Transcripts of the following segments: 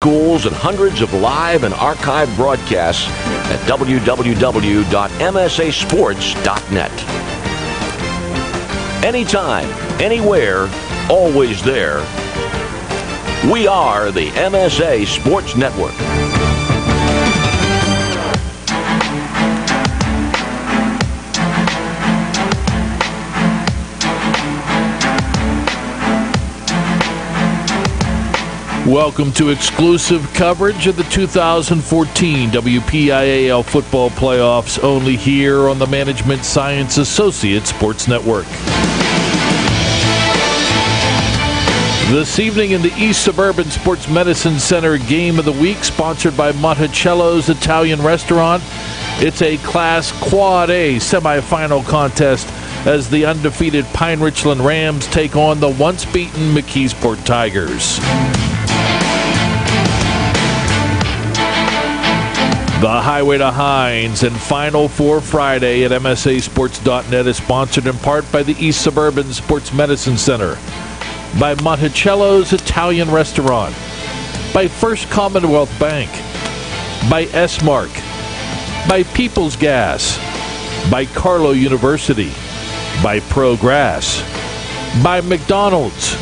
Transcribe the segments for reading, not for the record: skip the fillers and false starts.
schools and hundreds of live and archived broadcasts at www.msasports.net. Anytime, anywhere, always there. We are the MSA Sports Network. Welcome to exclusive coverage of the 2014 WPIAL football playoffs, only here on the Management Science Associates Sports Network. This evening in the East Suburban Sports Medicine Center Game of the Week, sponsored by Monticello's Italian Restaurant. It's a Class Quad A semifinal contest as the undefeated Pine-Richland Rams take on the once-beaten McKeesport Tigers. The Highway to Hines and Final Four Friday at MSAsports.net is sponsored in part by the East Suburban Sports Medicine Center, by Monticello's Italian Restaurant, by First Commonwealth Bank, by S-Mark, by People's Gas, by Carlow University, by Progress, by McDonald's,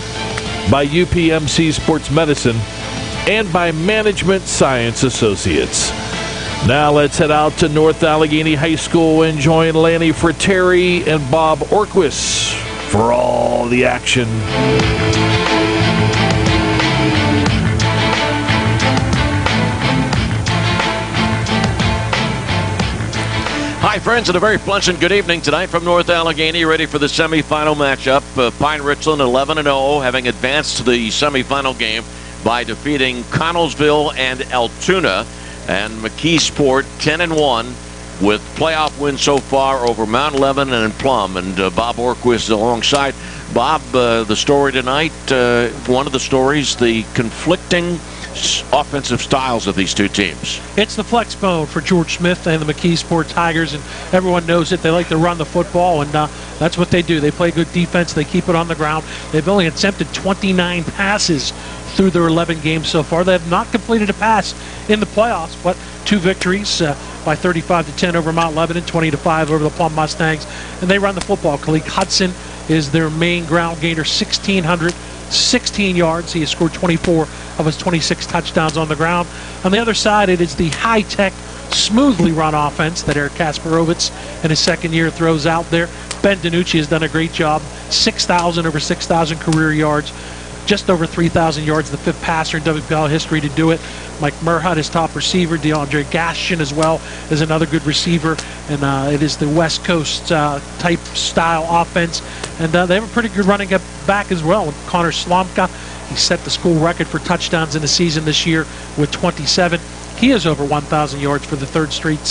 by UPMC Sports Medicine, and by Management Science Associates. Now let's head out to North Allegheny High School and join Lanny Frattare and Bob Orkwis for all the action. Hi, friends, and a very pleasant good evening tonight from North Allegheny, ready for the semifinal matchup. Pine-Richland 11-0, having advanced to the semifinal game by defeating Connellsville and Altoona. And McKeesport 10-1 with playoff wins so far over Mount Lebanon and Plum. And Bob Orkwis alongside. Bob, the story tonight, one of the stories, the conflicting offensive styles of these two teams. It's the flex bone for George Smith and the McKeesport Tigers, and everyone knows it. They like to run the football, and that's what they do. They play good defense. They keep it on the ground. They've only attempted 29 passes through their 11 games so far. They have not completed a pass in the playoffs, but 2 victories by 35-10 over Mount Lebanon, 20-5 over the Plum Mustangs, and they run the football. Khalid Hudson is their main ground gainer, 1,616 yards. He has scored 24 of his 26 touchdowns on the ground. On the other side, it is the high-tech, smoothly run offense that Eric Kasparovitz in his second year throws out there. Ben DiNucci has done a great job, over 6,000 career yards, just over 3,000 yards, the 5th passer in WPIAL history to do it. Mike Murhut is top receiver. DeAndre Gaston as well is another good receiver. And it is the West Coast type style offense. And they have a pretty good running back as well with Connor Slomka. He set the school record for touchdowns in the season this year with 27. He has over 1,000 yards for the 3rd straight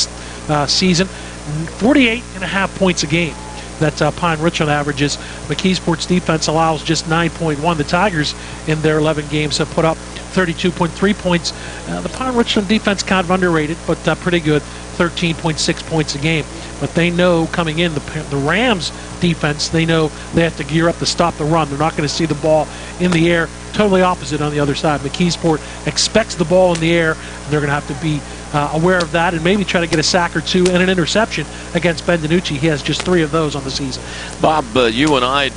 season. 48.5 points a game that Pine-Richland averages. McKeesport's defense allows just 9.1. The Tigers in their 11 games have put up 32.3 points. The Pine-Richland defense kind of underrated, but pretty good, 13.6 points a game. But they know coming in, the Rams defense, they know they have to gear up to stop the run. They're not going to see the ball in the air. Totally opposite on the other side. McKeesport expects the ball in the air, and they're going to have to be aware of that and maybe try to get a sack or 2 and an interception against Ben DiNucci. He has just 3 of those on the season. Bob, you and I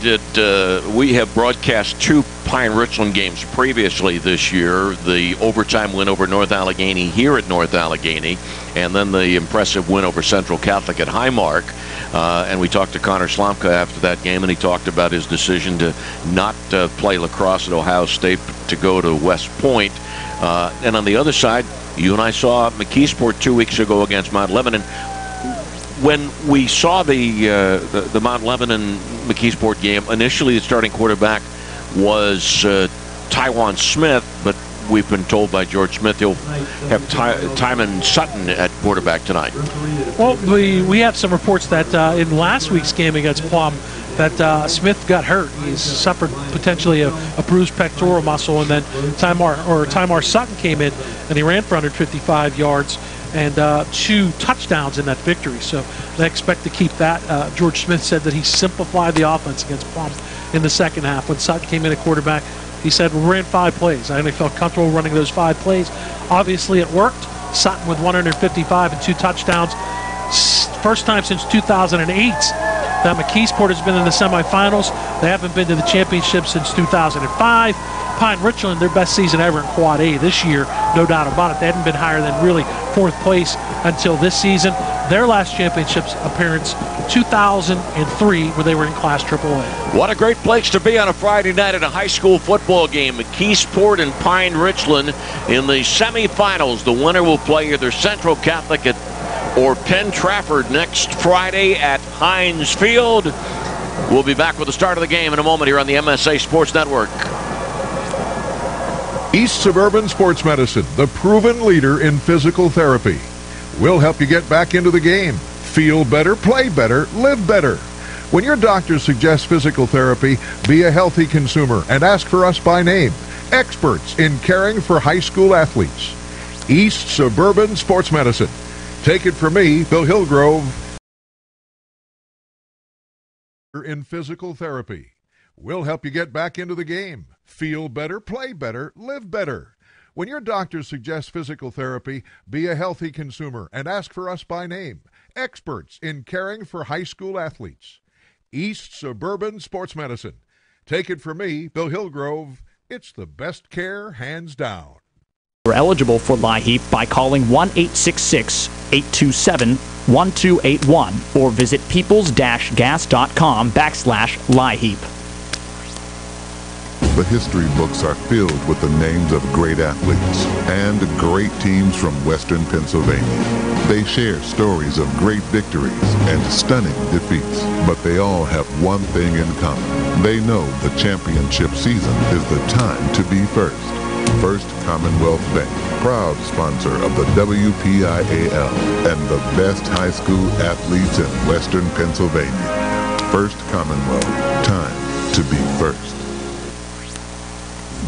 we have broadcast 2 Pine-Richland games previously this year. The overtime win over North Allegheny here at North Allegheny, and then the impressive win over Central Catholic at Highmark. And we talked to Connor Slomka after that game, and he talked about his decision to not play lacrosse at Ohio State, to go to West Point. And on the other side, you and I saw McKeesport 2 weeks ago against Mount Lebanon. When we saw the Mount Lebanon McKeesport game, initially the starting quarterback was Tywan Smith, but we've been told by George Smith he'll have Timon Sutton at quarterback tonight. Well, we have some reports that in last week's game against Plum, that Smith got hurt. He's suffered potentially a bruised pectoral muscle, and then Timar Sutton came in and he ran for 155 yards and 2 touchdowns in that victory. So they expect to keep that. George Smith said that he simplified the offense against Plum in the second half when Sutton came in at quarterback. He said, we ran 5 plays. I only felt comfortable running those 5 plays. Obviously, it worked. Sutton with 155 and 2 touchdowns. First time since 2008 that McKeesport has been in the semifinals. They haven't been to the championship since 2005. Pine-Richland, their best season ever in Quad A this year, no doubt about it. They hadn't been higher than really 4th place until this season. Their last championships appearance, 2003, where they were in Class AAA. What a great place to be on a Friday night at a high school football game. McKeesport and Pine-Richland in the semifinals. The winner will play either Central Catholic or Penn Trafford next Friday at Heinz Field. We'll be back with the start of the game in a moment here on the MSA Sports Network. East Suburban Sports Medicine, the proven leader in physical therapy. We'll help you get back into the game. Feel better, play better, live better. When your doctor suggests physical therapy, be a healthy consumer and ask for us by name. Experts in caring for high school athletes. East Suburban Sports Medicine. Take it from me, Bill Hillgrove. In physical therapy. We'll help you get back into the game. Feel better, play better, live better. When your doctor suggests physical therapy, be a healthy consumer and ask for us by name. Experts in caring for high school athletes. East Suburban Sports Medicine. Take it from me, Bill Hillgrove. It's the best care, hands down. You're eligible for LIHEAP by calling 1-866-827-1281 or visit peoples-gas.com/LIHEAP. The history books are filled with the names of great athletes and great teams from Western Pennsylvania. They share stories of great victories and stunning defeats, but they all have one thing in common. They know the championship season is the time to be first. First Commonwealth Bank, proud sponsor of the WPIAL and the best high school athletes in Western Pennsylvania. First Commonwealth, time to be first.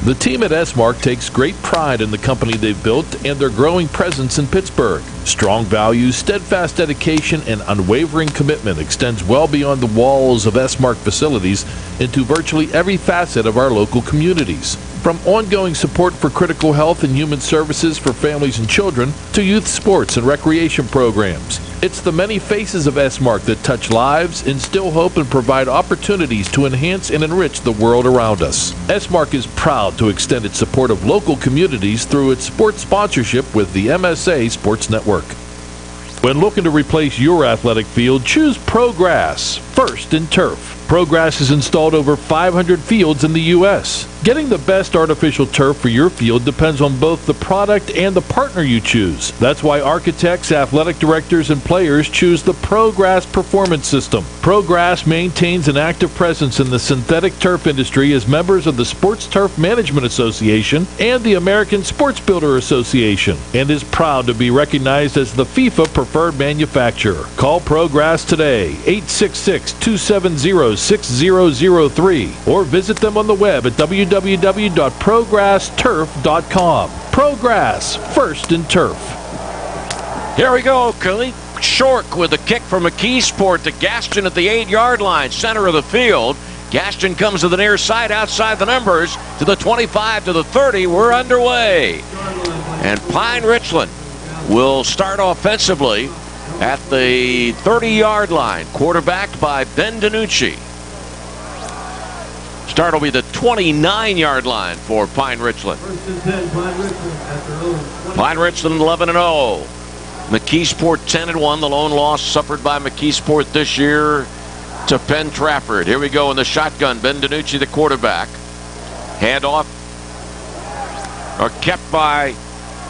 The team at S-Mark takes great pride in the company they've built and their growing presence in Pittsburgh. Strong values, steadfast dedication, and unwavering commitment extends well beyond the walls of S-Mark facilities into virtually every facet of our local communities. From ongoing support for critical health and human services for families and children to youth sports and recreation programs. It's the many faces of S-Mark that touch lives, instill hope, and provide opportunities to enhance and enrich the world around us. S-Mark is proud to extend its support of local communities through its sports sponsorship with the MSA Sports Network. When looking to replace your athletic field, choose ProGrass, first in turf. ProGrass has installed over 500 fields in the U.S. Getting the best artificial turf for your field depends on both the product and the partner you choose. That's why architects, athletic directors, and players choose the ProGrass Performance System. ProGrass maintains an active presence in the synthetic turf industry as members of the Sports Turf Management Association and the American Sports Builder Association, and is proud to be recognized as the FIFA preferred manufacturer. Call ProGrass today, 866-270-6003, or visit them on the web at www.progressturf.com. ProGrass, first in turf. Here we go. Khalid Shork with a kick from McKeesport to Gaston at the 8-yard line, center of the field. Gaston comes to the near side, outside the numbers, to the 25, to the 30. We're underway. And Pine-Richland will start offensively at the 30-yard line, quarterbacked by Ben DiNucci. Start will be the 29-yard line for Pine-Richland. Pine-Richland 11-0. McKeesport 10-1. The lone loss suffered by McKeesport this year to Penn Trafford. Here we go in the shotgun. Ben DiNucci, the quarterback. Handoff are kept by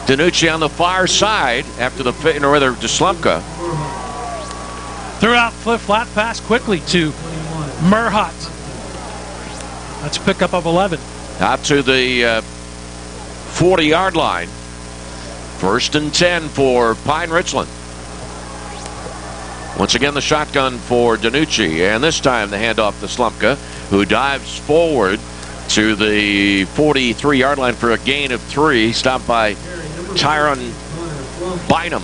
DiNucci on the far side after the, or rather, DeSlumka. Threw out flat pass quickly to Merhut. That's a pickup of 11. Out to the 40-yard line. First and 10 for Pine-Richland. Once again, the shotgun for DiNucci, and this time the handoff to Slumka, who dives forward to the 43-yard line for a gain of 3. Stopped by Tyron Bynum.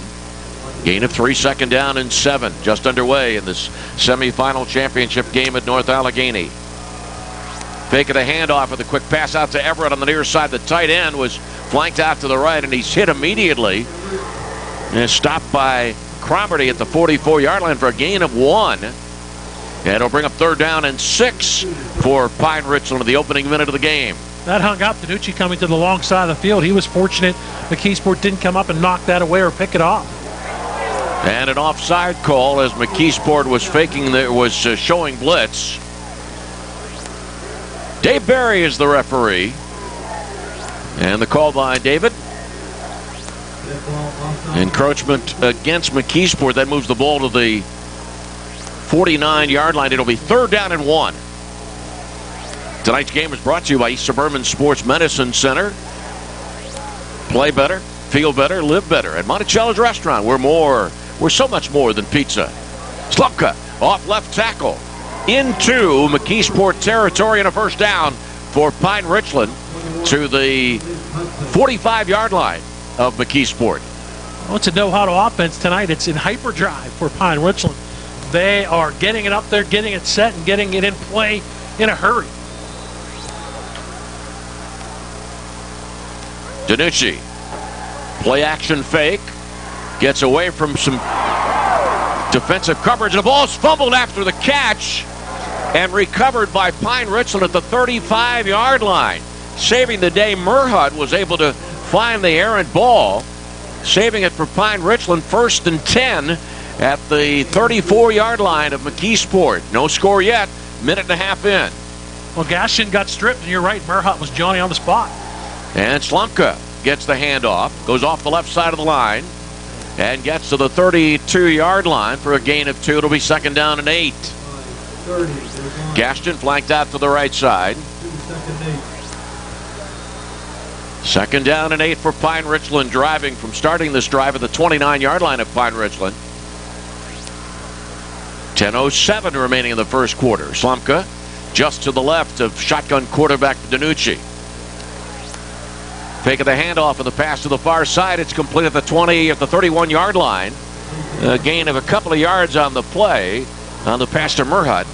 Gain of 3, second down and 7. Just underway in this semifinal championship game at North Allegheny. Faking the handoff with a quick pass out to Everett on the near side. The tight end was flanked out to the right, and he's hit immediately. And stopped by Cromartie at the 44-yard line for a gain of 1. And it'll bring up 3rd down and 6 for Pine-Richland in the opening minute of the game. That hung up. Danucci coming to the long side of the field. He was fortunate McKeesport didn't come up and knock that away or pick it off. And an offside call as McKeesport was showing blitz. Dave Berry is the referee. And the call by David. Encroachment against McKeesport. That moves the ball to the 49-yard line. It'll be 3rd down and 1. Tonight's game is brought to you by East Suburban Sports Medicine Center. Play better, feel better, live better. At Monticello's Restaurant, we're so much more than pizza. Slupka off left tackle into McKeesport territory, and a 1st down for Pine-Richland to the 45-yard line of McKeesport. Well, it's a no-huddle offense tonight. It's in hyperdrive for Pine-Richland. They are getting it up there, getting it set, and getting it in play in a hurry. Danucci, play action fake, gets away from some defensive coverage. The ball's fumbled after the catch and recovered by Pine-Richland at the 35-yard line. Saving the day, Murhut was able to find the errant ball, saving it for Pine-Richland. 1st and 10 at the 34-yard line of McKeesport. No score yet, minute and a half in. Well, Gaston got stripped, and you're right, Murhut was Johnny on the spot. And Slumka gets the handoff, goes off the left side of the line, and gets to the 32-yard line for a gain of 2. It'll be 2nd down and 8. Gaston flanked out to the right side. 2nd down and 8 for Pine-Richland, starting this drive at the 29-yard line of Pine-Richland. 10:07 remaining in the first quarter. Slumka just to the left of shotgun quarterback Danucci. Faking the handoff and the pass to the far side. It's complete at the 31-yard line. A gain of a couple of yards on the play on the pass to Murhut.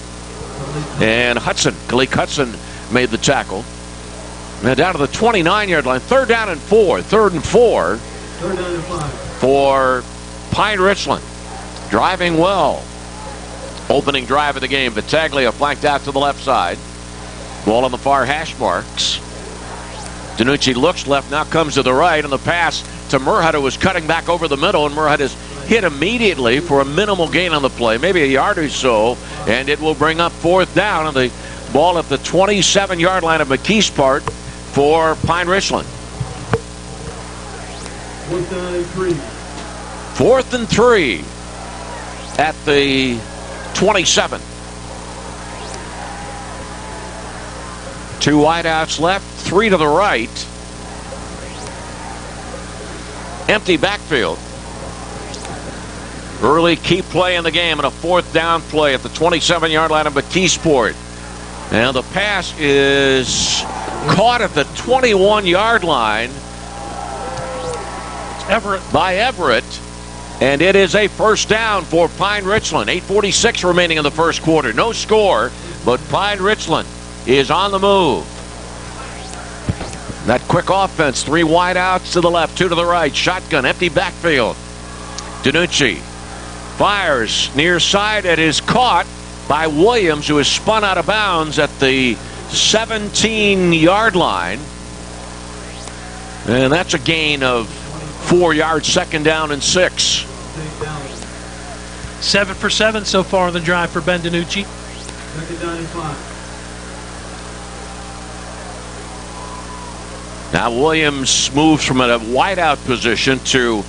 And Kalik Hudson made the tackle. Now down to the 29-yard line. 3rd down and 4. 3rd and 4 for Pine-Richland. Driving well. Opening drive of the game. Battaglia flanked out to the left side. Ball on the far hash marks. Danucci looks left, now comes to the right, and the pass to Murhut, who was cutting back over the middle, and Murhut is hit immediately for a minimal gain on the play, maybe a yard or so, and it will bring up 4th down, and the ball at the 27-yard line of McKeesport for Pine-Richland. 4th and 3 at the 27. 2 wideouts left, 3 to the right. Empty backfield. Early key play in the game and a 4th down play at the 27-yard line of McKeesport. And the pass is caught at the 21-yard line by Everett. And it is a 1st down for Pine-Richland. 8:46 remaining in the first quarter. No score, but Pine-Richland is on the move. That quick offense, 3 wideouts to the left, 2 to the right. Shotgun, empty backfield. Danucci fires near side. It is caught by Williams, who is spun out of bounds at the 17-yard line. And that's a gain of 4 yards, 2nd down and 6. 7 for 7 so far in the drive for Ben Danucci. 2nd down and 5. Now Williams moves from a wideout position to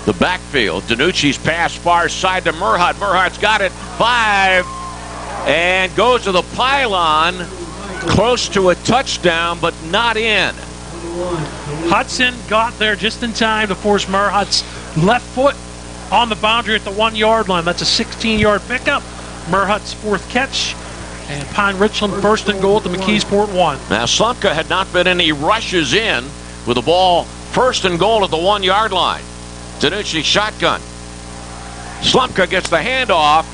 the backfield. Danucci's pass far side to Murhut. Murhut's got it. 5. And goes to the pylon. Close to a touchdown, but not in. Hudson got there just in time to force Murhut's left foot on the boundary at the 1-yard line. That's a 16-yard pickup. Murhut's 4th catch. And Pine-Richland 1st and goal at the McKeesport 1. Now Slumka had not been any rushes in with the ball 1st and goal at the 1-yard line. Danucci shotgun. Slumka gets the handoff.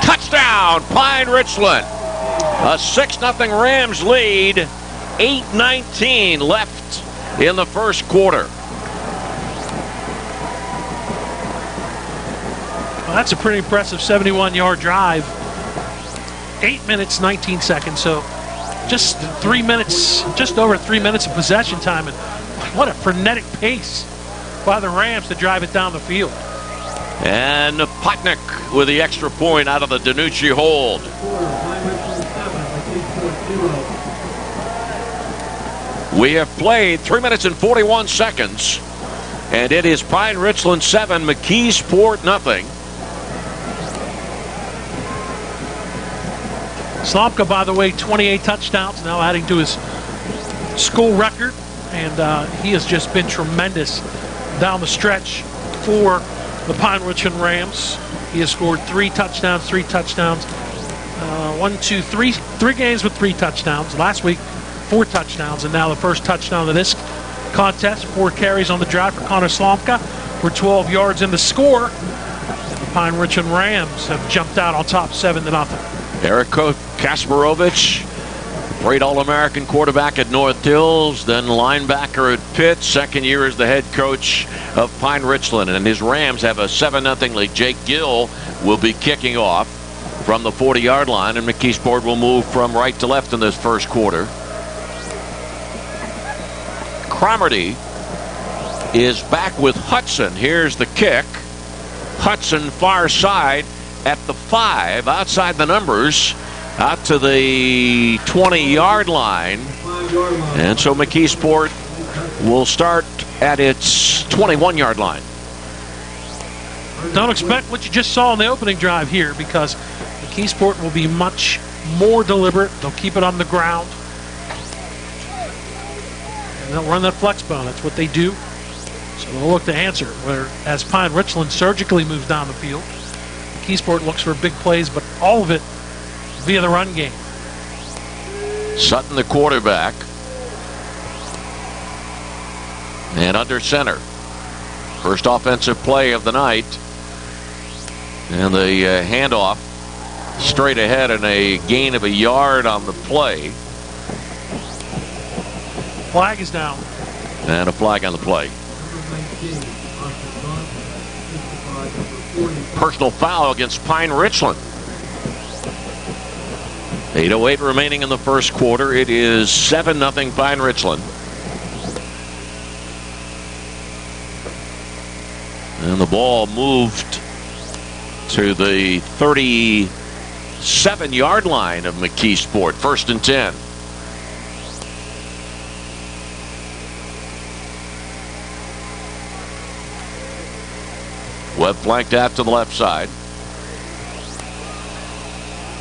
Touchdown, Pine-Richland. A 6-0 Rams lead. 8:19 left in the first quarter. Well, that's a pretty impressive 71-yard drive. 8 minutes, 19 seconds. So just 3 minutes, just over 3 minutes of possession time. And what a frenetic pace by the Rams to drive it down the field. And Potnick with the extra point out of the Danucci hold. We have played 3 minutes and 41 seconds. And it is Pine-Richland 7, McKeesport nothing. Slomka, by the way, 28 touchdowns, now adding to his school record. And he has just been tremendous down the stretch for the Pine-Richland Rams. He has scored 3 touchdowns. 3 games with 3 touchdowns. Last week, 4 touchdowns, and now the first touchdown of this contest. 4 carries on the drive for Connor Slomka for 12 yards in the score. And the Pine-Richland Rams have jumped out on top 7-0. Eric Kasparovich, great All-American quarterback at North Hills, then linebacker at Pitt. Second year as the head coach of Pine-Richland. And his Rams have a 7-0 lead. Jake Gill will be kicking off from the 40-yard line, and McKeesport will move from right to left in this first quarter. Cromartie is back with Hudson. Here's the kick. Hudson far side at the 5, outside the numbers, out to the 20-yard line. And so McKeesport will start at its 21-yard line. Don't expect what you just saw in the opening drive here, because McKeesport will be much more deliberate. They'll keep it on the ground. And they'll run that flex bone. That's what they do. So they'll look to answer, whereas Pine-Richland surgically moves down the field. McKeesport looks for big plays, but all of it via the run game. Sutton, the quarterback. And under center. First offensive play of the night. And the handoff straight ahead and a gain of a yard on the play. Flag is down. And a flag on the play. Personal foul against Pine-Richland. 8:08 remaining in the first quarter. It is 7-0 Pine-Richland. And the ball moved to the 37-yard line of McKeesport. 1st and 10. Webb flanked out to the left side.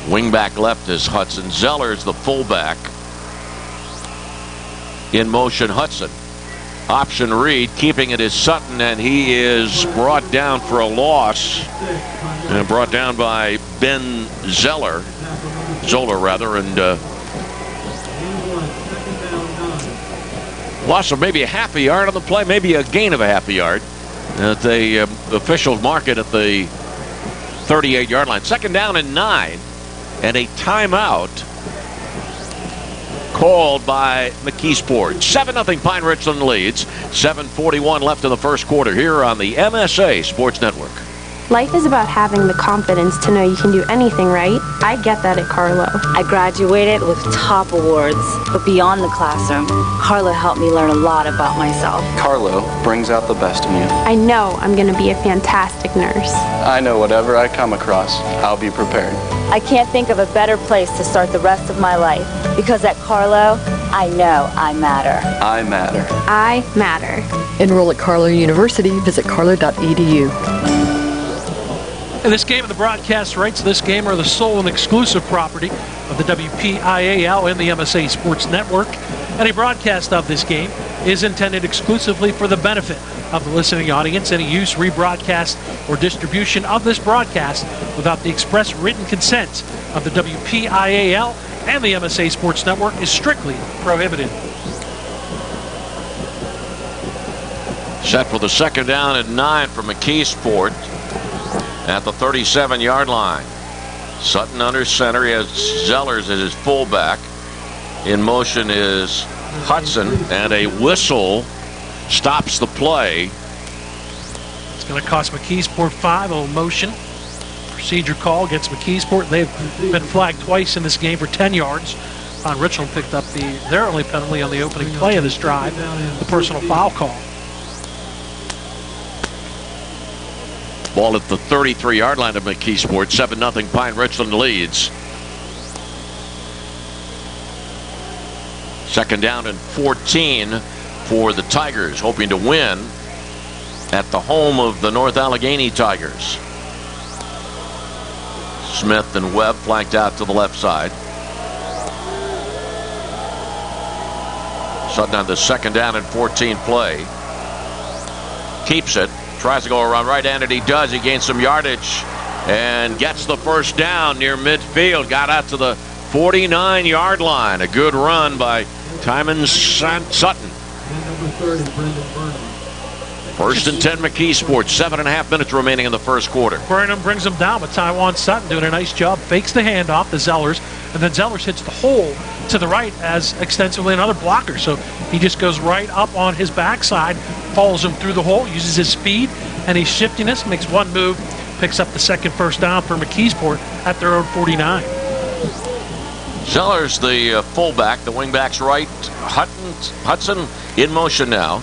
Wingback left is Hudson. Zeller's the fullback. In motion, Hudson. Option read, keeping it is Sutton, and he is brought down for a loss. And brought down by Ben Zoller, and loss of maybe a half a yard on the play, maybe a gain of a half a yard. The officials mark it at the 38-yard line. 2nd down and 9, and a timeout called by McKeesport. 7-0 Pine-Richland leads. 7:41 left in the first quarter here on the MSA Sports Network. Life is about having the confidence to know you can do anything, right? I get that at Carlo. I graduated with top awards, but beyond the classroom, Carlo helped me learn a lot about myself. Carlo brings out the best in you. I know I'm going to be a fantastic nurse. I know whatever I come across, I'll be prepared. I can't think of a better place to start the rest of my life, because at Carlo, I know I matter. I matter. I matter. Enroll at Carlo University. Visit carlo.edu. And this game and the broadcast rights of this game are the sole and exclusive property of the WPIAL and the MSA Sports Network. Any broadcast of this game is intended exclusively for the benefit of the listening audience. Any use, rebroadcast, or distribution of this broadcast without the express written consent of the WPIAL and the MSA Sports Network is strictly prohibited. Set for the 2nd down and 9 for McKeesport at the 37-yard line. Sutton under center. He has Zellers as his fullback. In motion is Hudson, and a whistle stops the play. It's going to cost McKeesport 5. A little motion. Procedure call against McKeesport. They've been flagged twice in this game for 10 yards. Pine-Richland picked up their only penalty on the opening play of this drive, the personal foul call. Ball at the 33-yard line of McKeesport. 7-0 Pine-Richland leads. Second down and 14 for the Tigers, hoping to win at the home of the North Allegheny Tigers. Smith and Webb flanked out to the left side. Sutton on the second down and 14 play. Keeps it. Tries to go around right-handed. He does. He gains some yardage and gets the first down near midfield. Got out to the 49-yard line. A good run by Timon Sutton. First and 10 McKeesport. 7.5 minutes remaining in the first quarter. Burnham brings him down, but Taiwan Sutton doing a nice job. Fakes the handoff to Zellers, and then Zellers hits the hole to the right as extensively another blocker. So he just goes right up on his backside, follows him through the hole, uses his speed and his shiftiness, makes one move, picks up the second first down for McKeesport at their own 49. Zellers, the fullback, the wingback's right. Hudson in motion now.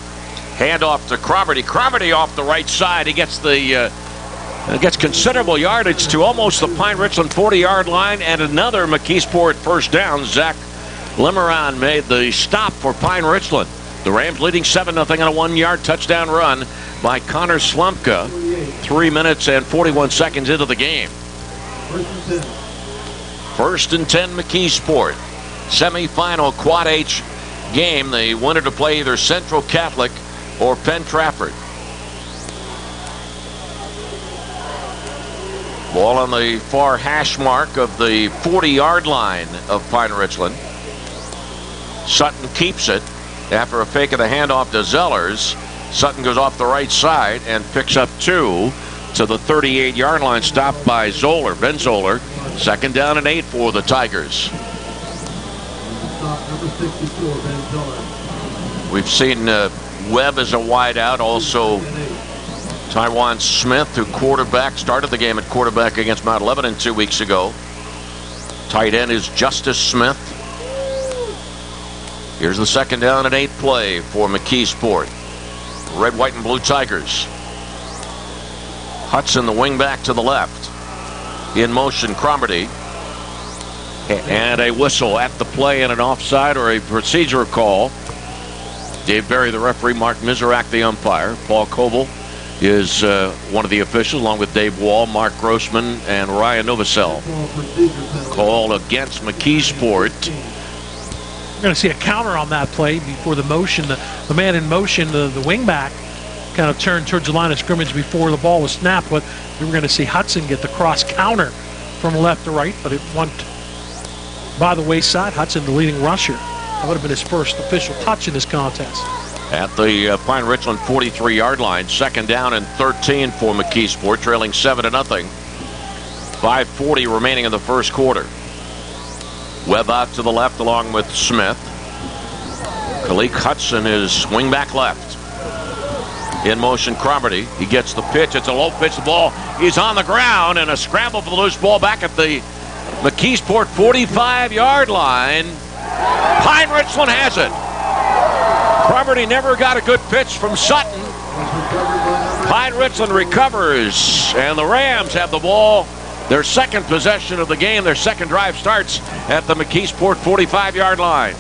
Handoff to Cromartie. Cromartie off the right side. He gets gets considerable yardage to almost the Pine-Richland 40-yard line, and another McKeesport first down. Zach Limeron made the stop for Pine-Richland. The Rams leading 7-0 on a 1-yard touchdown run by Connor Slumka. 3 minutes and 41 seconds into the game. First and 10 McKeesport. Semifinal Quad H game. The winner to play either Central Catholic or Penn Trafford. Ball on the far hash mark of the 40-yard line of Pine-Richland. Sutton keeps it after a fake of the handoff to Zellers. Sutton goes off the right side and picks up 2 to the 38-yard line, stopped by Zoller, Ben Zoller. Second down and 8 for the Tigers. We've seen Webb as a wideout, also Taiwan Smith, who started the game at quarterback against Mount Lebanon 2 weeks ago. Tight end is Justice Smith. Here's the second down and 8 play for McKeesport. Red, white, and blue Tigers. Hudson, the wingback to the left. In motion, Cromartie. And a whistle at the play and an offside or a procedure call. Dave Berry, the referee. Mark Miserak, the umpire. Paul Coble is one of the officials, along with Dave Wall, Mark Grossman, and Ryan Novosel. Call against McKeesport. We're going to see a counter on that play before the motion. The man in motion, the wingback, kind of turned towards the line of scrimmage before the ball was snapped. But we were going to see Hudson get the cross counter from left to right, but it went by the wayside. Hudson, the leading rusher. That would have been his first official touch in this contest. At the Pine-Richland 43-yard line, second down and 13 for McKeesport, trailing 7-0. 5:40 remaining in the first quarter. Webb out to the left along with Smith. Kalik Hudson is wingback left. In motion, Cromartie. He gets the pitch. It's a low pitch. The ball is on the ground, and a scramble for the loose ball back at the McKeesport 45-yard line. Pine-Richland has it. Cromartie never got a good pitch from Sutton. Pine-Richland recovers, and the Rams have the ball. Their second possession of the game. Their second drive starts at the McKeesport 45-yard line.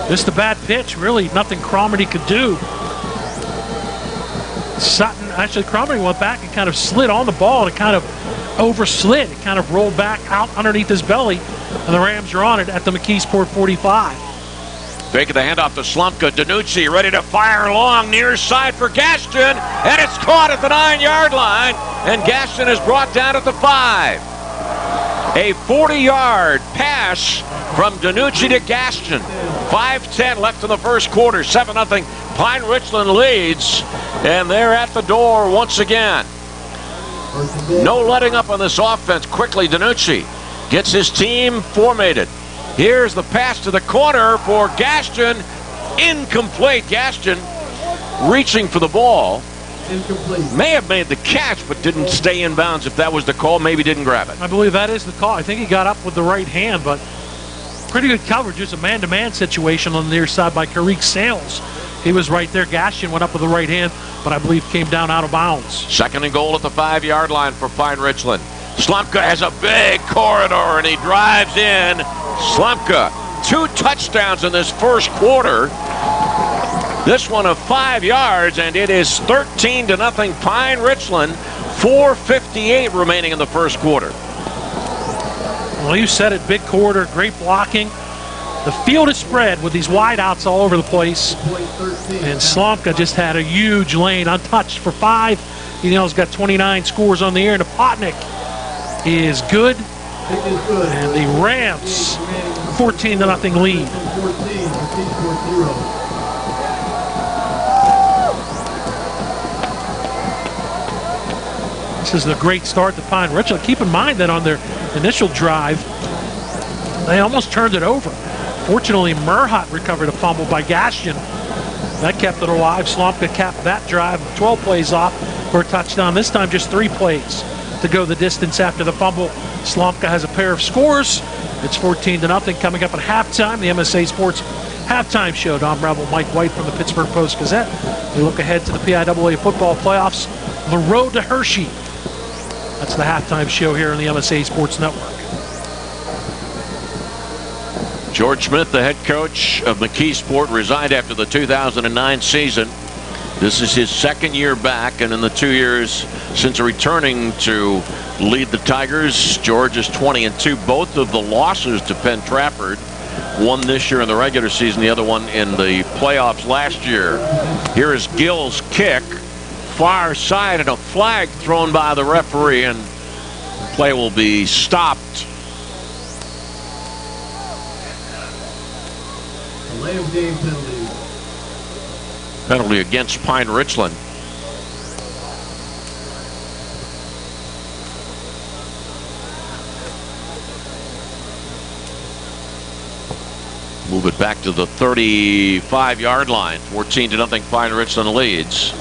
Just a bad pitch. Really nothing Cromartie could do. Sutton, actually Cromartie went back and kind of slid on the ball, and it kind of overslid. It kind of rolled back out underneath his belly, and the Rams are on it at the McKeesport 45. Taking the handoff to Slumka. Danucci ready to fire long near side for Gaston, and it's caught at the 9-yard line, and Gaston is brought down at the 5. A 40-yard pass from DiNucci to Gaston. 5:10 left in the first quarter. 7-0. Pine-Richland leads, and they're at the door once again. No letting up on this offense. Quickly, DiNucci gets his team formated. Here's the pass to the corner for Gaston. Incomplete. Gaston reaching for the ball. Incomplete. May have made the catch, but didn't stay in bounds. If that was the call, maybe didn't grab it. I believe that is the call. I think he got up with the right hand, but pretty good coverage. Just a man-to-man situation on the near side by Karik Sales. He was right there. Gaston went up with the right hand, but I believe came down out of bounds. Second and goal at the 5-yard line for Pine-Richland. Slumka has a big corridor, and he drives in. Slumka, 2 touchdowns in this first quarter. This one of 5 yards, and it is 13-0 Pine-Richland. 4:58 remaining in the first quarter. Well, you said it, big corridor, great blocking. The field is spread with these wideouts all over the place. And Slumka just had a huge lane, untouched for 5. He's got 29 scores on the year, and Apotnik is good. And the Rams, 14-0 lead. This is a great start to Pine-Richland. Keep in mind that on their initial drive, they almost turned it over. Fortunately, Murhat recovered a fumble by Gaston. That kept it alive. Slumka capped that drive, 12 plays off for a touchdown. This time just 3 plays to go the distance after the fumble. Slumka has a pair of scores. It's 14-0 coming up at halftime. The MSA Sports Halftime Show. Don Rebel, Mike White from the Pittsburgh Post-Gazette. We look ahead to the PIAA football playoffs. The road to Hershey. That's the halftime show here on the MSA Sports Network. George Smith, the head coach of McKeesport, resigned after the 2009 season. This is his second year back, and in the 2 years since returning to lead the Tigers, George is 20-2. Both of the losses to Penn Trafford, one this year in the regular season, the other one in the playoffs last year. Here is Gill's kick. Far side, and a flag thrown by the referee, and play will be stopped. Delay of game penalty. Penalty against Pine-Richland. Move it back to the 35-yard line. 14-0 Pine-Richland leads.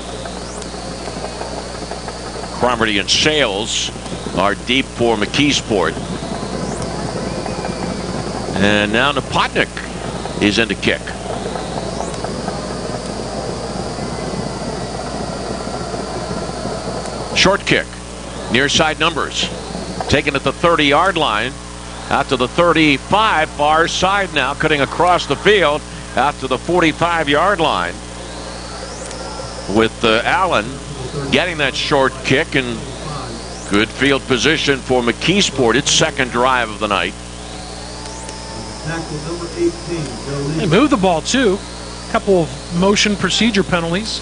Cromartie and Sales are deep for McKeesport. And now Napotnik is in to kick. Short kick. Near side numbers. Taken at the 30-yard line. Out to the 35. Far side now. Cutting across the field. Out to the 45-yard line. With Allen getting that short kick, and good field position for McKeesport. Its second drive of the night. They moved the ball too. A couple of motion procedure penalties.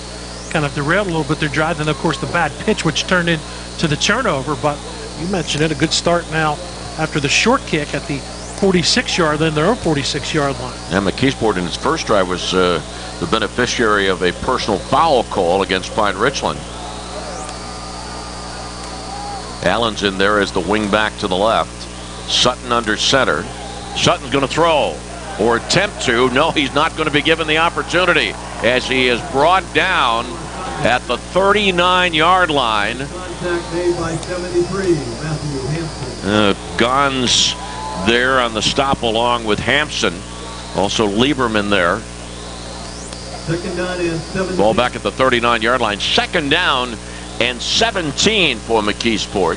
Kind of derailed a little bit their drive. And of course the bad pitch, which turned into the turnover. But you mentioned it, a good start now after the short kick at the 46-yard, then their own 46-yard line. And McKeesport in its first drive was the beneficiary of a personal foul call against Pine-Richland. Allen's in there as the wing back to the left. Sutton under center. Sutton's going to throw, or attempt to. No, he's not going to be given the opportunity, as he is brought down at the 39-yard line. Contact made by 73, Matthew Hampson. Gons there on the stop along with Hampson. Also Lieberman there. Second down and 17. Ball back at the 39-yard line. Second down and 17 for McKeesport.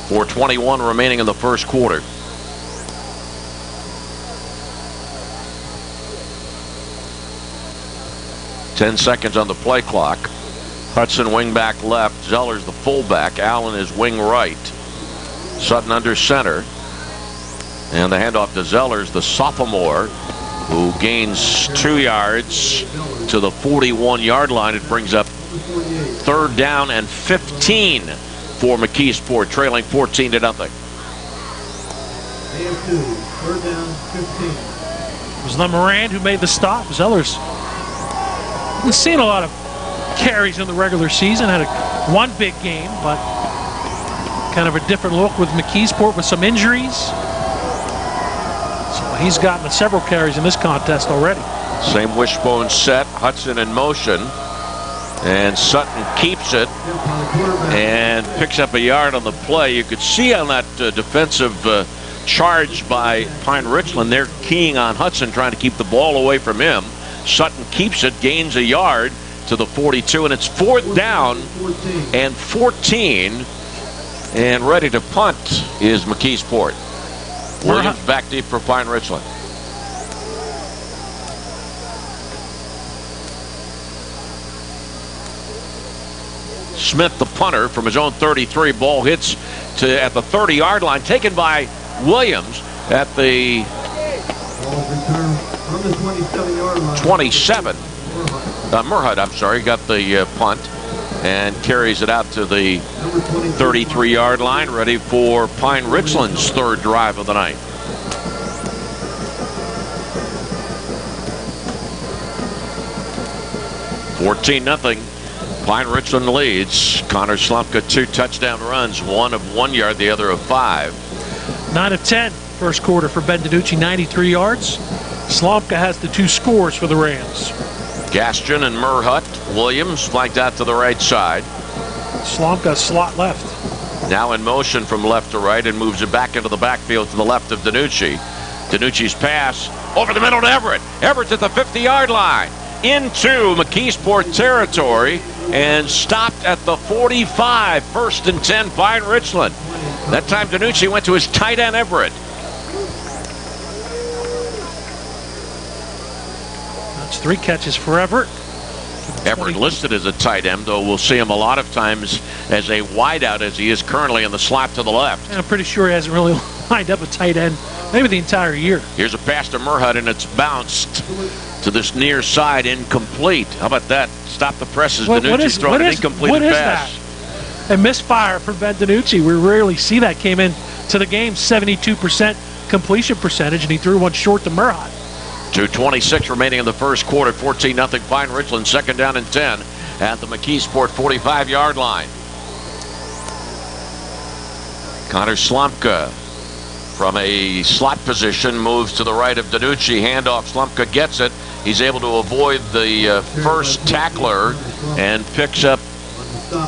4:21 remaining in the first quarter. Ten seconds on the play clock. Hudson wing back left. Zellers the fullback. Allen is wing right. Sutton under center. And the handoff to Zellers, the sophomore, who gains 2 yards to the 41-yard line. It brings up third down and 15 for McKeesport, trailing 14-0. They have 2. Third down, 15. It was Lemarand who made the stop. Zellers hasn't seen a lot of carries in the regular season. Had one big game, but kind of a different look with McKeesport with some injuries. So he's gotten several carries in this contest already. Same wishbone set. Hudson in motion. And Sutton keeps it and picks up a yard on the play. You could see on that defensive charge by Pine-Richland, they're keying on Hudson, trying to keep the ball away from him. Sutton keeps it, gains a yard to the 42, and it's 4th down and 14. And ready to punt is McKeesport. Williams back deep for Pine-Richland. Smith, the punter, from his own 33. Ball hits at the 30-yard line, taken by Williams at the 27. Murhut, I'm sorry, got the punt and carries it out to the 33-yard line, ready for Pine-Richland's 3rd drive of the night. $14-0. Pine-Richland leads. Connor Slumpka, 2 touchdown runs, one of 1 yard, the other of 5. 9 of 10 first quarter for Ben DiNucci, 93 yards. Slumpka has the 2 scores for the Rams. Gaston and Murhut. Williams flanked out to the right side. Slumpka slot left. Now in motion from left to right and moves it back into the backfield to the left of DiNucci. DiNucci's pass over the middle to Everett. Everett's at the 50-yard line. Into McKeesport territory and stopped at the 45. 1st and 10, Pine-Richland. That time DiNucci went to his tight end Everett. That's 3 catches for Everett. Everett listed as a tight end, though we'll see him a lot of times as a wideout, as he is currently in the slot to the left. And I'm pretty sure he hasn't really lined up a tight end maybe the entire year. Here's a pass to Murhut, and it's bounced to this near side, incomplete. How about that? Stop the presses. DiNucci's throwing an incomplete pass. That? A misfire for Ben DiNucci. We rarely see that. Came in to the game 72% completion percentage, and he threw one short to Murhut. 2:26 remaining in the first quarter. 14-0 Pine-Richland. 2nd down and 10 at the McKeesport 45-yard line. Connor Slumpka from a slot position moves to the right of DiNucci. Handoff. Slumpka gets it. He's able to avoid the first tackler and picks up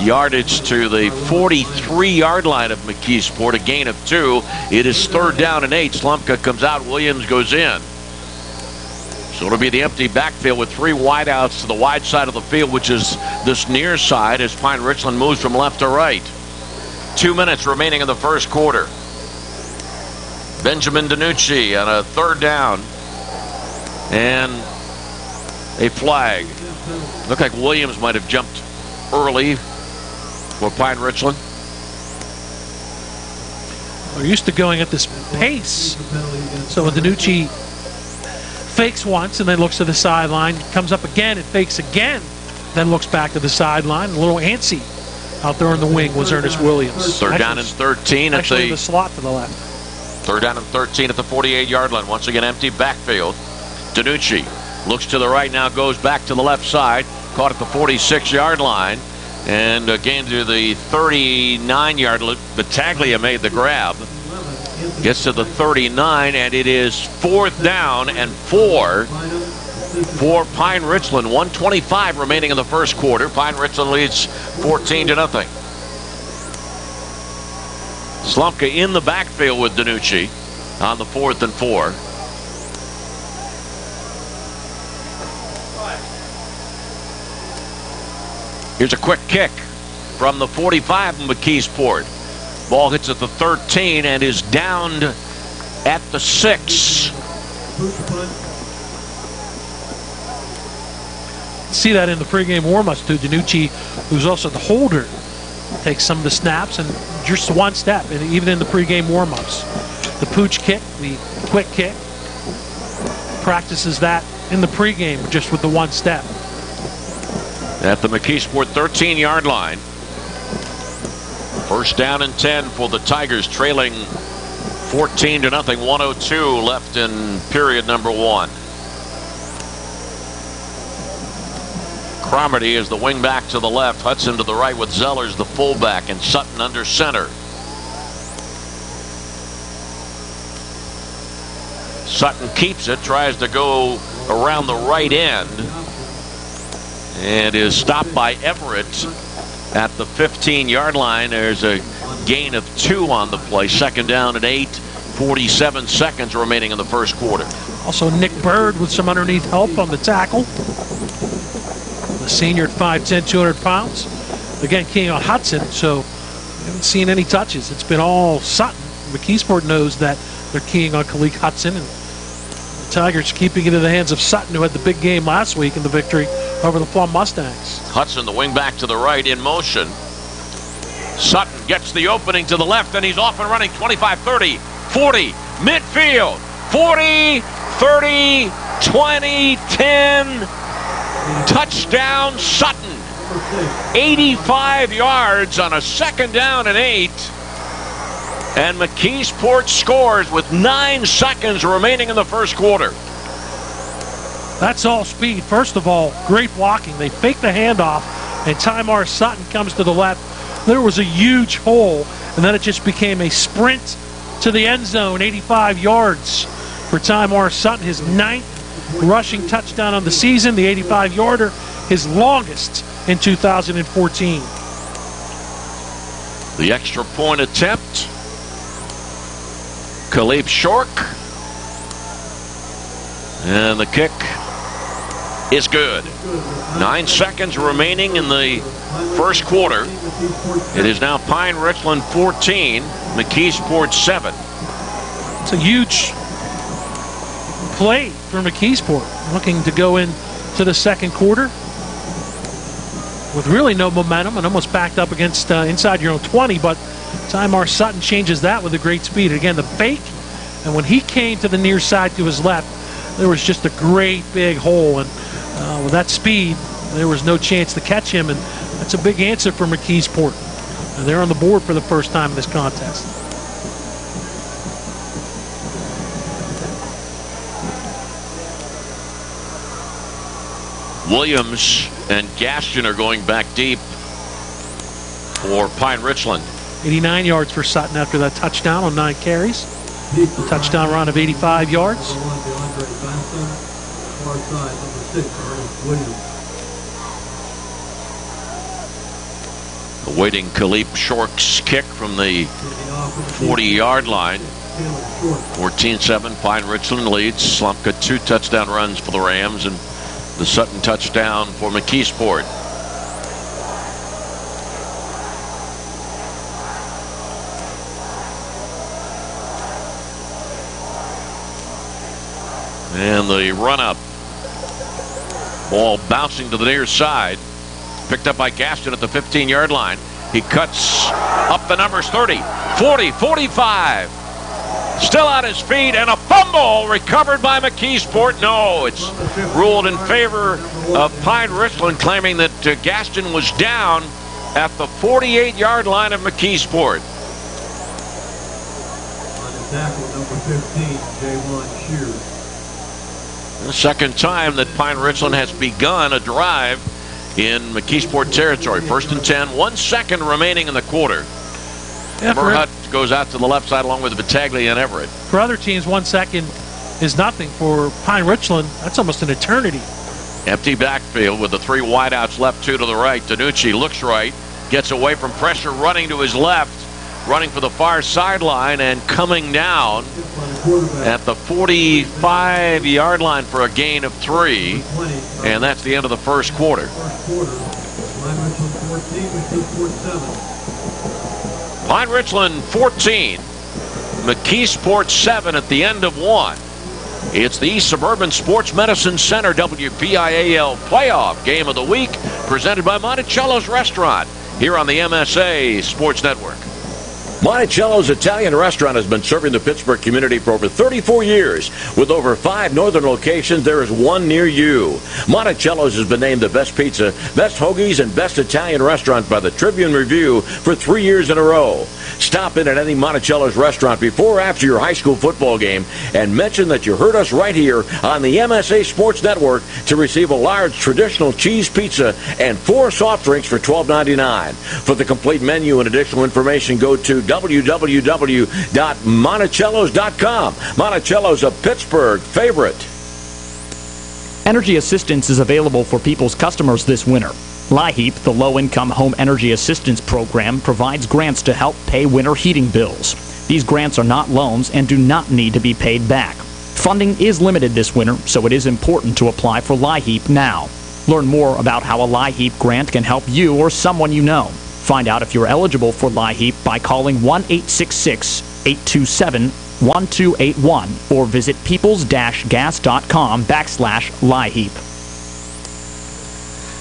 yardage to the 43-yard line of McKeesport. A gain of 2. It is 3rd down and 8. Slumpka comes out. Williams goes in. So it'll be the empty backfield with 3 wideouts to the wide side of the field, which is this near side, as Pine-Richland moves from left to right. 2 minutes remaining in the first quarter. Benjamin DiNucci on a 3rd down. And a flag. Looked like Williams might have jumped early for Pine-Richland. We're used to going at this pace. So when DiNucci fakes once and then looks to the sideline, comes up again and fakes again, then looks back to the sideline. A little antsy out there in the wing was Ernest Williams. 3rd down and 13 at the slot to the left. 3rd down and 13 at the 48-yard line. Once again, empty backfield. DiNucci looks to the right now, goes back to the left side. Caught at the 46-yard line. And again to the 39-yard line. Battaglia made the grab. Gets to the 39, and it is 4th down and 4 for Pine-Richland. 1:25 remaining in the first quarter. Pine-Richland leads 14-0. Slumpka in the backfield with DiNucci on the 4th and 4. Here's a quick kick from the 45 in McKeesport. Ball hits at the 13 and is downed at the 6. See that in the pregame warmups too. DiNucci, who's also the holder, takes some of the snaps and just one step, and even in the pregame warmups. The pooch kick, the quick kick, practices that in the pregame just with the one step. At the McKeesport 13-yard line. First down and 10 for the Tigers, trailing 14-0, 1:02 left in period number 1. Cromartie is the wing back to the left, Hudson to the right with Zellers the fullback, and Sutton under center. Sutton keeps it, tries to go around the right end, and is stopped by Everett at the 15-yard line. There's a gain of 2 on the play. Second down and 8, 47 seconds remaining in the first quarter. Also Nick Bird with some underneath help on the tackle. The senior at 5'10", 200 pounds. Again, keying on Hudson, so we haven't seen any touches. It's been all Sutton. McKeesport knows that they're keying on Khalid Hudson, and the Tigers keeping it in the hands of Sutton, who had the big game last week in the victory over the Plum Mustangs. Hudson, the wing back to the right, in motion. Sutton gets the opening to the left, and he's off and running. 25, 30, 40, midfield. 40, 30, 20, 10. Touchdown Sutton. 85 yards on a second down and 8. And McKeesport scores with 9 seconds remaining in the first quarter. That's all speed. First of all, great blocking. They fake the handoff, and Tymar Sutton comes to the left. There was a huge hole, and then it just became a sprint to the end zone. 85 yards for Tymar Sutton, his 9th rushing touchdown on the season. The 85-yarder, his longest in 2014. The extra point attempt. Khalib Shork. And the kick is good. 9 seconds remaining in the first quarter. It is now Pine-Richland 14, McKeesport 7. It's a huge play for McKeesport, looking to go into the second quarter with really no momentum and almost backed up against inside your own 20, but Tymar Sutton changes that with a great speed. Again, the fake, and when he came to the near side to his left, there was just a great big hole, and with that speed, there was no chance to catch him, and that's a big answer for McKeesport. And they're on the board for the first time in this contest. Williams and Gaston are going back deep for Pine-Richland. 89 yards for Sutton after that touchdown on 9 carries. A touchdown run of 85 yards. Awaiting Khalib Shork's kick from the 40-yard line. 14-7, Pine-Richland leads. Slumka 2 touchdown runs for the Rams, and the Sutton touchdown for McKeesport. And the run-up. Ball bouncing to the near side. Picked up by Gaston at the 15-yard line. He cuts up the numbers, 30, 40, 45. Still on his feet, and a fumble recovered by McKeesport. No, it's ruled in favor of Pine-Richland, claiming that Gaston was down at the 48-yard line of McKeesport. On the tackle, number 15, J1 Shears. The second time that Pine-Richland has begun a drive in McKeesport territory. First and 10, 1 second remaining in the quarter. Murhut goes out to the left side along with Battaglia and Everett. For other teams, 1 second is nothing. For Pine-Richland, that's almost an eternity. Empty backfield with the 3 wideouts left, 2 to the right. Danucci looks right, gets away from pressure, running to his left, running for the far sideline, and coming down at the 45-yard line for a gain of 3. And that's the end of the first quarter. Pine-Richland 14, McKeesport 7 at the end of 1. It's the East Suburban Sports Medicine Center WPIAL Playoff Game of the Week, presented by Monticello's Restaurant, here on the MSA Sports Network. Monticello's Italian Restaurant has been serving the Pittsburgh community for over 34 years. With over 5 northern locations, there is one near you. Monticello's has been named the best pizza, best hoagies, and best Italian restaurant by the Tribune Review for 3 years in a row. Stop in at any Monticello's restaurant before or after your high school football game and mention that you heard us right here on the MSA Sports Network to receive a large traditional cheese pizza and 4 soft drinks for $12.99. For the complete menu and additional information, go to www.monticellos.com. Monticello's a Pittsburgh favorite. Energy assistance is available for people's customers this winter. LIHEAP, the Low-Income Home Energy Assistance Program, provides grants to help pay winter heating bills. These grants are not loans and do not need to be paid back. Funding is limited this winter, so it is important to apply for LIHEAP now. Learn more about how a LIHEAP grant can help you or someone you know. Find out if you're eligible for LIHEAP by calling 1-866-827-1281 or visit peoples-gas.com/LIHEAP.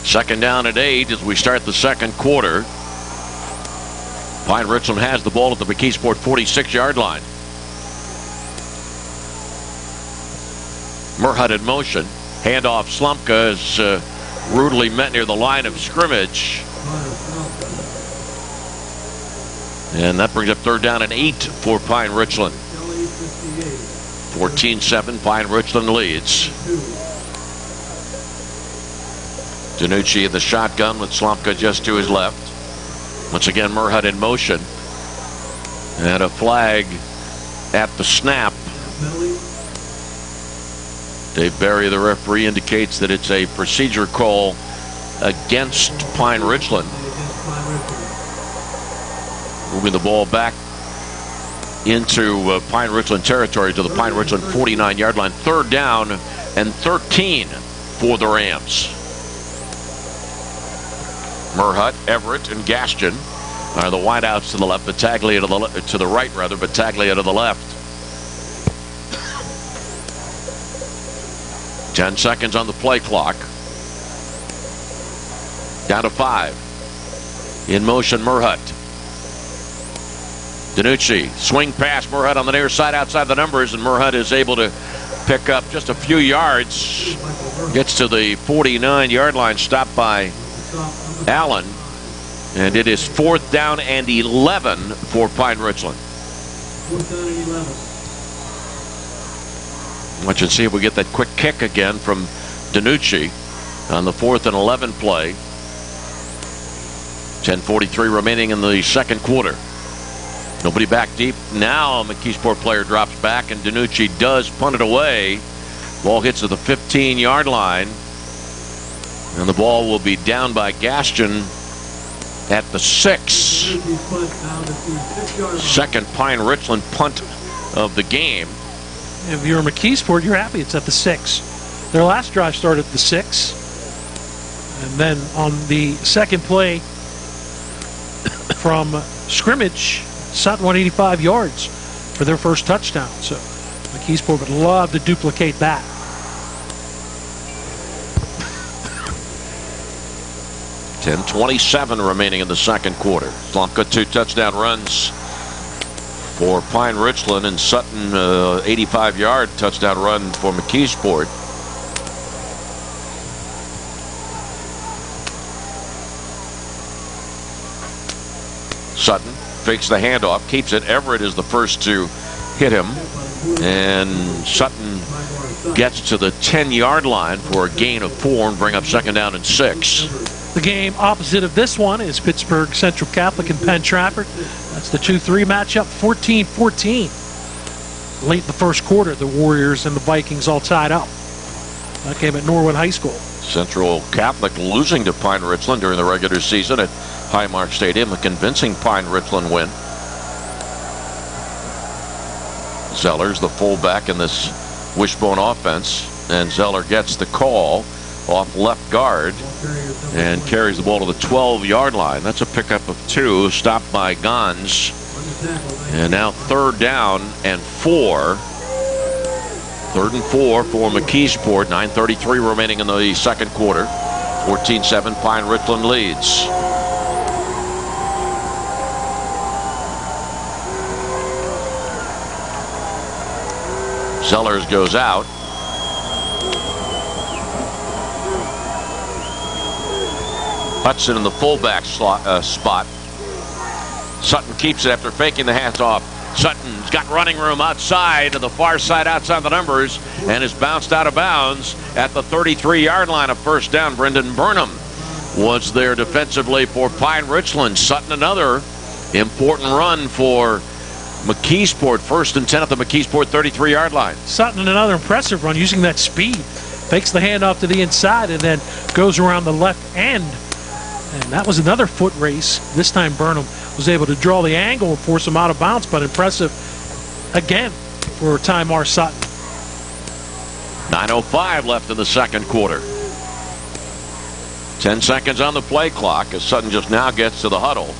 Second down at 8 as we start the second quarter. Pine-Richland has the ball at the McKeesport 46-yard line. Murhut in motion. Handoff. Slumka is rudely met near the line of scrimmage. And that brings up third down and 8 for Pine-Richland. 14-7, Pine-Richland leads. Danucci in the shotgun with Slumka just to his left. Once again, Murhut in motion. And a flag at the snap. Dave Berry, the referee, indicates that it's a procedure call against Pine-Richland. Moving the ball back into Pine-Richland territory to the Pine-Richland 49-yard line. Third down and 13 for the Rams. Murhut, Everett, and Gaston are the wideouts to the left. Battaglia to the right, rather. Battaglia to the left. 10 seconds on the play clock. Down to 5. In motion, Murhut. Danucci, swing pass, Murhut on the near side outside the numbers, and Murhut is able to pick up just a few yards. Gets to the 49-yard line, stopped by Allen, and it is 4th down and 11 for Pine-Richland. 4th down and 11. Watch and see if we get that quick kick again from Danucci on the 4th and 11 play. 10:43 remaining in the second quarter. Nobody back deep. Now a McKeesport player drops back, and Danucci does punt it away. Ball hits at the 15-yard line. And the ball will be down by Gaston at the 6. Second Pine-Richland punt of the game. If you're a McKeesport, you're happy it's at the 6. Their last drive started at the 6. And then on the second play from scrimmage, Sutton 185 yards for their first touchdown. So McKeesport would love to duplicate that. .27 remaining in the second quarter. Slumka 2 touchdown runs for Pine-Richland, and Sutton 85-yard touchdown run for McKeesport. Sutton fakes the handoff, keeps it. Everett is the first to hit him, and Sutton gets to the 10-yard line for a gain of 4 and bring up second down and 6. The game opposite of this one is Pittsburgh Central Catholic and Penn Trafford. That's the 2-3 matchup, 14-14. Late in the first quarter, the Warriors and the Vikings all tied up. That game at Norwood High School. Central Catholic losing to Pine-Richland during the regular season at Highmark Stadium, a convincing Pine-Richland win. Zeller's the fullback in this wishbone offense, and Zeller gets the call off left guard and carries the ball to the 12-yard line. That's a pickup of 2, stopped by Gons. And now third down and 4. 3rd and 4 for McKeesport. 9:33 remaining in the second quarter. 14-7, Pine-Richland leads. Zellers goes out. Hudson in the fullback spot. Sutton keeps it after faking the handoff. Sutton's got running room outside to the far side outside the numbers and is bounced out of bounds at the 33-yard line. A first down. Brendan Burnham was there defensively for Pine-Richland. Sutton another important run for McKeesport. 1st and 10 at the McKeesport 33-yard line. Sutton another impressive run using that speed. Fakes the handoff to the inside and then goes around the left end. And that was another foot race. This time Burnham was able to draw the angle and force him out of bounds, but impressive again for Tymar Sutton. 9:05 left in the second quarter. 10 seconds on the play clock as Sutton just now gets to the huddle.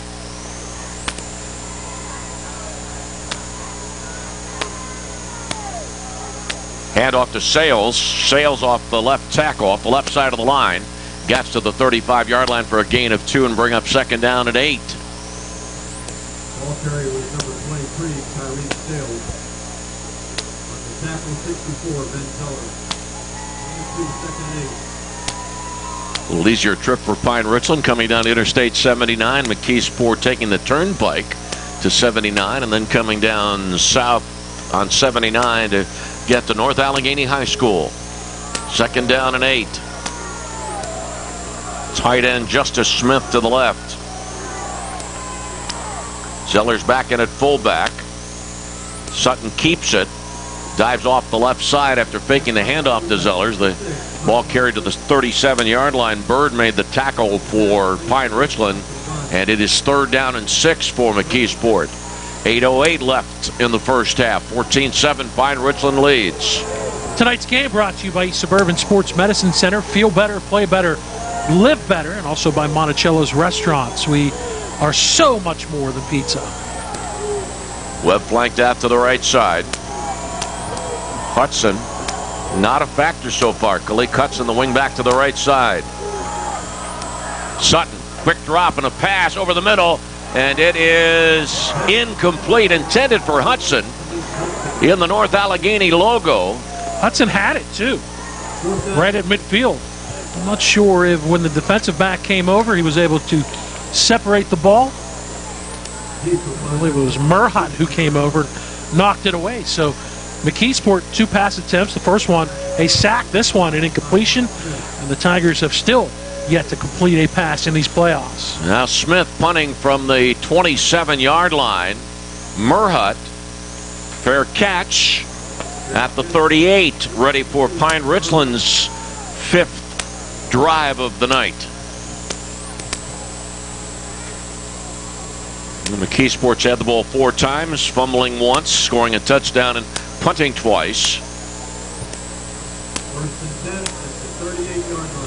Hand off to Sales. Sales off the left tackle, off the left side of the line. Gets to the 35-yard line for a gain of 2 and bring up 2nd down and 8. Ball carrier was number 23, Tyrese Sales. On the tackle, 64, Ben Teller. 2nd and 8. A little easier trip for Pine-Richland coming down Interstate 79. McKeesport taking the turnpike to 79 and then coming down south on 79 to get to North Allegheny High School. 2nd down and 8. Tight end Justice Smith to the left. Zellers back in at fullback. Sutton keeps it. Dives off the left side after faking the handoff to Zellers. The ball carried to the 37-yard line. Bird made the tackle for Pine-Richland, and it is 3rd down and 6 for McKeesport. 8:08 left in the first half. 14-7 Pine-Richland leads. Tonight's game brought to you by Suburban Sports Medicine Center. Feel better, play better, live better, and also by Monticello's Restaurants. We are so much more than pizza. Webb flanked out to the right side. Hudson, not a factor so far. Kalik Hudson, the wing back to the right side. Sutton, quick drop and a pass over the middle, and it is incomplete. Intended for Hudson in the North Allegheny logo. Hudson had it too, right at midfield. I'm not sure if when the defensive back came over, he was able to separate the ball. I believe it was Murhat who came over, knocked it away. So McKeesport, 2 pass attempts. The first one, a sack. This one, an incompletion. And the Tigers have still yet to complete a pass in these playoffs. Now Smith punting from the 27-yard line. Murhat, fair catch at the 38, ready for Pine-Richland's 5th drive of the night. The McKeesport's had the ball 4 times, fumbling once, scoring a touchdown and punting twice.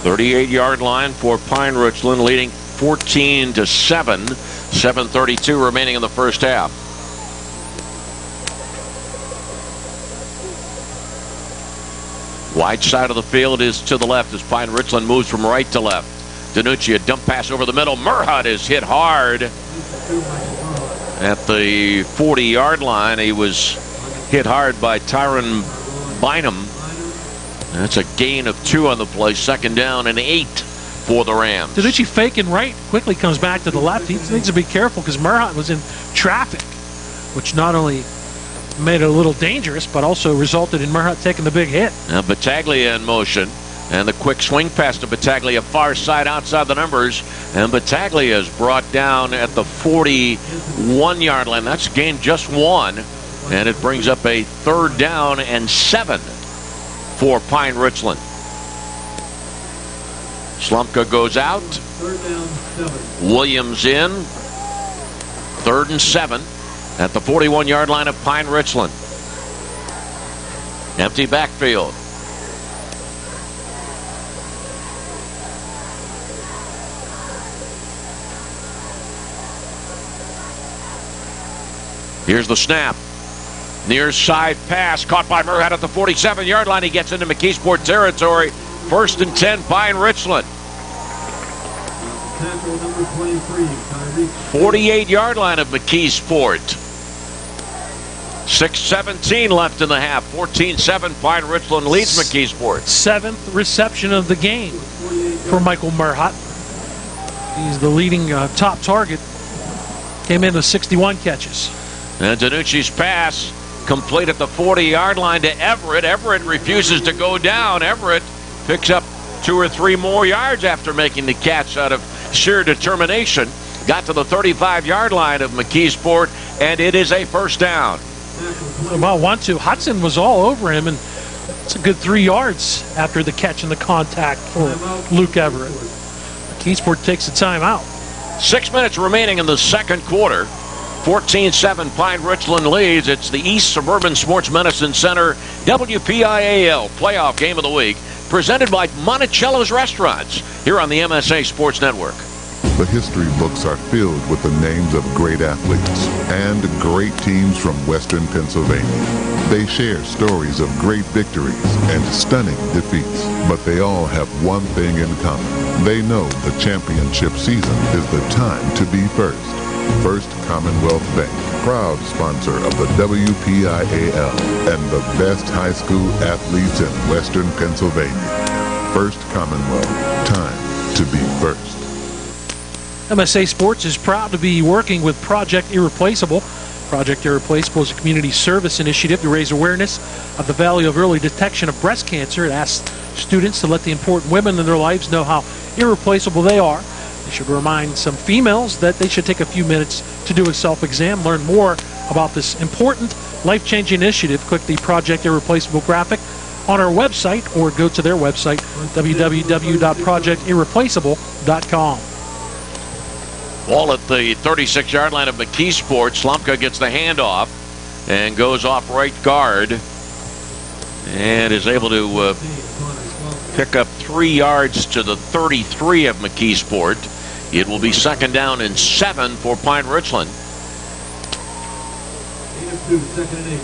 38-yard line for Pine-Richland, leading 14-7. 7:32 remaining in the first half. Wide side of the field is to the left as Pine-Richland moves from right to left. Danucci, a dump pass over the middle. Murhat is hit hard at the 40-yard line. He was hit hard by Tyron Bynum. That's a gain of 2 on the play. 2nd down and 8 for the Rams. Danucci faking right, quickly comes back to the left. He needs to be careful because Murhat was in traffic, which not only made it a little dangerous, but also resulted in Murhat taking the big hit. Now Battaglia in motion, and the quick swing pass to Battaglia, far side outside the numbers, and Battaglia is brought down at the 41-yard line. That's gained just 1, and it brings up a 3rd down and 7 for Pine-Richland. Slumka goes out. 3rd down, 7. Williams in. 3rd and 7 at the 41-yard line of Pine-Richland. Empty backfield. Here's the snap. Near side pass caught by Murhat at the 47-yard line. He gets into McKeesport territory. 1st and 10, Pine-Richland. 48-yard line of McKeesport. 6:17 left in the half. 14-7, Pine-Richland leads McKeesport. 7th reception of the game for Michael Murhut. He's the leading top target. Came in with 61 catches. And Danucci's pass complete at the 40-yard line to Everett. Everett refuses to go down. Everett picks up 2 or 3 more yards after making the catch out of sheer determination. Got to the 35-yard line of McKeesport, and it is a first down. Well, 1-2. Hudson was all over him, and it's a good 3 yards after the catch and the contact for Luke Everett. McKeesport takes a timeout. 6 minutes remaining in the second quarter. 14-7, Pine-Richland leads. It's the East Suburban Sports Medicine Center WPIAL Playoff Game of the Week, presented by Monticello's Restaurants, here on the MSA Sports Network. The history books are filled with the names of great athletes and great teams from Western Pennsylvania. They share stories of great victories and stunning defeats, but they all have one thing in common. They know the championship season is the time to be first. First Commonwealth Bank, proud sponsor of the WPIAL and the best high school athletes in Western Pennsylvania. First Commonwealth, time to be first. MSA Sports is proud to be working with Project Irreplaceable. Project Irreplaceable is a community service initiative to raise awareness of the value of early detection of breast cancer. It asks students to let the important women in their lives know how irreplaceable they are. They should remind some females that they should take a few minutes to do a self-exam. Learn more about this important, life-changing initiative. Click the Project Irreplaceable graphic on our website or go to their website, www.projectirreplaceable.com. Ball at the 36-yard line of McKeesport. Slumka gets the handoff and goes off right guard and is able to pick up 3 yards to the 33 of McKeesport. It will be second down and 7 for Pine-Richland. Second and 8.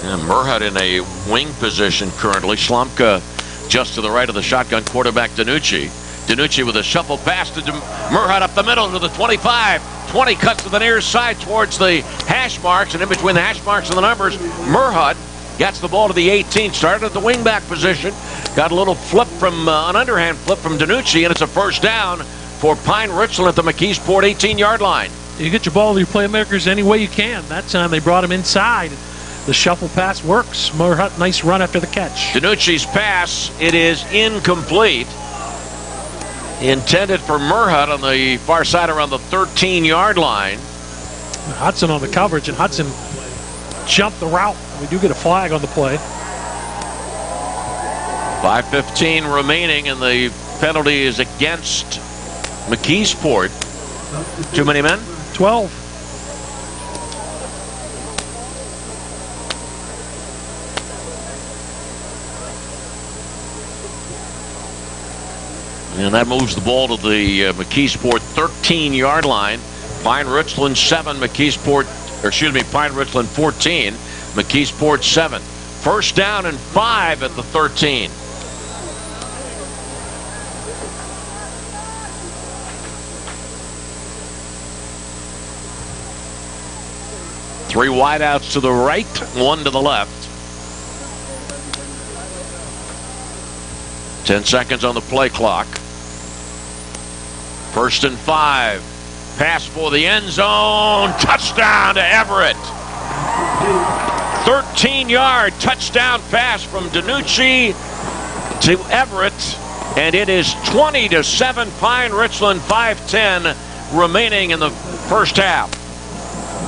And Murhut in a wing position currently. Slumka just to the right of the shotgun quarterback Danucci. Danucci with a shuffle pass to Murhut up the middle to the 25. 20 cuts to the near side towards the hash marks, and in between the hash marks and the numbers, Murhut gets the ball to the 18. Started at the wingback position. Got a little flip from an underhand flip from Danucci, and it's a first down for Pine-Richland at the McKeesport 18-yard line. You get your ball to your playmakers any way you can. That time they brought him inside. The shuffle pass works. Murhut, nice run after the catch. Danucci's pass, it is incomplete. Intended for Murhut on the far side around the 13-yard line. Hudson on the coverage, and Hudson jumped the route. We do get a flag on the play. 5:15 remaining, and the penalty is against McKeesport. Too many men? 12. And that moves the ball to the McKeesport 13-yard line. Pine-Richland 7, Pine-Richland 14, McKeesport 7. First down and 5 at the 13. Three wideouts to the right, one to the left. 10 seconds on the play clock. First and 5. Pass for the end zone. Touchdown to Everett. 13-yard touchdown pass from Danucci to Everett. And it is 20-7 Pine-Richland, 5:10 remaining in the first half.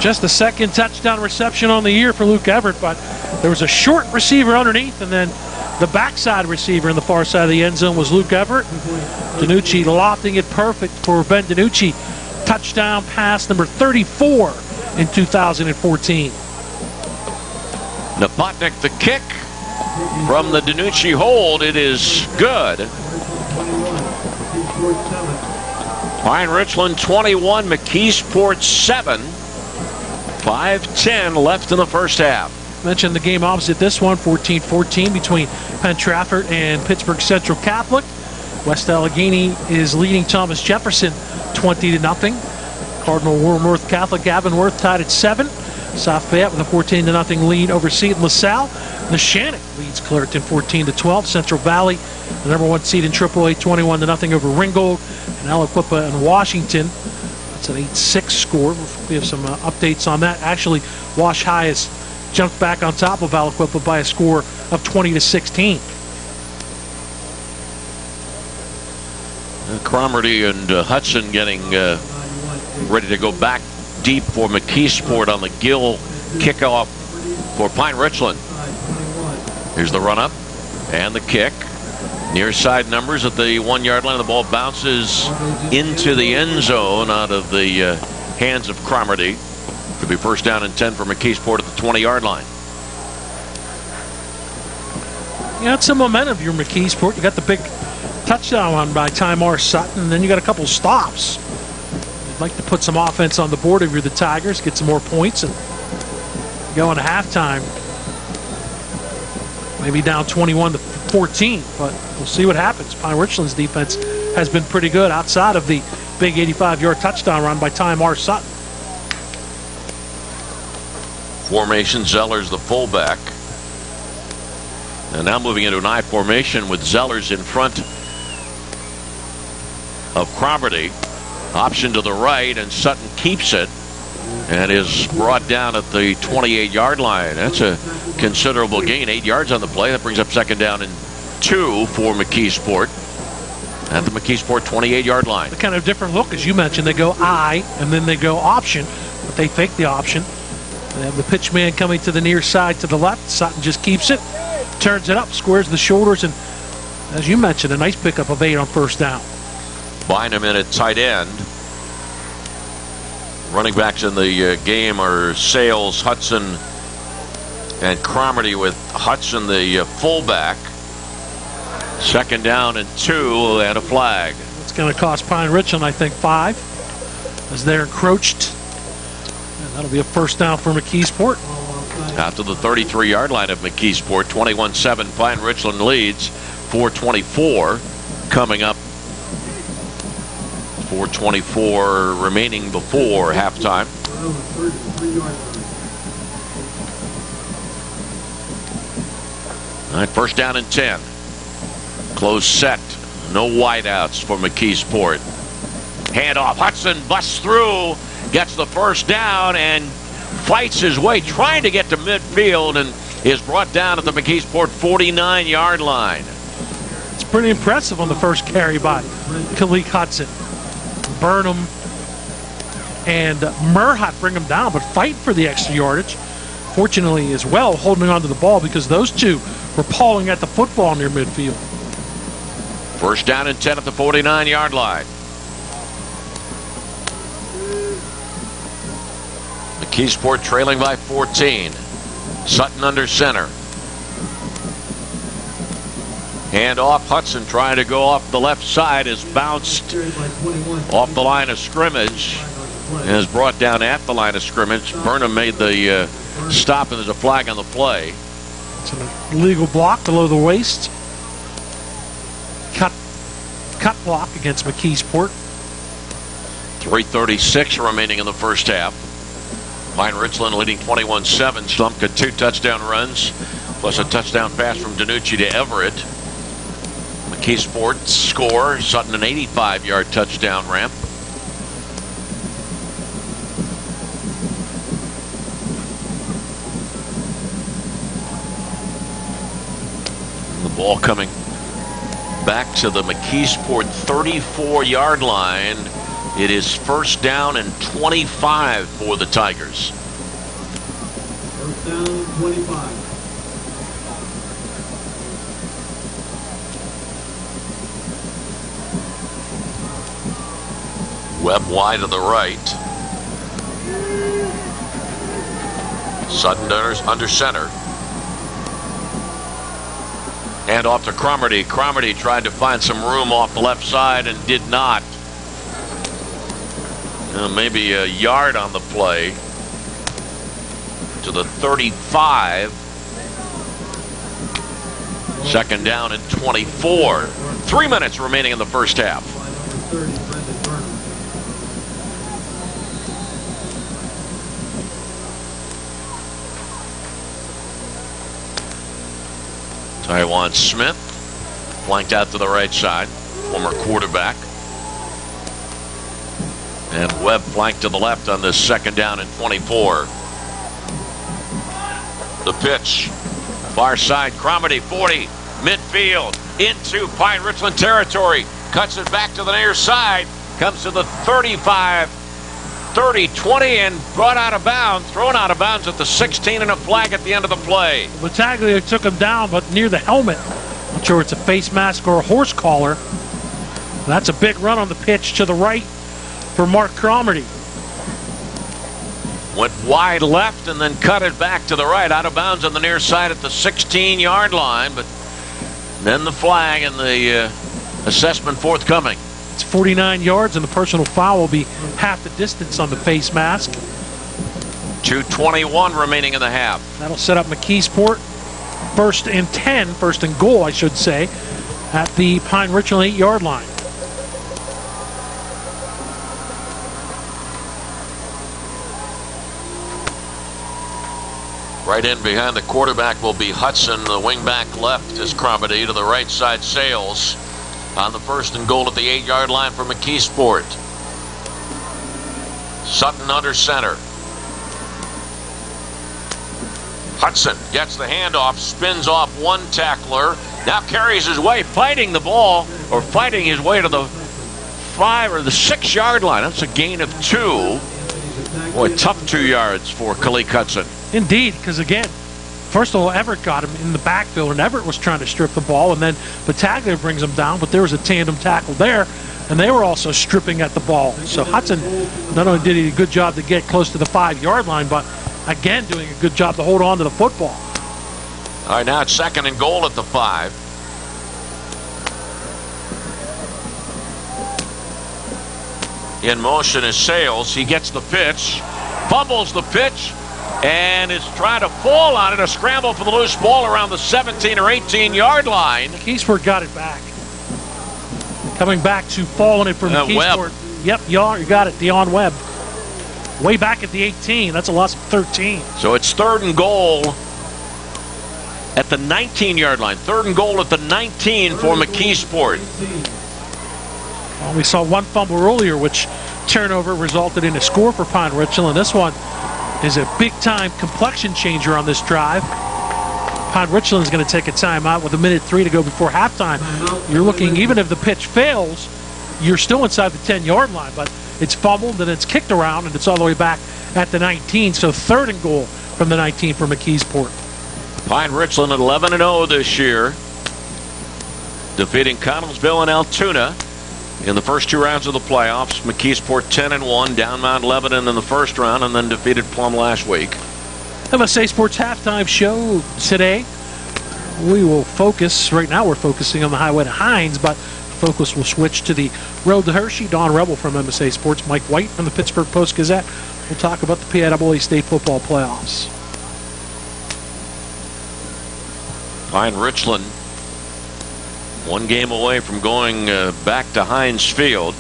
Just the second touchdown reception on the year for Luke Everett, but there was a short receiver underneath, and then the backside receiver in the far side of the end zone was Luke Everett. Danucci lofting it perfect for Ben Danucci. Touchdown pass number 34 in 2014. Napotnik the kick from the Danucci hold. It is good. Pine-Richland 21, McKeesport 7. 5:10 left in the first half. Mentioned the game opposite this one, 14-14 between Penn Trafford and Pittsburgh Central Catholic. West Allegheny is leading Thomas Jefferson 20-0. Cardinal War North Catholic Gavin Worth tied at 7. South Fayette with a 14-0 lead over Seton LaSalle. Neshannock leads Clairton 14-12. Central Valley, the number 1 seed in AAA, 21-0 over Ringgold. And Aliquippa and Washington. That's an 8-6 score. We have some updates on that. Actually, Wash High has jumped back on top of Aliquippa by a score of 20-16. Cromartie and Hudson getting ready to go back deep for McKeesport on the Gill kickoff for Pine-Richland. Here's the run-up and the kick. Near side numbers at the 1-yard line. The ball bounces into the end zone out of the hands of Cromartie. Could be first down and 10 for McKeesport at the 20-yard line. You got some momentum of your McKeesport. You got the big touchdown run by Tymar Sutton, and then you got a couple stops. You'd like to put some offense on the board if you're the Tigers, get some more points, and go into halftime. Maybe down 21-14, but we'll see what happens. Pine-Richland's defense has been pretty good outside of the big 85-yard touchdown run by Tymar Sutton. Formation, Zellers the fullback. And now moving into an I formation with Zellers in front of Cromartie. Option to the right, and Sutton keeps it and is brought down at the 28-yard line. That's a considerable gain. 8 yards on the play. That brings up second down and 2 for McKeesport at the McKeesport 28-yard line. A kind of different look, as you mentioned. They go I, and then they go option, but they fake the option. They have the pitch man coming to the near side to the left. Sutton just keeps it, turns it up, squares the shoulders, and as you mentioned, a nice pickup of 8 on first down. Bynum in at tight end. Running backs in the game are Sales, Hudson, and Cromartie, with Hudson the fullback. Second down and 2 and a flag. It's going to cost Pine-Richland, I think, 5 as they're encroached. And that'll be a first down for McKeesport. Out to the 33-yard line of McKeesport. 21-7 Pine-Richland leads. 4:24 coming up. 4:24 remaining before halftime. All right, first down and 10. Close set. No wideouts for McKeesport. Handoff. Hudson busts through, gets the first down, and fights his way, trying to get to midfield, and is brought down at the McKeesport 49-yard line. It's pretty impressive on the first carry by Kalik Hudson. Burnham and Murhat bring him down, but fight for the extra yardage. Fortunately, as well, holding on to the ball, because those two were pawing at the football near midfield. First down and 10 at the 49-yard line. McKeesport trailing by 14. Sutton under center. Hand off. Hudson trying to go off the left side, is bounced off the line of scrimmage and is brought down at the line of scrimmage. Burnham made the stop, and there's a flag on the play. It's an illegal block below the waist. Cut block against McKeesport. 3:36 remaining in the first half. Pine-Richland leading 21-7. Slumka 2 touchdown runs, plus a touchdown pass from Danucci to Everett. McKeesport score. Sutton an 85-yard touchdown ramp. And the ball coming back to the McKeesport 34-yard line. It is first down and 25 for the Tigers. First down, 25. Webb wide to the right. Sutton under center. Hand off to Cromartie. Cromartie tried to find some room off the left side and did not. Maybe a yard on the play to the 35. Second down and 24. 3 minutes remaining in the first half. Taiwan Smith flanked out to the right side, former quarterback. And Webb flanked to the left on this second down and 24. The pitch, far side, Cromedy, 40, midfield, into Pine-Richland territory. Cuts it back to the near side, comes to the 35, 30, 20, and brought out of bounds, thrown out of bounds at the 16, and a flag at the end of the play. Battaglia took him down, but near the helmet. Not sure it's a face mask or a horse collar. That's a big run on the pitch to the right for Mark Cromarty. Went wide left and then cut it back to the right, out of bounds on the near side at the 16-yard line, but then the flag and the assessment forthcoming. It's 49 yards, and the personal foul will be half the distance on the face mask. 2:21 remaining in the half. That'll set up McKeesport. First and 10, first and goal, I should say, at the Pine-Richland 8-yard line. Right in behind the quarterback will be Hudson. The wingback left is Cromedy. To the right side, Sales. On the first and goal at the 8-yard line for McKeesport. Sutton under center. Hudson gets the handoff, spins off one tackler, now carries his way, fighting the ball, or fighting his way to the 5 or the 6-yard line. That's a gain of 2. Boy, tough 2 yards for Kalik Hudson. Indeed, because again, first of all, Everett got him in the backfield, and Everett was trying to strip the ball, and then Battaglia brings him down, but there was a tandem tackle there, and they were also stripping at the ball. So Hudson not only did he a good job to get close to the 5-yard line, but again doing a good job to hold on to the football. All right, now it's second and goal at the 5. In motion is Sales. He gets the pitch, fumbles the pitch, and is trying to fall on it. A scramble for the loose ball around the 17 or 18-yard line. McKeesport got it back. Coming back to fall on it for McKeesport. Yep, you got it, Dion Webb. Way back at the 18. That's a loss of 13. So it's third and goal at the 19-yard line. Third and goal at the 19 for McKeesport. Well, we saw one fumble earlier, which turnover resulted in a score for Pine-Richland. This one is a big-time complexion changer on this drive. Pine-Richland is going to take a timeout with 1:03 to go before halftime. You're looking, even if the pitch fails, you're still inside the 10-yard line, but it's fumbled and it's kicked around and it's all the way back at the 19. So third and goal from the 19 for McKeesport. Pine-Richland at 11-0 this year, defeating Connellsville and Altoona in the first 2 rounds of the playoffs. McKeesport 10-1, down Mount Lebanon in the first round, and then defeated Plum last week. MSA Sports halftime show today. We will focus, right now we're focusing on the highway to Hines, but focus will switch to the road to Hershey. Don Rebel from MSA Sports, Mike White from the Pittsburgh Post-Gazette. We'll talk about the PIAA State Football Playoffs. Pine-Richland, 1 game away from going back to Hines Field.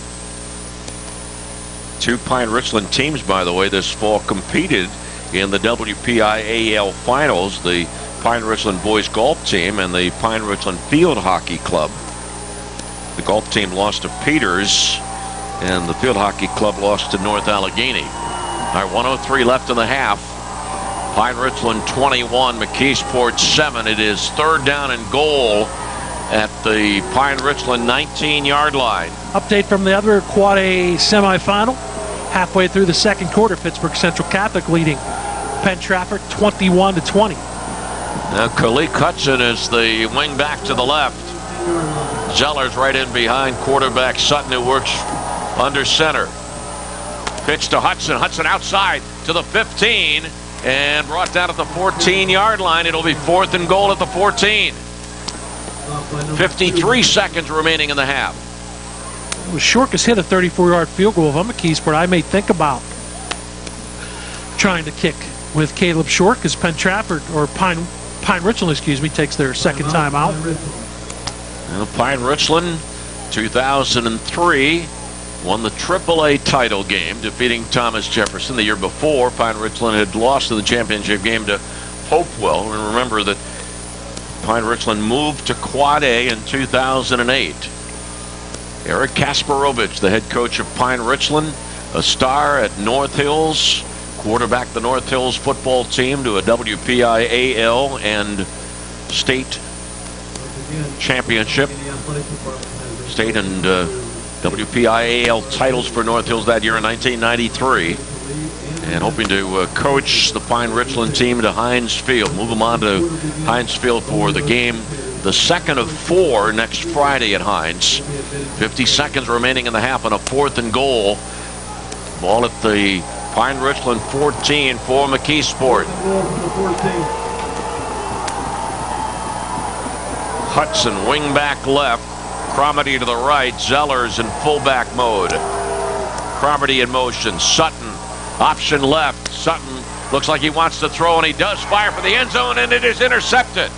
2 Pine-Richland teams, by the way, this fall competed in the WPIAL Finals, the Pine-Richland boys golf team and the Pine-Richland Field Hockey Club. The golf team lost to Peters, and the Field Hockey Club lost to North Allegheny. All right, 1:03 left in the half. Pine-Richland 21, McKeesport 7. It is third down and goal at the Pine-Richland 19-yard line. Update from the other Quad A semifinal. Halfway through the second quarter, Pittsburgh Central Catholic leading Penn Trafford 21-20. Now Kalik Hudson is the wing back to the left. Zeller's right in behind quarterback Sutton, who works under center. Pitch to Hudson. Hudson outside to the 15 and brought down at the 14-yard line. It'll be fourth and goal at the 14. 53 seconds remaining in the half. Shork has hit a 34-yard field goal. If I'm McKeesport, I may think about trying to kick with Caleb Shork, because Penn Trafford, or Pine-Richland, takes their second time out. Well, Pine-Richland, 2003, won the AAA title game, defeating Thomas Jefferson. The year before, Pine-Richland had lost in the championship game to Hopewell. And remember that Pine-Richland moved to Quad A in 2008. Eric Kasparovich, the head coach of Pine-Richland, a star at North Hills, quarterback the North Hills football team to a WPIAL and state championship. State and WPIAL titles for North Hills that year in 1993. And hoping to coach the Pine-Richland team to Heinz Field. Move them on to Heinz Field for the game, the second of 4 next Friday at Heinz. 50 seconds remaining in the half on a 4th and goal. Ball at the Pine-Richland 14 for McKeesport. Hudson wing back left. Cromartie to the right. Zellers in fullback mode. Cromartie in motion. Sutton option left. Sutton looks like he wants to throw, and he does fire for the end zone, and it is intercepted.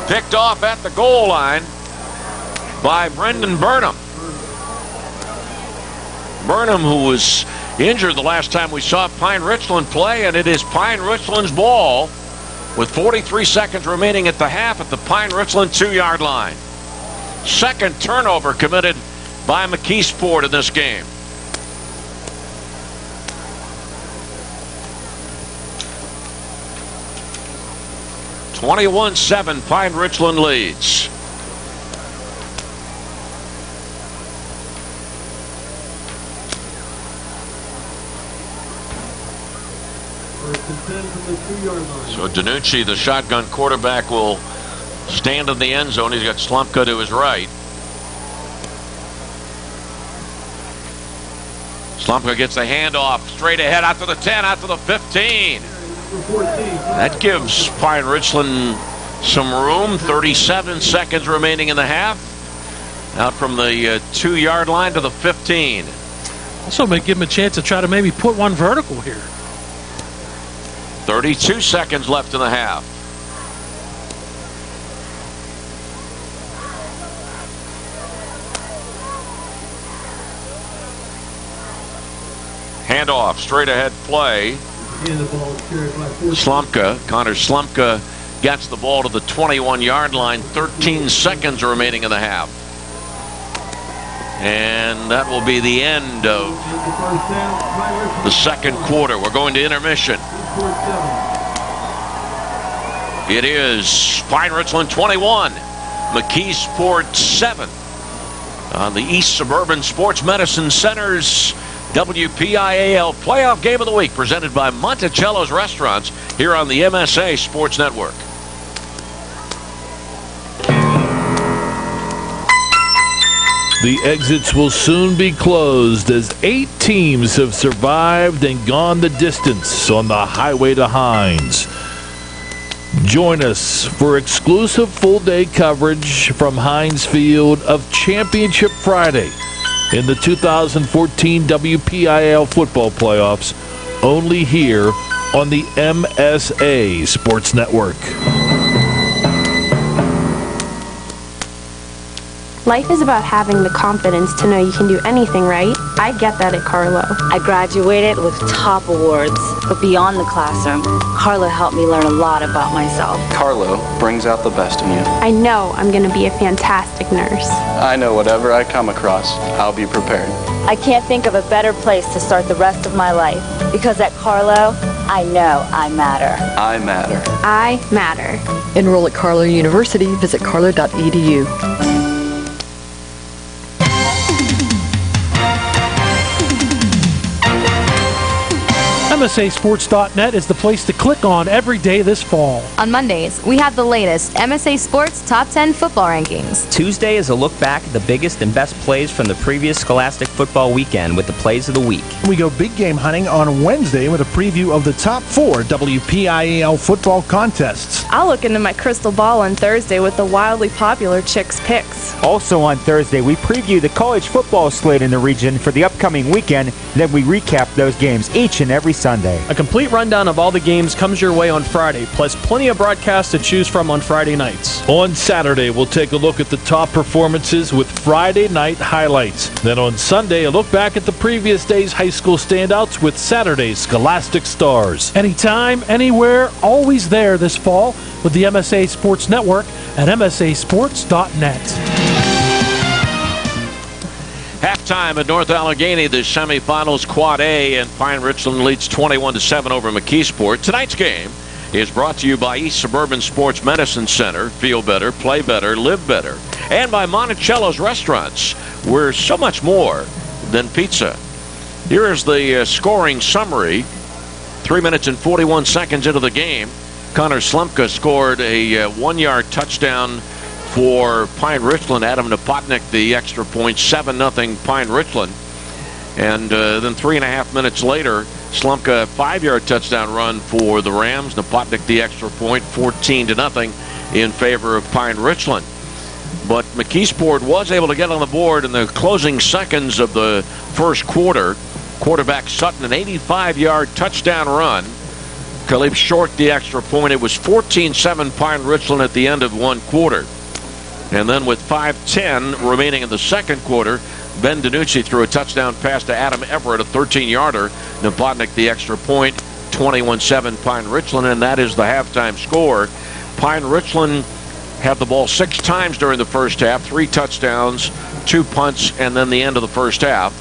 Picked off at the goal line by Brendan Burnham. Burnham, who was injured the last time we saw Pine-Richland play, and it is Pine-Richland's ball with 43 seconds remaining at the half at the Pine-Richland 2-yard line. Second turnover committed by McKeesport in this game. (21-7) Pine-Richland leads. So Danucci, the shotgun quarterback, will stand in the end zone. He's got Slumpka to his right. Slumpka gets the handoff straight ahead out to the 10, out to the 15. That gives Pine-Richland some room. 37 seconds remaining in the half. Out from the 2-yard line to the 15. Also may give him a chance to try to maybe put one vertical here. 32 seconds left in the half. Handoff, straight ahead play. Slumpka, Connor Slumpka gets the ball to the 21-yard line. 13 seconds remaining in the half. And that will be the end of the second quarter. We're going to intermission. It is Pine-Richland 21, McKeesport 7 on the East Suburban Sports Medicine Center's WPIAL Playoff Game of the Week, presented by Monticello's Restaurants here on the MSA Sports Network. The exits will soon be closed as 8 teams have survived and gone the distance on the highway to Heinz. Join us for exclusive full-day coverage from Heinz Field of Championship Friday in the 2014 WPIAL football playoffs, only here on the MSA Sports Network. Life is about having the confidence to know you can do anything right. I get that at Carlo. I graduated with top awards, but beyond the classroom, Carlo helped me learn a lot about myself. Carlo brings out the best in you. I know I'm going to be a fantastic nurse. I know whatever I come across, I'll be prepared. I can't think of a better place to start the rest of my life, because at Carlo, I know I matter. I matter. I matter. Enroll at Carlo University. Visit carlo.edu. MSASports.net is the place to click on every day this fall. On Mondays, we have the latest MSA Sports Top 10 football rankings. Tuesday is a look back at the biggest and best plays from the previous Scholastic football weekend with the plays of the week. We go big game hunting on Wednesday with a preview of the top 4 WPIAL football contests. I'll look into my crystal ball on Thursday with the wildly popular Chicks Picks. Also on Thursday, we preview the college football slate in the region for the upcoming weekend, then we recap those games each and every Sunday. Sunday. A complete rundown of all the games comes your way on Friday, plus plenty of broadcasts to choose from on Friday nights. On Saturday, we'll take a look at the top performances with Friday night highlights. Then on Sunday, a look back at the previous day's high school standouts with Saturday's Scholastic Stars. Anytime, anywhere, always there this fall with the MSA Sports Network at msasports.net. Halftime at North Allegheny, the semifinals Quad A, and Pine-Richland leads 21-7 over McKeesport. Tonight's game is brought to you by East Suburban Sports Medicine Center. Feel better, play better, live better. And by Monticello's Restaurants. We're so much more than pizza. Here is the scoring summary. 3 minutes and 41 seconds into the game, Connor Slumka scored a 1-yard touchdown for Pine-Richland. Adam Napotnik the extra point, 7-0 Pine-Richland. And then 3.5 minutes later, Slumka 5-yard touchdown run for the Rams. Napotnik the extra point, 14-0 in favor of Pine-Richland. But McKeesport was able to get on the board in the closing seconds of the first quarter. Quarterback Sutton, an 85-yard touchdown run. Khalif Short the extra point. It was 14-7 Pine-Richland at the end of one quarter. And then with 5:10 remaining in the second quarter, Ben DiNucci threw a touchdown pass to Adam Everett, a 13-yarder. Novotnik the extra point, 21-7 Pine-Richland, and that is the halftime score. Pine-Richland had the ball 6 times during the first half, 3 touchdowns, 2 punts, and then the end of the first half.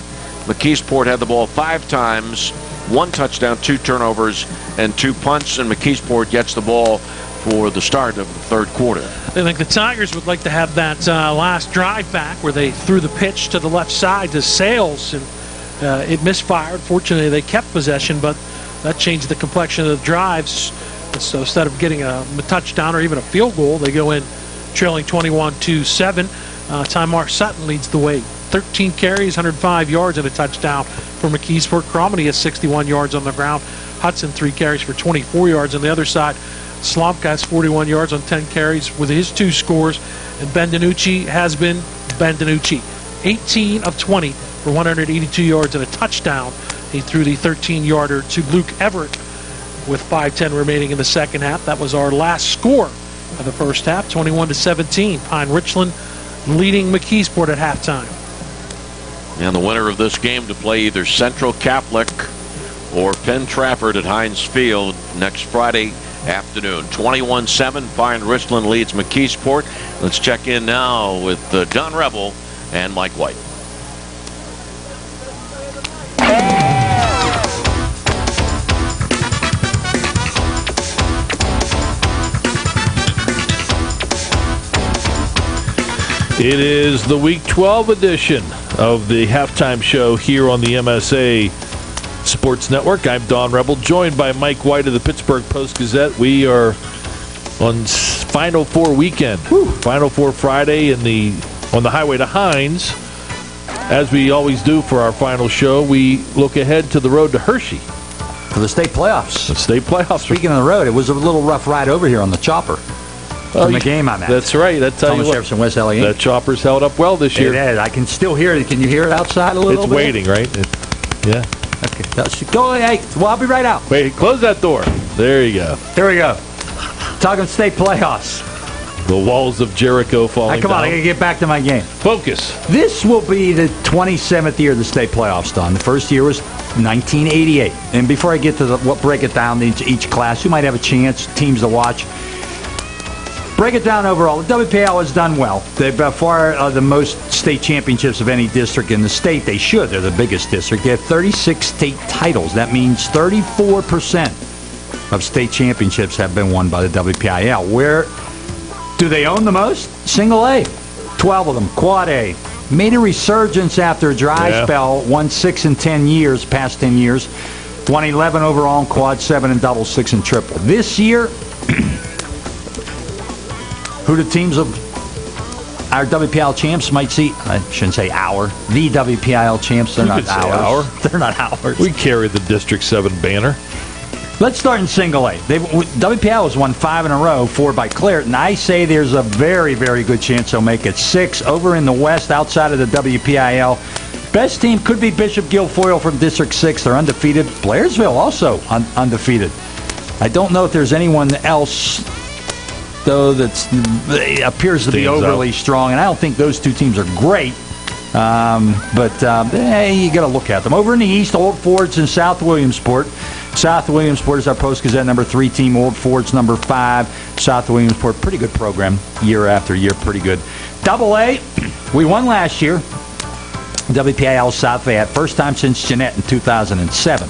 McKeesport had the ball 5 times, 1 touchdown, 2 turnovers, and 2 punts, and McKeesport gets the ball for the start of the third quarter. I think the Tigers would like to have that last drive back where they threw the pitch to the left side to Sales, and it misfired. Fortunately, they kept possession, but that changed the complexion of the drives. So instead of getting a touchdown or even a field goal, they go in trailing 21-7. Tymar Sutton leads the way. 13 carries, 105 yards, and a touchdown for McKeesport. Cromedy has 61 yards on the ground. Hudson 3 carries for 24 yards. On the other side, Slomka has 41 yards on 10 carries with his 2 scores. And Ben DiNucci has been Ben DiNucci. 18 of 20 for 182 yards and a touchdown. He threw the 13-yarder to Luke Everett with 5:10 remaining in the second half. That was our last score of the first half, 21-17. Pine-Richland leading McKeesport at halftime. And the winner of this game to play either Central Catholic or Penn Trafford at Heinz Field next Friday afternoon. 21-7, Pine-Richland leads McKeesport. Let's check in now with Don Rebel and Mike White. It is the Week 12 edition of the halftime show here on the MSA Sports Network. I'm Don Rebel, joined by Mike White of the Pittsburgh Post-Gazette. We are on Final Four weekend. Final Four Friday on the highway to Hines. As we always do for our final show, we look ahead to the road to Hershey. For the state playoffs. The state playoffs. Speaking of the road, it was a little rough ride over here on the chopper. From the game I'm at. That's right. That's how Thomas Jefferson, West Allegheny. That chopper's held up well this year. It is. I can still hear it. Can you hear it outside a little bit? It's waiting, right? Yeah. Okay. Go. Hey, well, I'll be right out. Wait, close that door. There you go. There we go. Talking state playoffs. The walls of Jericho falling come on, down. I got to get back to my game. Focus. This will be the 27th year of the state playoffs, Don. The first year was 1988. And before I get to break it down into each class, you might have a chance, teams to watch. Break it down overall. The WPIAL has done well. They've by far the most state championships of any district in the state. They should. They're the biggest district. They have 36 state titles. That means 34% of state championships have been won by the WPIAL. Where do they own the most? Single A. 12 of them. Quad A. Made a resurgence after a dry spell. Won 6 in 10 years, past 10 years. Won 11 overall in quad, 7 in double, 6 in triple. This year, who the teams of our WPIAL champs might see? I shouldn't say our. The WPIAL champs. They're not ours. They're not ours. We carry the District 7 banner. Let's start in single A. WPIAL has won 5 in a row, 4 by Claret, and I say there's a very, very good chance they'll make it 6 over in the West outside of the WPIAL. Best team could be Bishop Guilfoyle from District 6. They're undefeated. Blairsville also undefeated. I don't know if there's anyone else, though, that appears to be overly strong, and I don't think those two teams are great. But you got to look at them. Over in the East, Old Fords and South Williamsport. South Williamsport is our Post-Gazette number 3 team. Old Fords number 5. South Williamsport, pretty good program year after year, pretty good. AA, we won last year. WPIAL South Fayette, first time since Jeanette in 2007.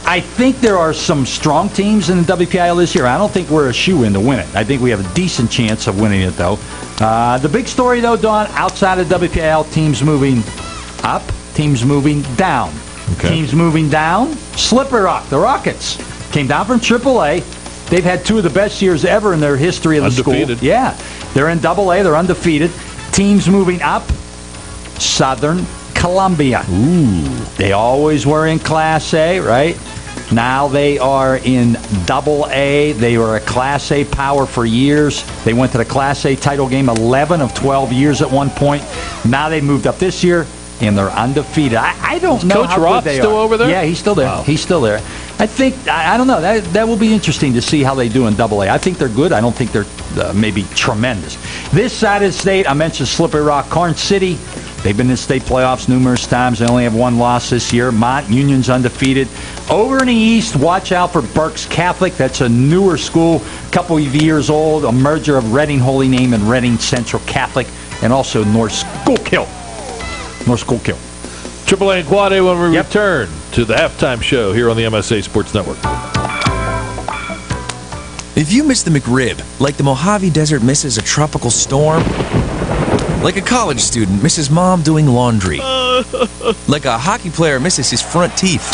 I think there are some strong teams in the WPIAL this year. I don't think we're a shoe-in to win it. I think we have a decent chance of winning it, though. The big story, though, Don, outside of WPIAL, teams moving up, teams moving down. Okay. Teams moving down, Slippery Rock, the Rockets, came down from AAA. They've had 2 of the best years ever in their history of the undefeated. School. Yeah, they're in AA, they're undefeated. Teams moving up, Southern Columbia. Ooh. They always were in Class A, right? Now they are in AA. They were a Class A power for years. They went to the Class A title game 11 of 12 years at one point. Now they moved up this year, and they're undefeated. I don't know Coach how Roth good they still are. over there? Yeah, he's still there. Wow. He's still there. I think, I don't know, that will be interesting to see how they do in AA. I think they're good. I don't think they're maybe tremendous. This side of the state, I mentioned Slippery Rock, Karn City. They've been in state playoffs numerous times. They only have 1 loss this year. Mont Union's undefeated. Over in the East, watch out for Berks Catholic. That's a newer school, a couple of years old, a merger of Reading Holy Name and Reading Central Catholic, and also North Schuylkill. AAA and Quad A when we return to the halftime show here on the MSA Sports Network. If you miss the McRib, like the Mojave Desert misses a tropical storm, like a college student misses mom doing laundry, like a hockey player misses his front teeth,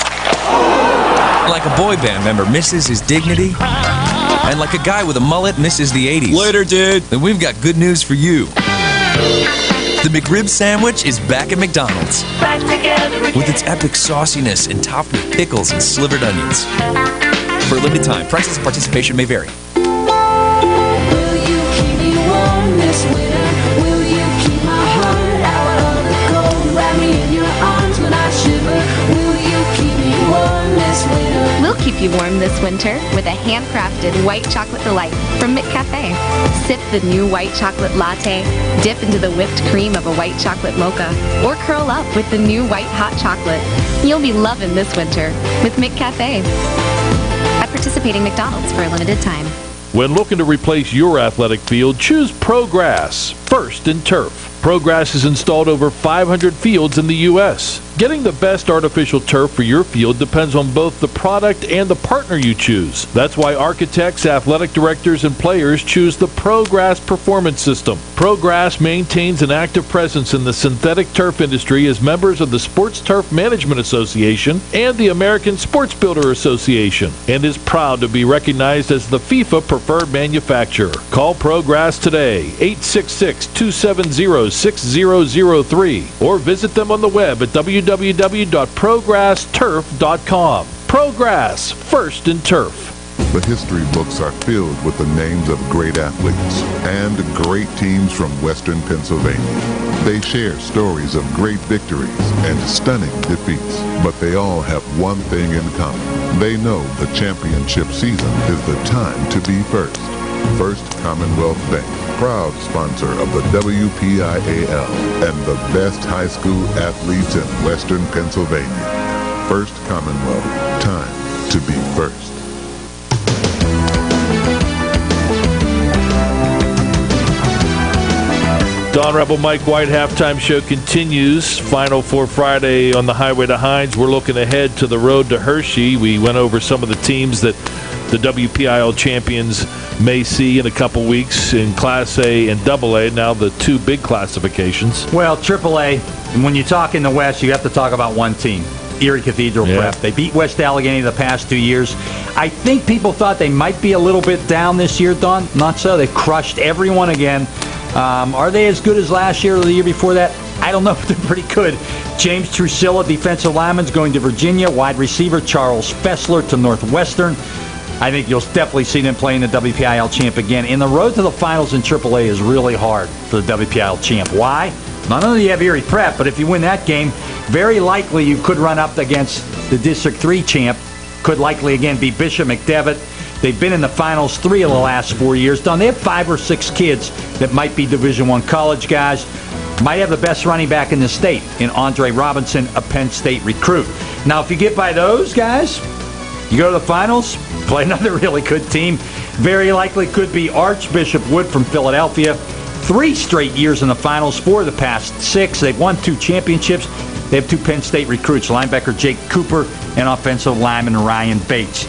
like a boy band member misses his dignity, and like a guy with a mullet misses the 80s. Later, dude. Then we've got good news for you. The McRib sandwich is back at McDonald's. Back together again. With its epic sauciness and topped with pickles and slivered onions. For a limited time, prices and participation may vary. Will you keep me warm this winter? Will you keep my heart out of the cold? Wrap me in your arms when I shiver. Will you keep me warm this winter? We'll keep you warm this winter with a handcrafted white chocolate delight from McCafe. Sip the new white chocolate latte, dip into the whipped cream of a white chocolate mocha, or curl up with the new white hot chocolate. You'll be loving this winter with McCafe. At participating McDonald's for a limited time. When looking to replace your athletic field, choose ProGrass, first in turf. ProGrass has installed over 500 fields in the U.S. Getting the best artificial turf for your field depends on both the product and the partner you choose. That's why architects, athletic directors, and players choose the ProGrass Performance System. ProGrass maintains an active presence in the synthetic turf industry as members of the Sports Turf Management Association and the American Sports Builder Association, and is proud to be recognized as the FIFA preferred manufacturer. Call ProGrass today, 866-270-6003, or visit them on the web at www.progressturf.com. ProGrass, first in turf. The history books are filled with the names of great athletes and great teams from Western Pennsylvania. They share stories of great victories and stunning defeats, but they all have one thing in common. They know the championship season is the time to be first. First Commonwealth Bank, proud sponsor of the WPIAL and the best high school athletes in Western Pennsylvania. First Commonwealth, time to be first. Don Rebel, Mike White halftime show continues. Final for Friday on the Highway to Hines. We're looking ahead to the road to Hershey. We went over some of the teams that the WPIAL champions may see in a couple weeks in Class A and AA, now the 2 big classifications. Well, AAA, and when you talk in the West, you have to talk about one team, Erie Cathedral Prep. They beat West Allegheny the past 2 years. I think people thought they might be a little bit down this year, Don. Not so. They crushed everyone again. Are they as good as last year or the year before that? I don't know, but they're pretty good. James Trusilla, defensive lineman, is going to Virginia. Wide receiver Charles Fessler to Northwestern. I think you'll definitely see them playing the WPIAL champ again. And the road to the finals in AAA is really hard for the WPIAL champ. Why? Not only do you have Erie Prep, but if you win that game, very likely you could run up against the District 3 champ. Could likely again be Bishop McDevitt. They've been in the Finals 3 of the last 4 years. Don, they have 5 or 6 kids that might be Division I college guys. Might have the best running back in the state in Andre Robinson, a Penn State recruit. Now, if you get by those guys, you go to the Finals, play another really good team. Very likely could be Archbishop Wood from Philadelphia. 3 straight years in the Finals, 4 of the past 6. They've won 2 championships. They have 2 Penn State recruits, linebacker Jake Cooper and offensive lineman Ryan Bates.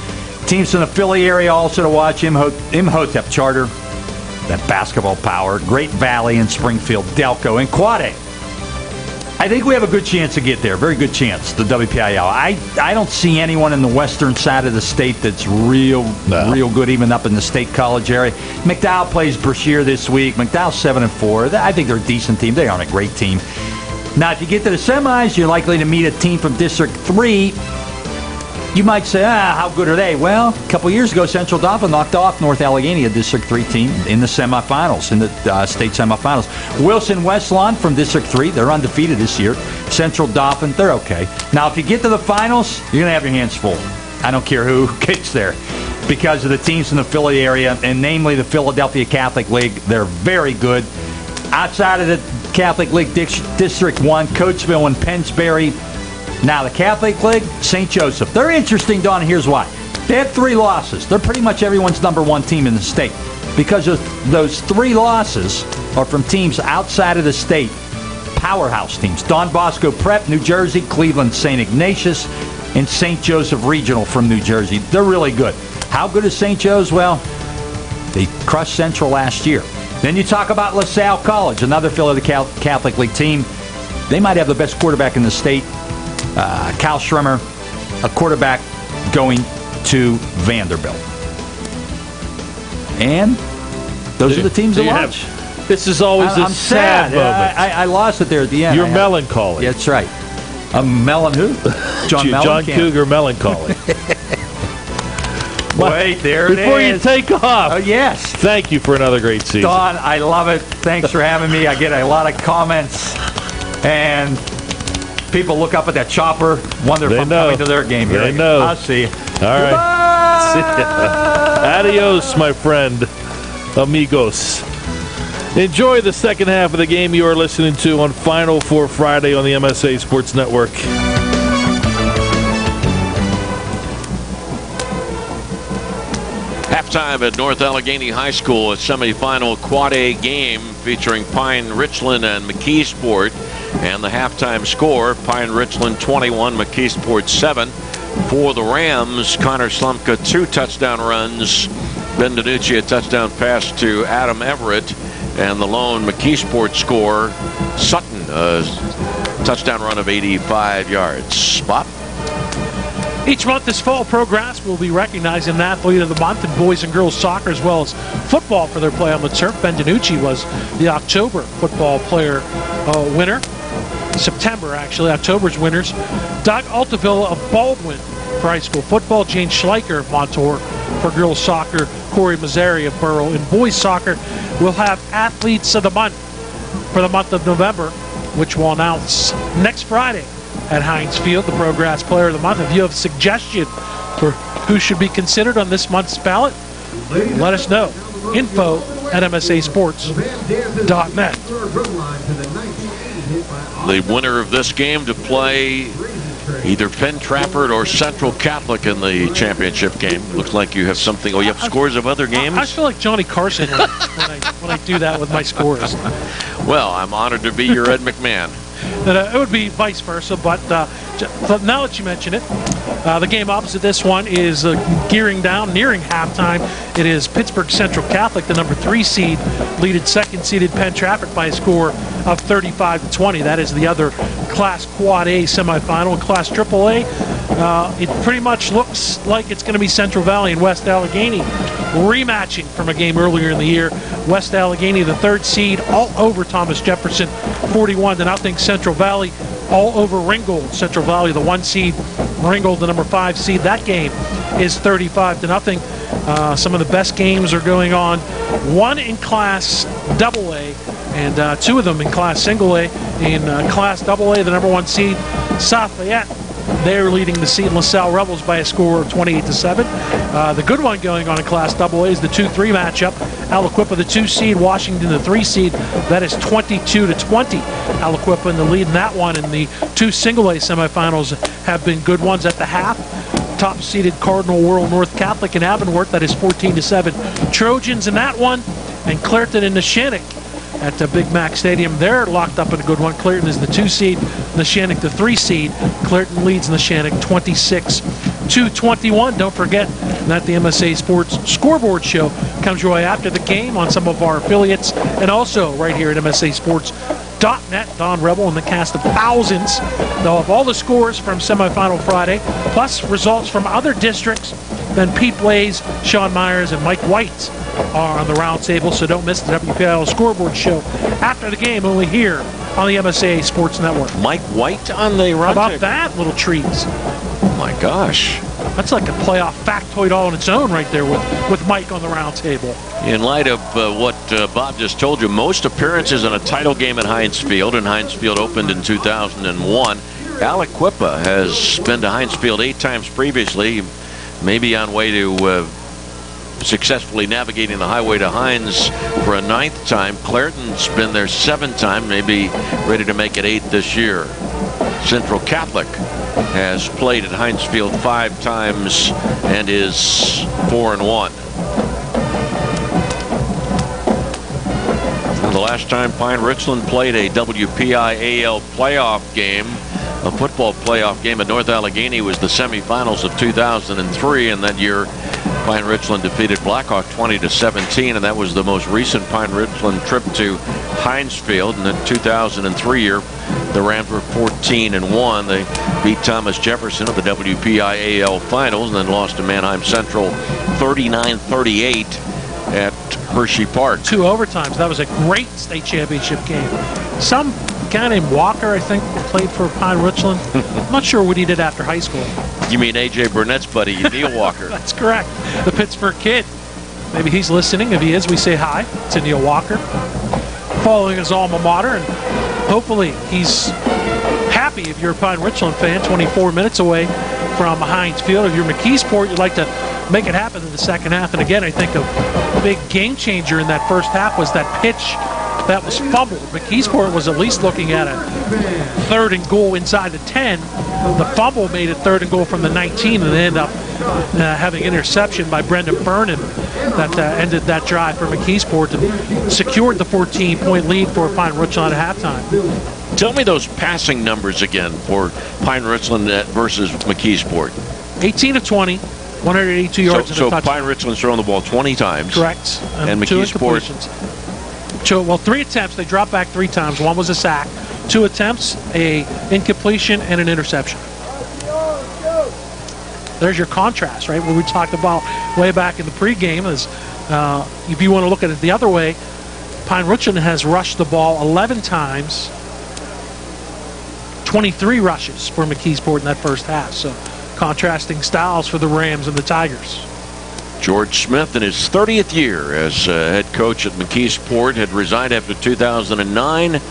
Teams in the Philly area also to watch, Imhotep Charter, that basketball power, Great Valley and Springfield Delco, and Quad A. I think we have a good chance to get there, very good chance, the WPIAL. I don't see anyone in the western side of the state that's real good, even up in the state college area. McDowell plays Brashear this week. McDowell's 7-4. I think they're a decent team. They aren't a great team. Now, if you get to the semis, you're likely to meet a team from District 3. You might say, how good are they? Well, a couple years ago, Central Dauphin knocked off North Allegheny, a District 3 team, in the semifinals, in the state semifinals. Wilson Westlawn from District 3, they're undefeated this year. Central Dauphin, they're okay. Now, if you get to the finals, you're going to have your hands full. I don't care who gets there because of the teams in the Philly area, and namely the Philadelphia Catholic League. They're very good. Outside of the Catholic League, District 1, Coatesville and Pennsbury. Now, the Catholic League, St. Joseph. They're interesting, Don, and here's why. They had 3 losses. They're pretty much everyone's number 1 team in the state because of those 3 losses are from teams outside of the state, powerhouse teams. Don Bosco Prep, New Jersey, Cleveland St. Ignatius, and St. Joseph Regional from New Jersey. They're really good. How good is St. Joe's? Well, they crushed Central last year. Then you talk about LaSalle College, another Philadelphia Catholic League team. They might have the best quarterback in the state. Cal Schremer, a quarterback going to Vanderbilt. And those are the teams to watch. This is always a sad moment. I lost it there at the end. You're melancholy. Yeah, that's right. Melon who? John Cougar melancholy. Wait, there it is. Before you take off. Oh, yes. Thank you for another great season. Don, I love it. Thanks for having me. I get a lot of comments. And people look up at that chopper, wonder if I'm coming to their game here. They know. I'll see you. All right. See ya. Adios, my friend. Amigos. Enjoy the second half of the game you are listening to on Final Four Friday on the MSA Sports Network. Halftime at North Allegheny High School, a semifinal Quad A game featuring Pine-Richland and McKeesport. And the halftime score, Pine-Richland 21, McKeesport 7. For the Rams, Connor Slumka 2 touchdown runs. Ben DiNucci a touchdown pass to Adam Everett. And the lone McKeesport score, Sutton, a touchdown run of 85 yards. Bob? Each month this fall, Progress will be recognizing an athlete of the month in boys and girls soccer as well as football for their play on the turf. Ben DiNucci was the October football player winner. September, actually, October's winners. Doug Altavilla of Baldwin for high school football. Jane Schleicher of Montour for girls soccer. Corey Mazzari of Borough. In boys soccer, we'll have athletes of the month for the month of November, which we'll announce next Friday at Heinz Field, the Progress Player of the Month. If you have a suggestion for who should be considered on this month's ballot, let us know. info@msasports.net. The winner of this game to play either Penn Trafford or Central Catholic in the championship game. Looks like you have something. Oh, you have scores of other games? I feel like Johnny Carson when I do that with my scores. Well, I'm honored to be your Ed McMahon. It would be vice versa, but now that you mention it, the game opposite this one is nearing halftime. It is Pittsburgh Central Catholic, the number 3 seed, leaded second-seeded Penn Trafford by a score of 35-20. That is the other Class Quad A semifinal. Class AAA, it pretty much looks like it's going to be Central Valley and West Allegheny rematching from a game earlier in the year. West Allegheny, the 3rd seed, all over Thomas Jefferson, 41-0. Central Valley all over Ringgold. Central Valley, the 1 seed, Ringgold, the number 5 seed. That game is 35-0. Some of the best games are going on. One in Class AA and 2 of them in Class Single A. In Class AA, the number 1 seed, South Fayette, they're leading the seed LaSalle Rebels by a score of 28-7. The good one going on in Class AA is the 2-3 matchup. Aliquippa, the 2 seed, Washington, the 3 seed. That is 22-20. Aliquippa in the lead in that one, and the 2 Single A semifinals have been good ones at the half. Top-seeded Cardinal World North Catholic in Avonworth, that is 14-7. Trojans in that one, and Clairton and Neshannock at the Big Mac Stadium. They're locked up in a good one. Clairton is the 2 seed, Neshannock the 3 seed. Clairton leads Neshannock 26-21. Don't forget that the MSA Sports Scoreboard Show comes your way after the game on some of our affiliates, and also right here at MSASports.net. Don Rebel and the cast of thousands. They'll have all the scores from semifinal Friday, plus results from other districts. Then Pete Blaze, Sean Myers, and Mike White are on the round table, so don't miss the WPIAL Scoreboard Show after the game, only here on the MSA Sports Network. Mike White on the round How about table? that, little treats? Oh my gosh. That's like a playoff factoid all on its own right there with Mike on the round table. In light of what Bob just told you, most appearances in a title game at Heinz Field, and Heinz Field opened in 2001. Aliquippa has been to Heinz Field 8 times previously, maybe on way to successfully navigating the highway to Heinz for a 9th time. Clairton's been there 7 times, maybe ready to make it 8 this year. Central Catholic has played at Heinz Field 5 times and is 4-1. And the last time Pine-Richland played a WPIAL playoff game, a football playoff game at North Allegheny, was the semifinals of 2003, and that year Pine-Richland defeated Blackhawk 20-17, and that was the most recent Pine-Richland trip to Heinz Field. In the 2003 year, the Rams were 14-1. They beat Thomas Jefferson at the WPIAL finals, and then lost to Manheim Central 39-38 at Hershey Park. 2 overtimes. That was a great state championship game. Some guy named Walker, I think, played for Pine-Richland. I'm not sure what he did after high school. You mean A.J. Burnett's buddy, Neil Walker? That's correct. The Pittsburgh kid. Maybe he's listening. If he is, we say hi to Neil Walker, following his alma mater, and hopefully he's happy. If you're a Pine-Richland fan, 24 minutes away from Heinz Field. If you're McKeesport, you'd like to make it happen in the second half. And again, I think a big game changer in that first half was that pitch that was fumbled. McKeesport was at least looking at a 3rd and goal inside the 10. The fumble made it 3rd and goal from the 19, and they ended up having interception by Brendan Burnham that ended that drive for McKeesport and secured the 14-point lead for Pine-Richland at halftime. Tell me those passing numbers again for Pine-Richland versus McKeesport. 18 of 20, 182 yards and a touchdown. So Pine-Richland's thrown the ball 20 times. Correct. And McKeesport. 3 attempts. They dropped back 3 times. 1 was a sack. 2 attempts, a incompletion, and an interception. There's your contrast, right? What we talked about way back in the pregame is, if you want to look at it the other way, Pine-Richland has rushed the ball 11 times, 23 rushes for McKeesport in that first half. So contrasting styles for the Rams and the Tigers. George Smith, in his 30th year as head coach at McKeesport, had resigned after 2009.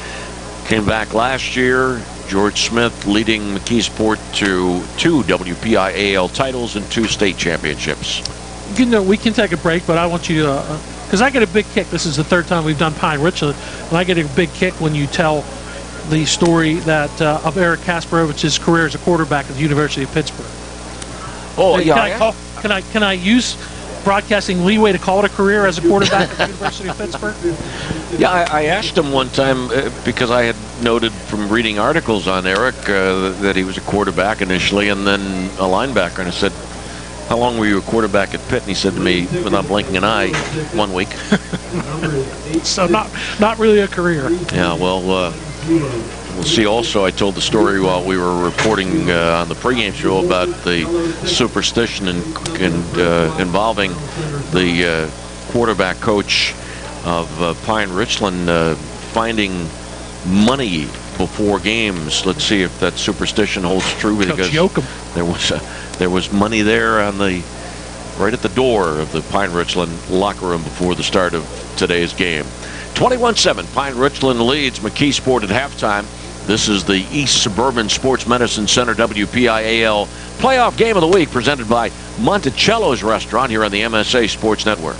Came back last year. George Smith leading McKeesport to 2 WPIAL titles and 2 state championships. You know, we can take a break, but I want you to, because I get a big kick. This is the 3rd time we've done Pine-Richland, and I get a big kick when you tell the story that of Eric Kasparovich's career as a quarterback at the University of Pittsburgh. Oh, yeah. Can I use broadcasting leeway to call it a career as a quarterback at the University of Pittsburgh? Yeah, I asked him one time because I had noted from reading articles on Eric that he was a quarterback initially and then a linebacker, and I said, how long were you a quarterback at Pitt? And he said to me, without blinking an eye, 1 week. So not really a career. Yeah, well, we'll see. Also, I told the story while we were reporting on the pregame show about the superstition involving the quarterback coach of Pine-Richland finding money before games. Let's see if that superstition holds true, because there was money there on right at the door of the Pine-Richland locker room before the start of today's game. 21-7, Pine-Richland leads McKeesport at halftime. This is the East Suburban Sports Medicine Center WPIAL Playoff Game of the Week, presented by Monticello's Restaurant here on the MSA Sports Network.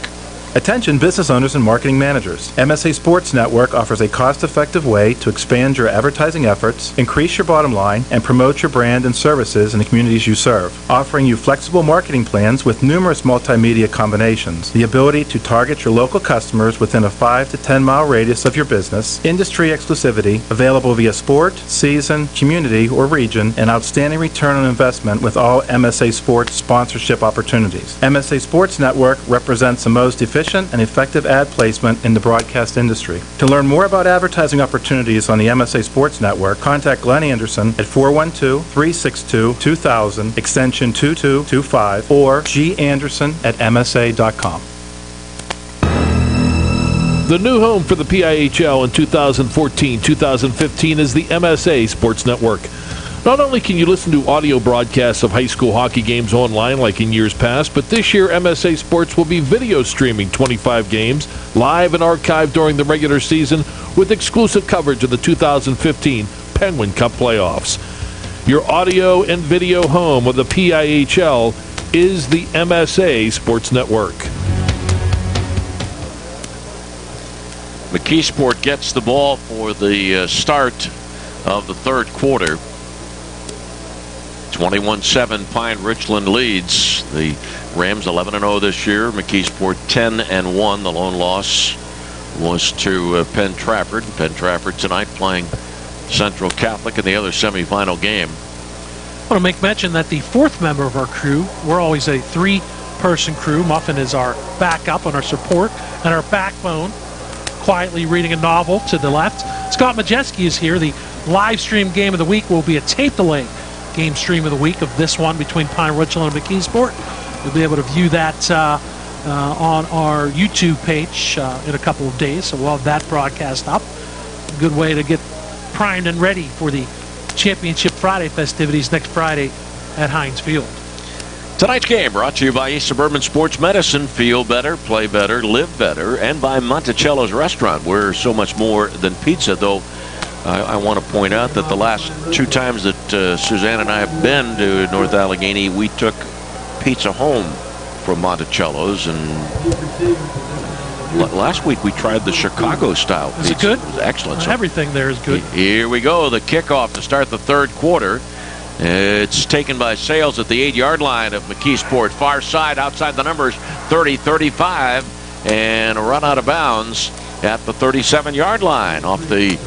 Attention business owners and marketing managers. MSA Sports Network offers a cost-effective way to expand your advertising efforts, increase your bottom line, and promote your brand and services in the communities you serve. Offering you flexible marketing plans with numerous multimedia combinations, the ability to target your local customers within a 5 to 10 mile radius of your business, industry exclusivity, available via sport, season, community, or region, and outstanding return on investment with all MSA Sports sponsorship opportunities. MSA Sports Network represents the most efficient and effective ad placement in the broadcast industry. To learn more about advertising opportunities on the MSA Sports Network, contact Glenn Anderson at 412-362-2000, extension 2225, or ganderson@msa.com. The new home for the PIHL in 2014-2015 is the MSA Sports Network. Not only can you listen to audio broadcasts of high school hockey games online like in years past, but this year MSA Sports will be video streaming 25 games live and archived during the regular season with exclusive coverage of the 2015 Penguin Cup playoffs. Your audio and video home of the PIHL is the MSA Sports Network. McKeesport gets the ball for the start of the third quarter. 21-7, Pine-Richland leads. The Rams 11-0 this year. McKeesport 10-1. The lone loss was to Penn Trafford. Penn Trafford tonight playing Central Catholic in the other semifinal game. I want to make mention that the fourth member of our crew, we're always a three-person crew. Muffin is our backup and our support and our backbone, quietly reading a novel to the left. Scott Majeski is here. The live stream game of the week will be a tape delay game stream of the week of this one between Pine-Richland and McKeesport. You'll be able to view that on our YouTube page in a couple of days, so we'll have that broadcast up. A good way to get primed and ready for the Championship Friday festivities next Friday at Heinz Field. Tonight's game brought to you by East Suburban Sports Medicine. Feel better, play better, live better, and by Monticello's Restaurant. We're so much more than pizza, though. I want to point out that the last two times that Suzanne and I have been to North Allegheny, we took pizza home from Monticello's, and last week we tried the Chicago-style pizza. Is it good? It was excellent. So everything there is good. Here we go, the kickoff to start the third quarter. It's taken by Sales at the 8-yard line of McKeesport. Far side, outside the numbers, 30-35, and a run out of bounds at the 37-yard line off the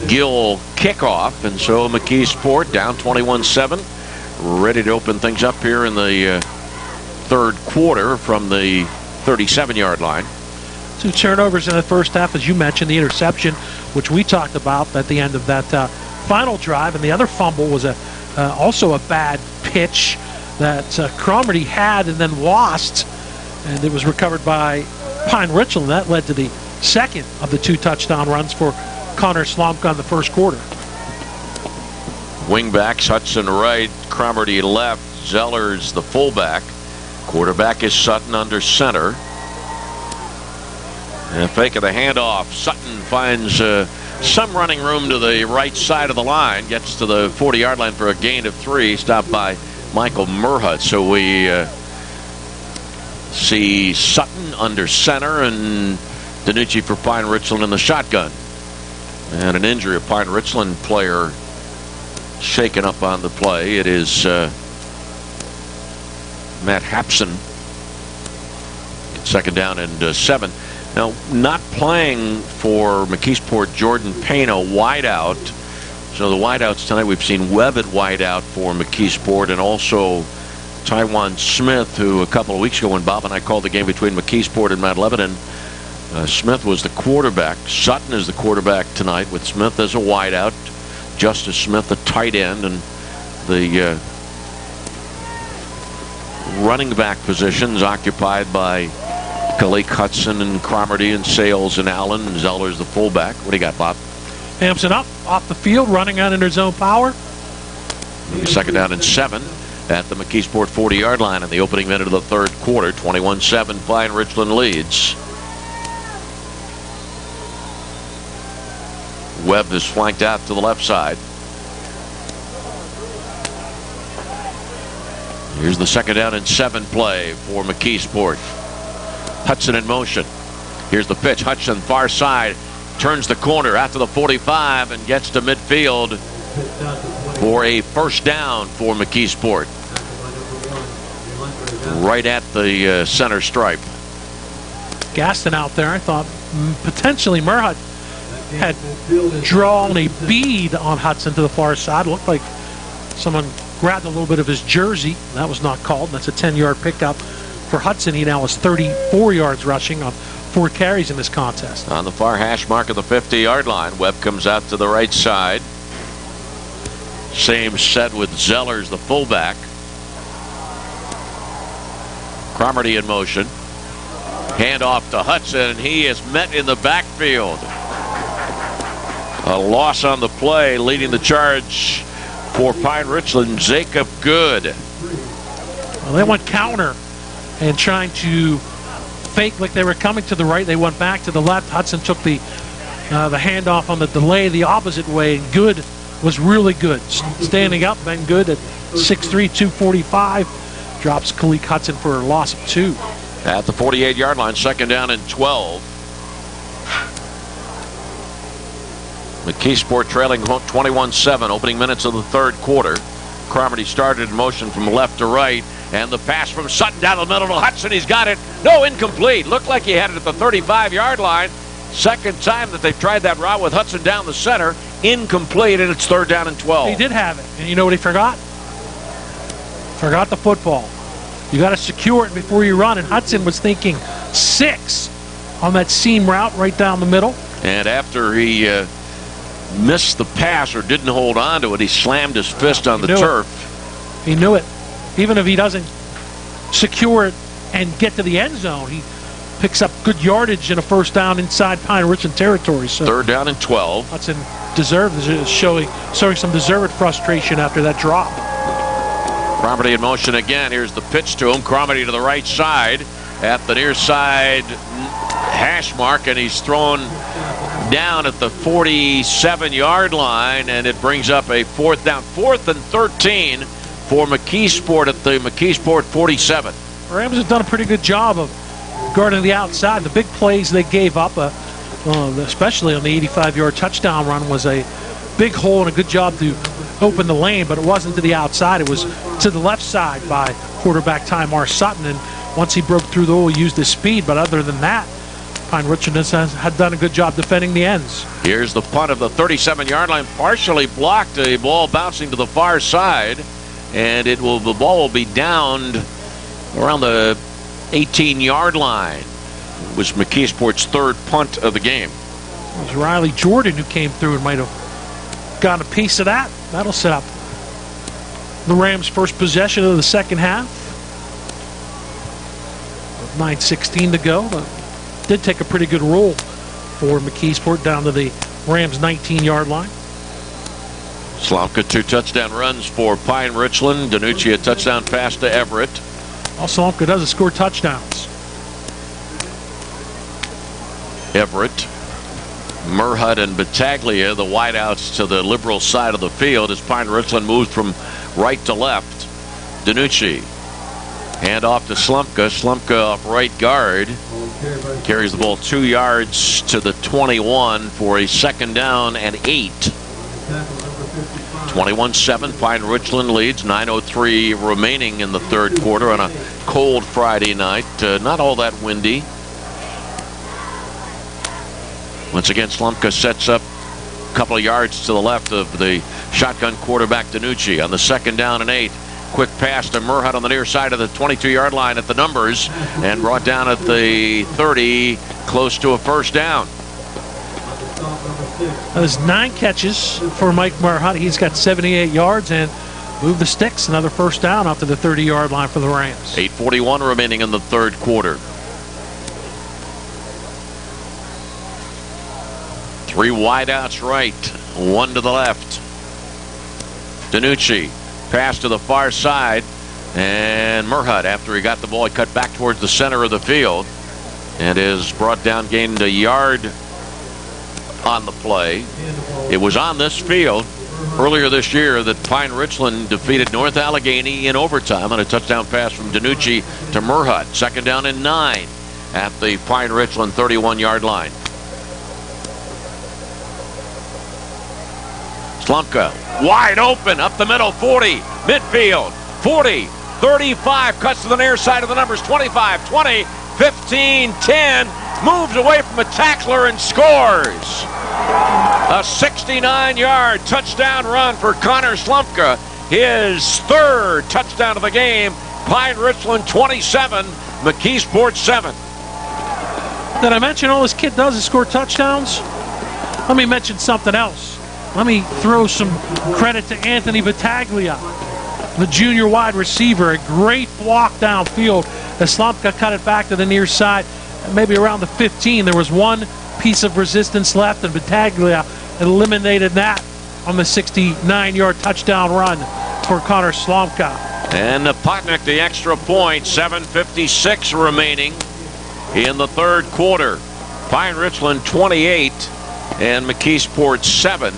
Gill kickoff. And so McKeesport down 21-7, ready to open things up here in the third quarter from the 37-yard line. 2 turnovers in the first half, as you mentioned, the interception, which we talked about at the end of that final drive, and the other fumble was also a bad pitch that Cromartie had and then lost, and it was recovered by Pine-Richland. That led to the second of the 2 touchdown runs for Connor Slomka in the first quarter. Wingbacks, Hudson right, Cromartie left, Zellers the fullback. Quarterback is Sutton under center. And fake of the handoff. Sutton finds some running room to the right side of the line. Gets to the 40-yard line for a gain of 3. Stopped by Michael Murhut. So we see Sutton under center and Danucci for Pine-Richland in the shotgun. And an injury, a Pine-Richland player shaken up on the play. It is Matt Hapson. Second down and 7. Now, not playing for McKeesport, Jordan Payne, a wideout. So the wideouts tonight, we've seen Webb at wideout for McKeesport, and also Tywan Smith, who a couple of weeks ago when Bob and I called the game between McKeesport and Mount Lebanon, Smith was the quarterback. Sutton is the quarterback tonight with Smith as a wideout. Justice Smith, the tight end, and the running back positions occupied by Kalik Hudson and Cromartie and Sales and Allen, and Zellers the fullback. What do you got, Bob? Hampson up off the field, running out in his own power. Second down and 7 at the McKeesport 40-yard line in the opening minute of the third quarter. 21-7, Pine-Richland leads. Webb is flanked out to the left side. Here's the 2nd down and 7 play for McKeesport. Hudson in motion. Here's the pitch. Hudson far side. Turns the corner out to the 45 and gets to midfield for a first down for McKeesport. Right at the center stripe. Gaston out there. I thought potentially Murhut had drawn a bead on Hudson to the far side. Looked like someone grabbed a little bit of his jersey. That was not called. That's a 10-yard pickup for Hudson. He now has 34 yards rushing on 4 carries in this contest. On the far hash mark of the 50-yard line, Webb comes out to the right side. Same set with Zellers, the fullback. Cromartie in motion. Hand off to Hudson, and he is met in the backfield. A loss on the play, leading the charge for Pine-Richland, Jacob Good. Well, they went counter and trying to fake like they were coming to the right. They went back to the left. Hudson took the handoff on the delay the opposite way, and Good was really good. Standing up, Ben Good at 6'3", 245. Drops Khalid Hudson for a loss of 2. At the 48-yard line, 2nd down and 12. McKeesport trailing 21-7, opening minutes of the 3rd quarter. Cromartie started in motion from left to right, and the pass from Sutton down the middle to Hudson. He's got it. No, incomplete. Looked like he had it at the 35-yard line. 2nd time that they've tried that route with Hudson down the center. Incomplete, and it's 3rd down and 12. He did have it, and you know what he forgot? Forgot the football. You got to secure it before you run, and Hudson was thinking 6 on that seam route right down the middle. And after he missed the pass or didn't hold on to it, he slammed his fist on the turf. He knew it. Even if he doesn't secure it and get to the end zone, he picks up good yardage in a first down inside Pine-Richland territory. So 3rd down and 12. Hudson showing some deserved frustration after that drop. Cromartie in motion again. Here's the pitch to him. Cromartie to the right side at the near side hash mark, and he's thrown down at the 47-yard line, and it brings up a 4th down. 4th and 13 for McKeesport at the McKeesport 47. Rams have done a pretty good job of guarding the outside. The big plays they gave up, especially on the 85-yard touchdown run, was a big hole and a good job to open the lane, but it wasn't to the outside. It was to the left side by quarterback Tymar Sutton, and once he broke through the hole, he used his speed. But other than that, Pine-Richland had done a good job defending the ends. Here's the punt of the 37-yard line, partially blocked. A ball bouncing to the far side, and the ball will be downed around the 18-yard line. It was McKeesport's 3rd punt of the game. It was Riley Jordan who came through and might have gotten a piece of that. That'll set up the Rams' first possession of the 2nd half. 9:16 to go. But did take a pretty good roll for McKeesport down to the Rams' 19-yard line. Slomka 2 touchdown runs for Pine-Richland. Danucci a touchdown pass to Everett. All Slomka does is score touchdowns. Everett, Murhut, and Battaglia, the wideouts to the liberal side of the field as Pine-Richland moves from right to left. Danucci, hand off to Slumka. Slumka off right guard. Carries the ball 2 yards to the 21 for a 2nd down and 8. 21-7, Pine-Richland leads. 9:03 remaining in the 3rd quarter on a cold Friday night. Not all that windy. Once again, Slumka sets up a couple of yards to the left of the shotgun quarterback Danucci on the 2nd down and 8. Quick pass to Murhut on the near side of the 22-yard line at the numbers, and brought down at the 30, close to a first down. There's 9 catches for Mike Murhut. He's got 78 yards and moved the sticks. Another first down up to the 30-yard line for the Rams. 8:41 remaining in the 3rd quarter. 3 wideouts right, 1 to the left. Danucci, pass to the far side, and Murhut, after he got the ball, he cut back towards the center of the field and is brought down, gained a yard on the play. It was on this field earlier this year that Pine-Richland defeated North Allegheny in overtime on a touchdown pass from Danucci to Murhut. 2nd down and 9 at the Pine-Richland 31-yard line. Slumka wide open up the middle, 40, midfield, 40, 35, cuts to the near side of the numbers, 25, 20, 15, 10, moves away from a tackler and scores. A 69-yard touchdown run for Connor Slumka, his 3rd touchdown of the game. Pine-Richland 27, McKeesport 7. Did I mention all this kid does is score touchdowns? Let me mention something else. Let me throw some credit to Anthony Battaglia, the junior wide receiver. A great block downfield as Slumka cut it back to the near side, maybe around the 15. There was one piece of resistance left, and Battaglia eliminated that on the 69-yard touchdown run for Connor Slumka. And Putnick the extra point, 7:56 remaining in the 3rd quarter. Pine-Richland 28 and McKeesport 7.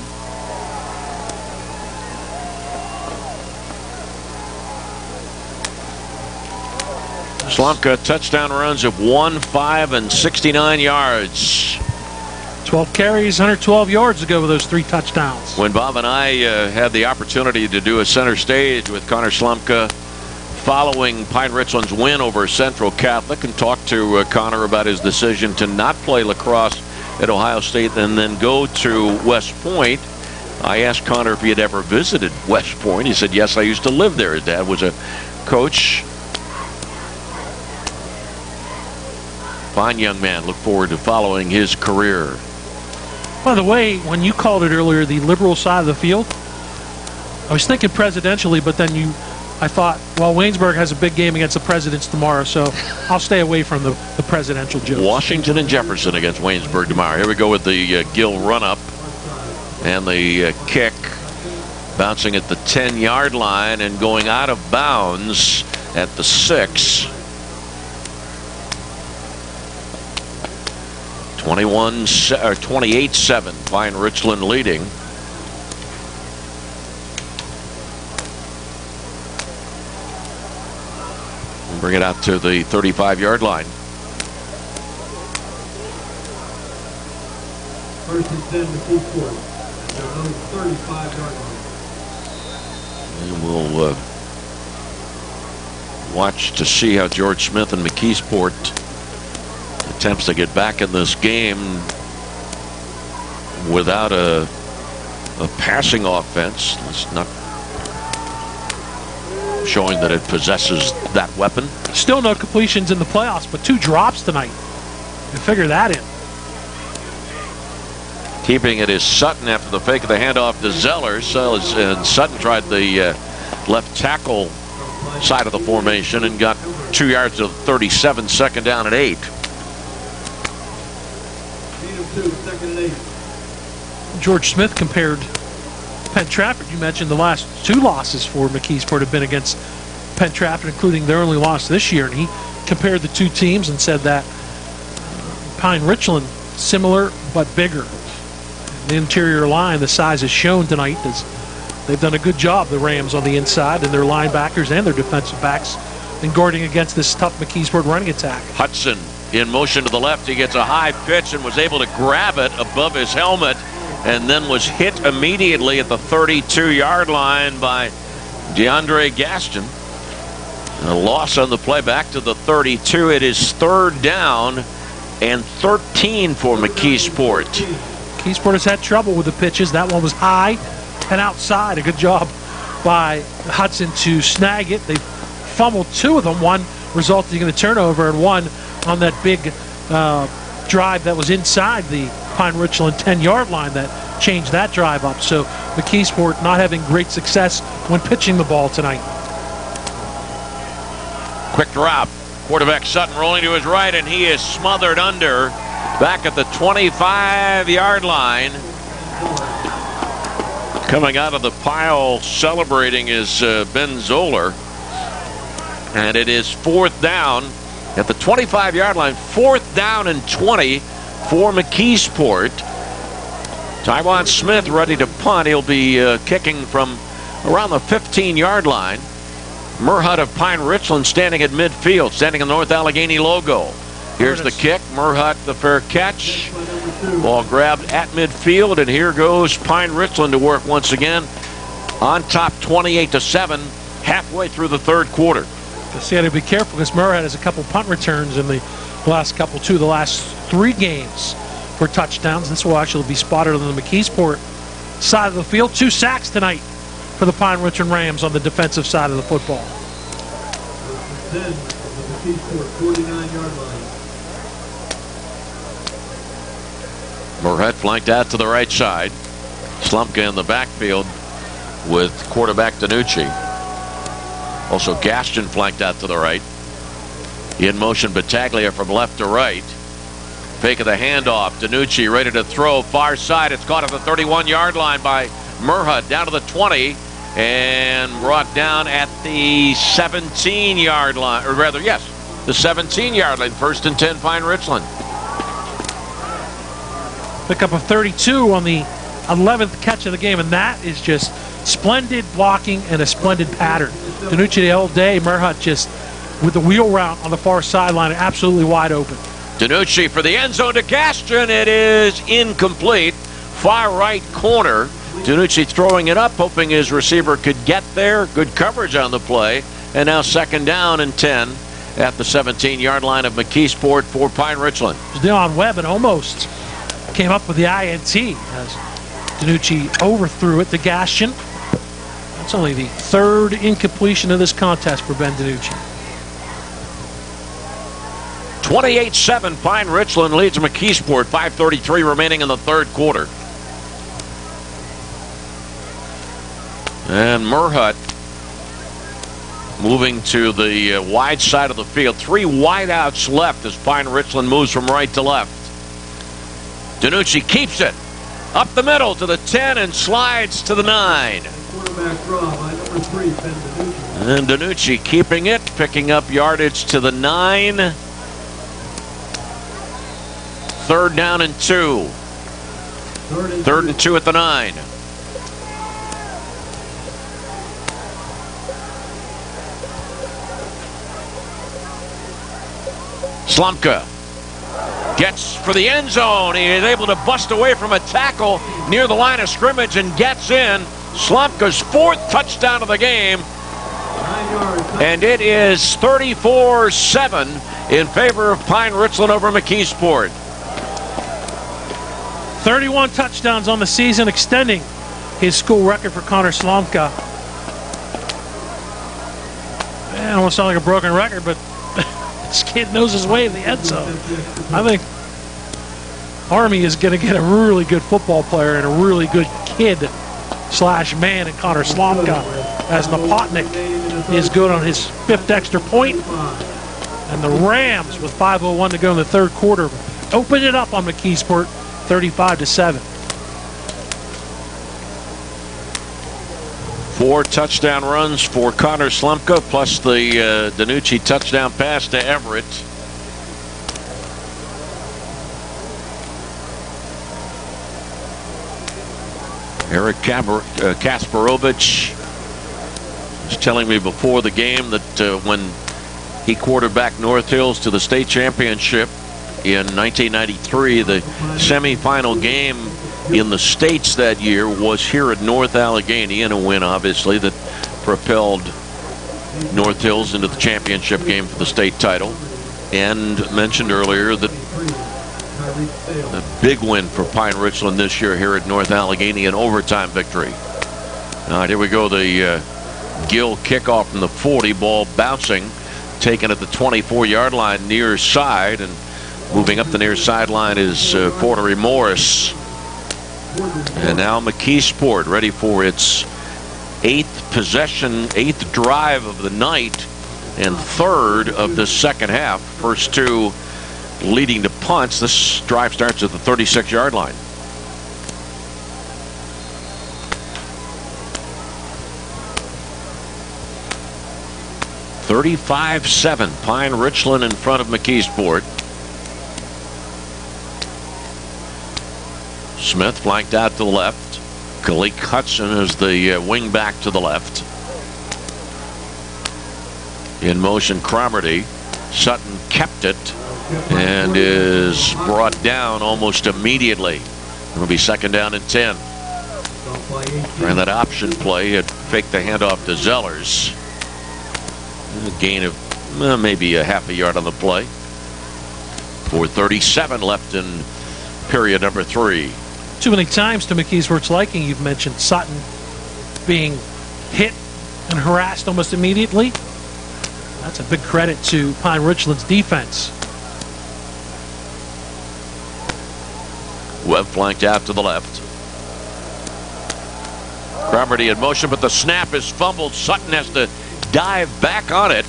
Slumka touchdown runs of 1, 5, and 69 yards. 12 carries, 112 yards ago with those 3 touchdowns. When Bob and I had the opportunity to do a center stage with Connor Slumka following Pine-Richland's win over Central Catholic and talked to Connor about his decision to not play lacrosse at Ohio State and then go to West Point, I asked Connor if he had ever visited West Point. He said, yes, I used to live there. His dad was a coach. Fine young man. Look forward to following his career. By the way, when you called it earlier, the liberal side of the field, I was thinking presidentially, but then I thought, well, Waynesburg has a big game against the Presidents tomorrow, so I'll stay away from the presidential jokes. Washington and Jefferson against Waynesburg tomorrow. Here we go with the Gill run-up and the kick, bouncing at the 10-yard line and going out of bounds at the 6. 28-7, Pine-Richland leading. We'll bring it out to the 35-yard line. 1st and 10 McKeesport. Their own 35-yard line. And we'll watch to see how George Smith and McKeesport attempts to get back in this game without a passing offense. It's not showing that it possesses that weapon. Still no completions in the playoffs, but 2 drops tonight. You figure that in. Keeping it is Sutton after the fake of the handoff to Zellers. And Sutton tried the left tackle side of the formation and got 2 yards of 37, 2nd down and 8. George Smith compared Penn Trafford. You mentioned the last 2 losses for McKeesport have been against Penn Trafford, including their only loss this year. And he compared the 2 teams and said that Pine-Richland similar but bigger. The interior line, the size is shown tonight as they've done a good job, the Rams on the inside, and their linebackers and their defensive backs in guarding against this tough McKeesport running attack. Hudson in motion to the left. He gets a high pitch and was able to grab it above his helmet and then was hit immediately at the 32-yard line by DeAndre Gaston. A loss on the play back to the 32. It is 3rd down and 13 for McKeesport. McKeesport has had trouble with the pitches. That one was high and outside. A good job by Hudson to snag it. They fumbled 2 of them, one resulting in a turnover and one on that big drive that was inside the Pine-Richland 10-yard line that changed that drive up. So McKeesport not having great success when pitching the ball tonight. Quick drop. Quarterback Sutton rolling to his right, and he is smothered under back at the 25-yard line. Coming out of the pile celebrating is Ben Zoller. And it is 4th down at the 25-yard line. 4th down and 20 for McKeesport. Tywan Smith ready to punt. He'll be kicking from around the 15-yard line. Murhut of Pine-Richland standing at midfield, standing in the North Allegheny logo. Here's the kick. Murhut the fair catch. Ball grabbed at midfield, and here goes Pine-Richland to work once again on top 28-7 halfway through the third quarter. See, I had to be careful because Murhut has a couple punt returns in the last three games for touchdowns. This will actually be spotted on the McKeesport side of the field. 2 sacks tonight for the Pine-Richland Rams on the defensive side of the football. 10 of the McKeesport 49-yard line. Murhut flanked out to the right side. Slumka in the backfield with quarterback Danucci. Also Gaston flanked out to the right. In motion Battaglia from left to right. Fake of the handoff. Danucci ready to throw. Far side. It's caught at the 31-yard line by Murhut. Down to the 20. And brought down at the 17-yard line. Or rather, yes, the 17-yard line. 1st and 10 Pine-Richland. Pickup of 32 on the 11th catch of the game, and that is just splendid blocking and a splendid pattern. Danucci the whole day, Murhut just with the wheel route on the far sideline, absolutely wide open. Danucci for the end zone to Gaston. It is incomplete. Far right corner. Danucci throwing it up, hoping his receiver could get there. Good coverage on the play. And now 2nd down and 10 at the 17-yard line of McKeesport for Pine-Richland. Dion Webb and almost came up with the INT as Danucci overthrew it to Gaston. That's only the 3rd incompletion of this contest for Ben Danucci. 28-7, Pine-Richland leads McKeesport. 5:33 remaining in the third quarter. And Murhut moving to the wide side of the field. 3 wideouts left as Pine-Richland moves from right to left. Danucci keeps it up the middle to the 10 and slides to the 9. Quarterback draw by number 3, Ben Danucci. And Danucci keeping it, picking up yardage to the 9. 3rd down and 2. 3rd and 2 at the 9. Slumka gets for the end zone. He is able to bust away from a tackle near the line of scrimmage and gets in. Slumka's 4th touchdown of the game. And it is 34-7 in favor of Pine-Richland over McKeesport. 31 touchdowns on the season, extending his school record for Connor Slumka. Man, I don't want to sound like a broken record, but this kid knows his way to the end zone. I think Army is going to get a really good football player and a really good kid/man in Connor Slumka, as Napotnik is good on his 5th extra point. And the Rams, with 5:01 to go in the third quarter, open it up on McKeesport, 35-7. 4 touchdown runs for Connor Slumka, plus the Danucci touchdown pass to Everett. Eric Kasparovich was telling me before the game that when he quarterbacked North Hills to the state championship in 1993, the semifinal game in the States that year was here at North Allegheny, in a win, obviously, that propelled North Hills into the championship game for the state title. And mentioned earlier that a big win for Pine-Richland this year here at North Allegheny, an overtime victory. All right, here we go. The Gill kickoff from the 40, ball bouncing, taken at the 24-yard line near side, and moving up the near sideline is Fortery Morris. And now McKeesport ready for its 8th possession, 8th drive of the night, and 3rd of the second half. First 2 leading to punts. This drive starts at the 36-yard line. (35-7) Pine-Richland in front of McKeesport. Smith flanked out to the left. Kalik Hudson is the wing back to the left. In motion, Cromartie. Sutton kept it and is brought down almost immediately. It'll be second down and 10. Ran that option play. Had faked the handoff to Zellers. A gain of maybe a half a yard on the play. 4:37 left in period number 3. Too many times to McKeesport's liking. You've mentioned Sutton being hit and harassed almost immediately. That's a big credit to Pine-Richland's defense. Webb flanked out to the left. Cromartie in motion, but the snap is fumbled. Sutton has to dive back on it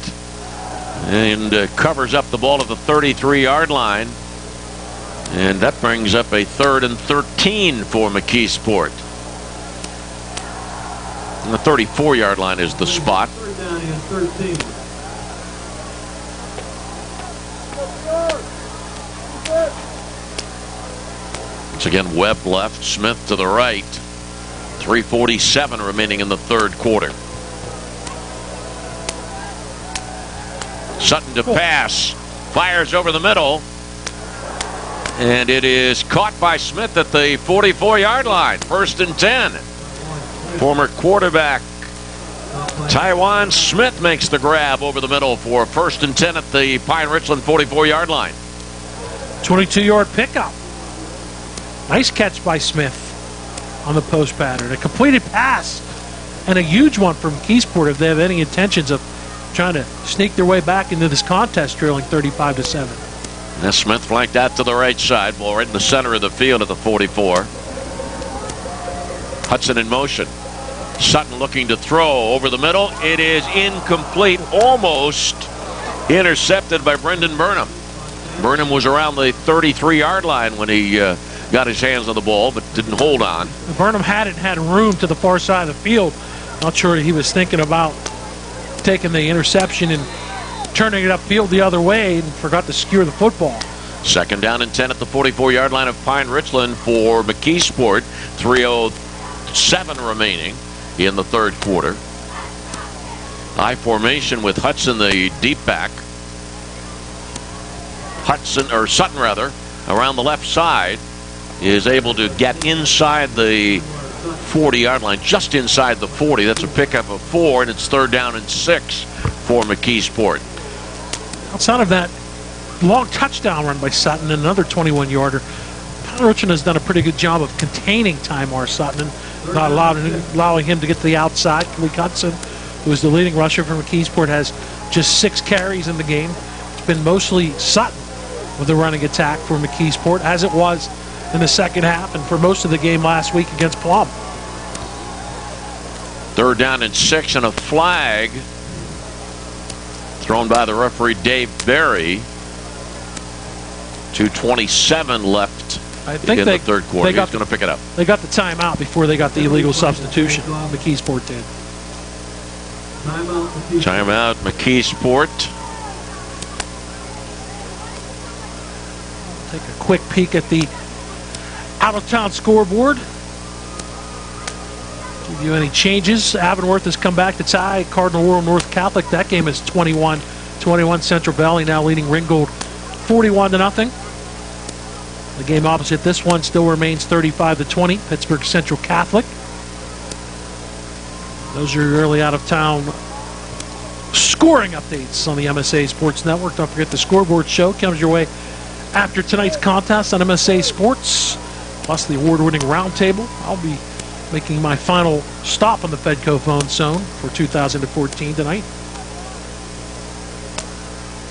and covers up the ball at the 33-yard line. And that brings up a 3rd and 13 for McKeesport. And the 34-yard line is the spot. Third down and 13. Once again, Webb left, Smith to the right. 3:47 remaining in the third quarter. Sutton to pass, fires over the middle, and it is caught by Smith at the 44-yard line. 1st and 10. Former quarterback Taiwan Smith makes the grab over the middle for 1st and 10 at the Pine-Richland 44-yard line. 22-yard pickup. Nice catch by Smith on the post pattern. A completed pass and a huge one from McKeesport if they have any intentions of trying to sneak their way back into this contest, trailing 35-7. Now Smith flanked out to the right side, ball right in the center of the field at the 44. Hudson in motion. Sutton looking to throw over the middle. It is incomplete, almost intercepted by Brendan Burnham. Burnham was around the 33-yard line when he got his hands on the ball, but didn't hold on. Burnham had room to the far side of the field. Not sure he was thinking about taking the interception and turning it upfield the other way and forgot to skewer the football. 2nd down and 10 at the 44-yard line of Pine-Richland for McKeesport. 3:07 remaining in the third quarter. I formation with Hudson, the deep back. Sutton rather, around the left side, is able to get inside the 40-yard line, just inside the 40. That's a pickup of 4, and it's 3rd down and 6 for McKeesport. Outside of that long touchdown run by Sutton and another 21-yarder, Pine-Richland has done a pretty good job of containing Tymar Sutton and not allowing him to get to the outside. Kalik Hudson, who is the leading rusher for McKeesport, has just 6 carries in the game. It's been mostly Sutton with the running attack for McKeesport, as it was in the second half and for most of the game last week against Plum. 3rd down and 6, and a flag thrown by the referee Dave Berry. 2:27 left in the third quarter. He's going to pick it up. They got the timeout before they got the illegal substitution. McKeesport did. Timeout, McKeesport. Take a quick peek at the out-of-town scoreboard. Give you any changes. Avonworth has come back to tie Cardinal World North Catholic. That game is 21-21. Central Valley now leading Ringgold 41-0. The game opposite this one still remains 35-20. Pittsburgh Central Catholic. Those are your early out-of-town scoring updates on the MSA Sports Network. Don't forget the scoreboard show comes your way after tonight's contest on MSA Sports, plus the award-winning roundtable. I'll be making my final stop on the Fedco phone zone for 2014 tonight.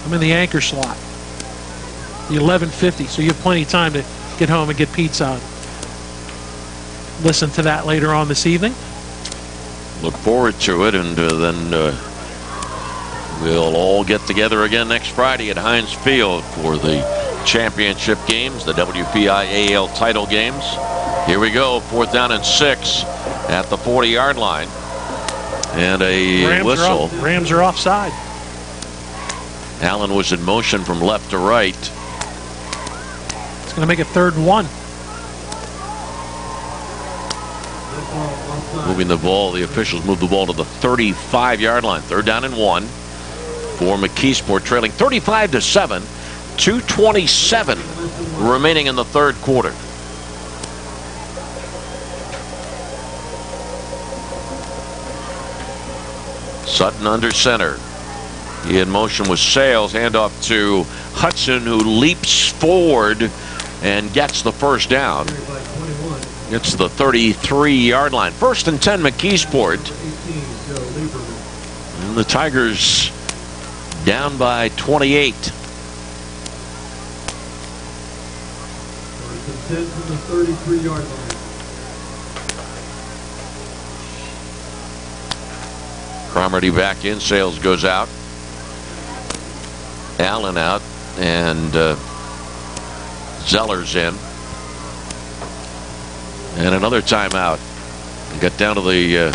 I'm in the anchor slot, the 11:50, so you have plenty of time to get home and get pizza. Listen to that later on this evening. Look forward to it, and then we'll all get together again next Friday at Heinz Field for the championship games, the WPIAL title games. Here we go, 4th down and 6 at the 40-yard line. And a whistle. Rams are offside. Allen was in motion from left to right. It's going to make it 3rd and 1. moving the ball. The officials move the ball to the 35-yard line. 3rd down and 1 for McKeesport, trailing 35-7. 2:27 remaining in the 3rd quarter. Sutton under center. He in motion with Sales. Handoff to Hudson, who leaps forward and gets the 1st down. It's the 33-yard line. 1st and 10 McKeesport. And the Tigers down by 28. 10 from the 33-yard line. Cromartie back in. Sales goes out. Allen out. And Zeller's in. And another timeout. We got down to the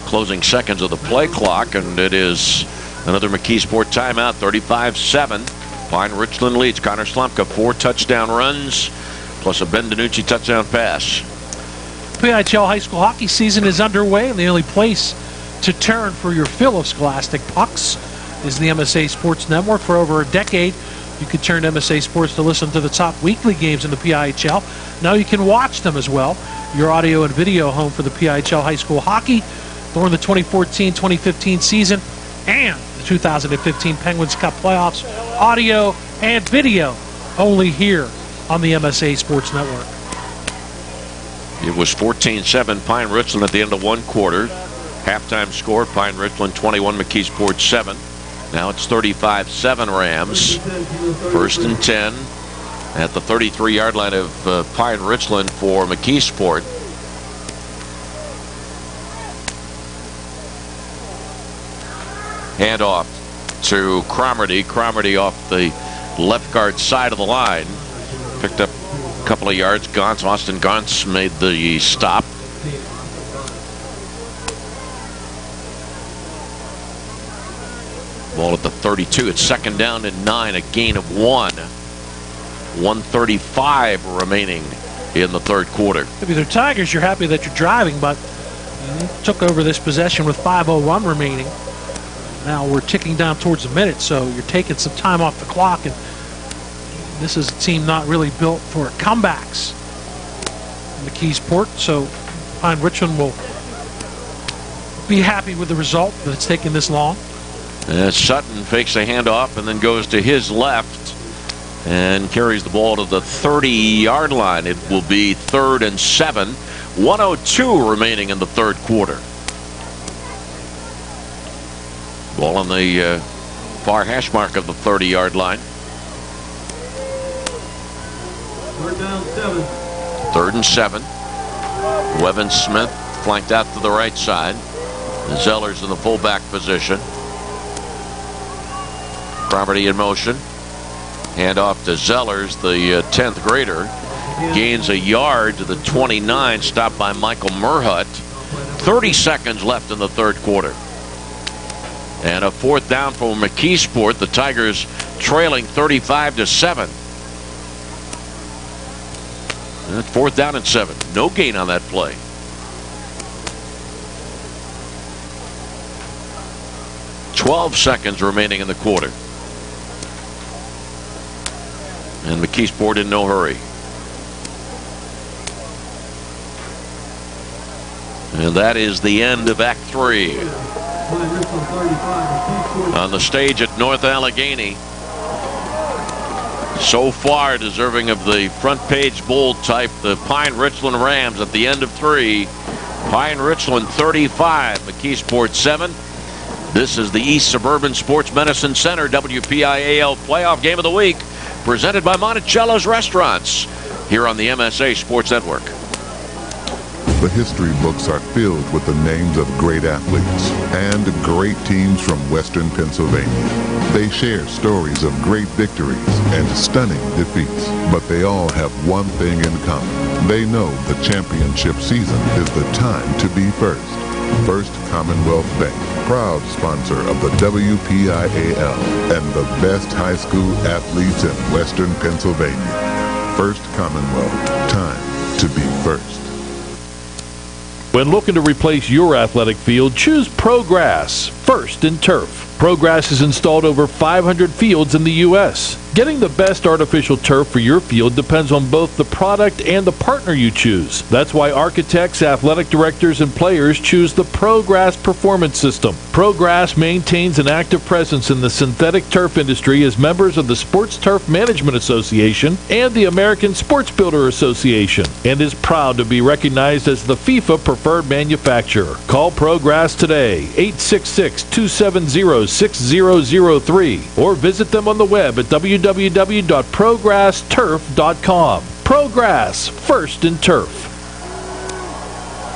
closing seconds of the play clock, and it is another McKeesport timeout. 35-7. Pine-Richland leads. Connor Slomka, 4 touchdown runs, plus a Ben DiNucci touchdown pass. PIHL high school hockey season is underway, and the only place to turn for your fill of scholastic pucks is the MSA Sports Network. For over a decade, you could turn to MSA Sports to listen to the top weekly games in the PIHL. Now you can watch them as well. Your audio and video home for the PIHL high school hockey during the 2014-2015 season and the 2015 Penguins Cup playoffs. Audio and video only here on the MSA Sports Network. It was 14-7 Pine-Richland at the end of 1 quarter. Halftime score, Pine-Richland 21, McKeesport 7. Now it's 35-7 Rams. 1st and 10 at the 33-yard line of Pine-Richland for McKeesport. Handoff to Cromartie. Cromartie off the left guard side of the line. Picked up a couple of yards. Austin Gauntz made the stop. Ball at the 32. It's 2nd down and 9. A gain of 1. 1:35 remaining in the 3rd quarter. If you're the Tigers, you're happy that you're driving, but you took over this possession with 5:01 remaining. Now we're ticking down towards a minute, so you're taking some time off the clock, and this is a team not really built for comebacks. McKeesport, so Pine-Richland will be happy with the result, that it's taken this long. Sutton fakes a handoff and then goes to his left and carries the ball to the 30-yard line. It will be 3rd and 7. 1:02 remaining in the 3rd quarter. Ball on the far hash mark of the 30-yard line. 3rd down 7. 3rd and 7. Wevin Smith flanked out to the right side. Zeller's in the fullback position. Cromartie in motion. Handoff to Zellers, the 10th grader. Gains a yard to the 29, stopped by Michael Merhut. 30 seconds left in the 3rd quarter. And a 4th down for McKeesport. The Tigers trailing 35-7. 4th down and 7. No gain on that play. "12 seconds remaining in the quarter. And McKeesport in no hurry. And that is the end of Act 3. On the stage at North Allegheny. So far deserving of the front page bold type, the Pine-Richland Rams at the end of 3. Pine-Richland 35, McKeesport 7. This is the East Suburban Sports Medicine Center WPIAL Playoff Game of the Week, presented by Monticello's Restaurants, here on the MSA Sports Network. The history books are filled with the names of great athletes and great teams from Western Pennsylvania. They share stories of great victories and stunning defeats, but they all have one thing in common. They know the championship season is the time to be first. First Commonwealth Bank, proud sponsor of the WPIAL and the best high school athletes in Western Pennsylvania. First Commonwealth, time to be first. When looking to replace your athletic field, choose ProGrass, First in Turf. ProGrass has installed over 500 fields in the U.S. Getting the best artificial turf for your field depends on both the product and the partner you choose. That's why architects, athletic directors, and players choose the ProGrass Performance System. ProGrass maintains an active presence in the synthetic turf industry as members of the Sports Turf Management Association and the American Sports Builder Association, and is proud to be recognized as the FIFA preferred manufacturer. Call ProGrass today, 866-270-6003, or visit them on the web at www.progressturf.com. ProGrass, First in Turf.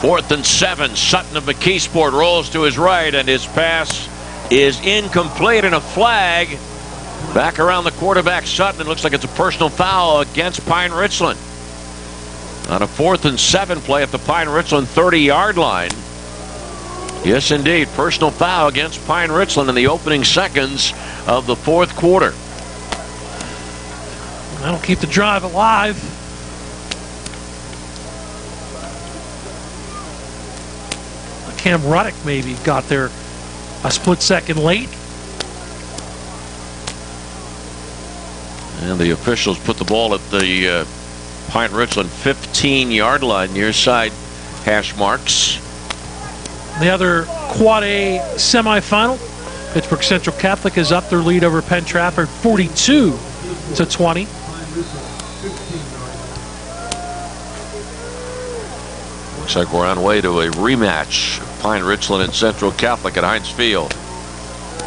4th and 7. Sutton of McKeesport rolls to his right, and his pass is incomplete, and a flag back around the quarterback Sutton. It looks like it's a personal foul against Pine-Richland on a 4th and 7 play at the Pine-Richland 30-yard line. Yes, indeed, personal foul against Pine-Richland in the opening seconds of the 4th quarter. That'll keep the drive alive. Cam Ruddick maybe got there a split second late. And the officials put the ball at the Pine-Richland 15-yard line, near side hash marks. The other Quad A semifinal, Pittsburgh Central Catholic is up their lead over Penn Trafford 42-20. Looks like we're on way to a rematch. Pine-Richland and Central Catholic at Heinz Field.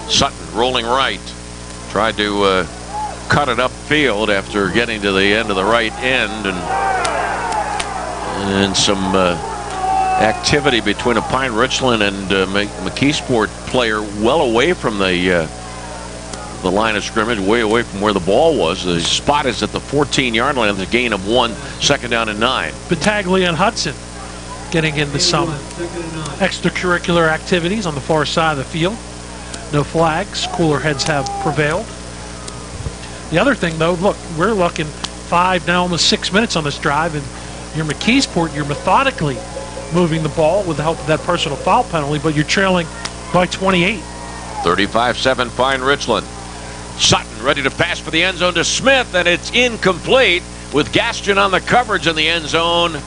Sutton rolling right. Tried to cut it upfield after getting to the end of the right end, and some activity between a Pine-Richland and McKeesport player well away from the line of scrimmage, way away from where the ball was. The spot is at the 14-yard line, the gain of 1, 2nd down and 9. Battaglia and Hudson getting into some extracurricular activities on the far side of the field. No flags. Cooler heads have prevailed. The other thing, though, look, we're looking 5, now almost 6 minutes on this drive, and you're McKeesport, you're methodically moving the ball with the help of that personal foul penalty, but you're trailing by 28. 35-7 Pine-Richland. Sutton ready to pass for the end zone to Smith, and it's incomplete with Gaston on the coverage in the end zone.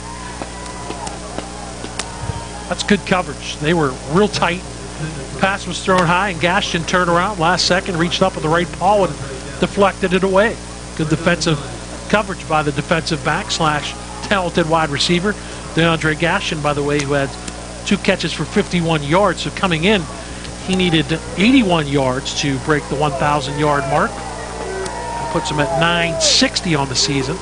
That's good coverage. They were real tight. Pass was thrown high, and Gaston turned around last second, reached up with the right paw and deflected it away. Good defensive coverage by the defensive back / talented wide receiver. DeAndre Gaston, by the way, who had 2 catches for 51 yards. So coming in, he needed 81 yards to break the 1,000-yard mark. That puts him at 960 on the season.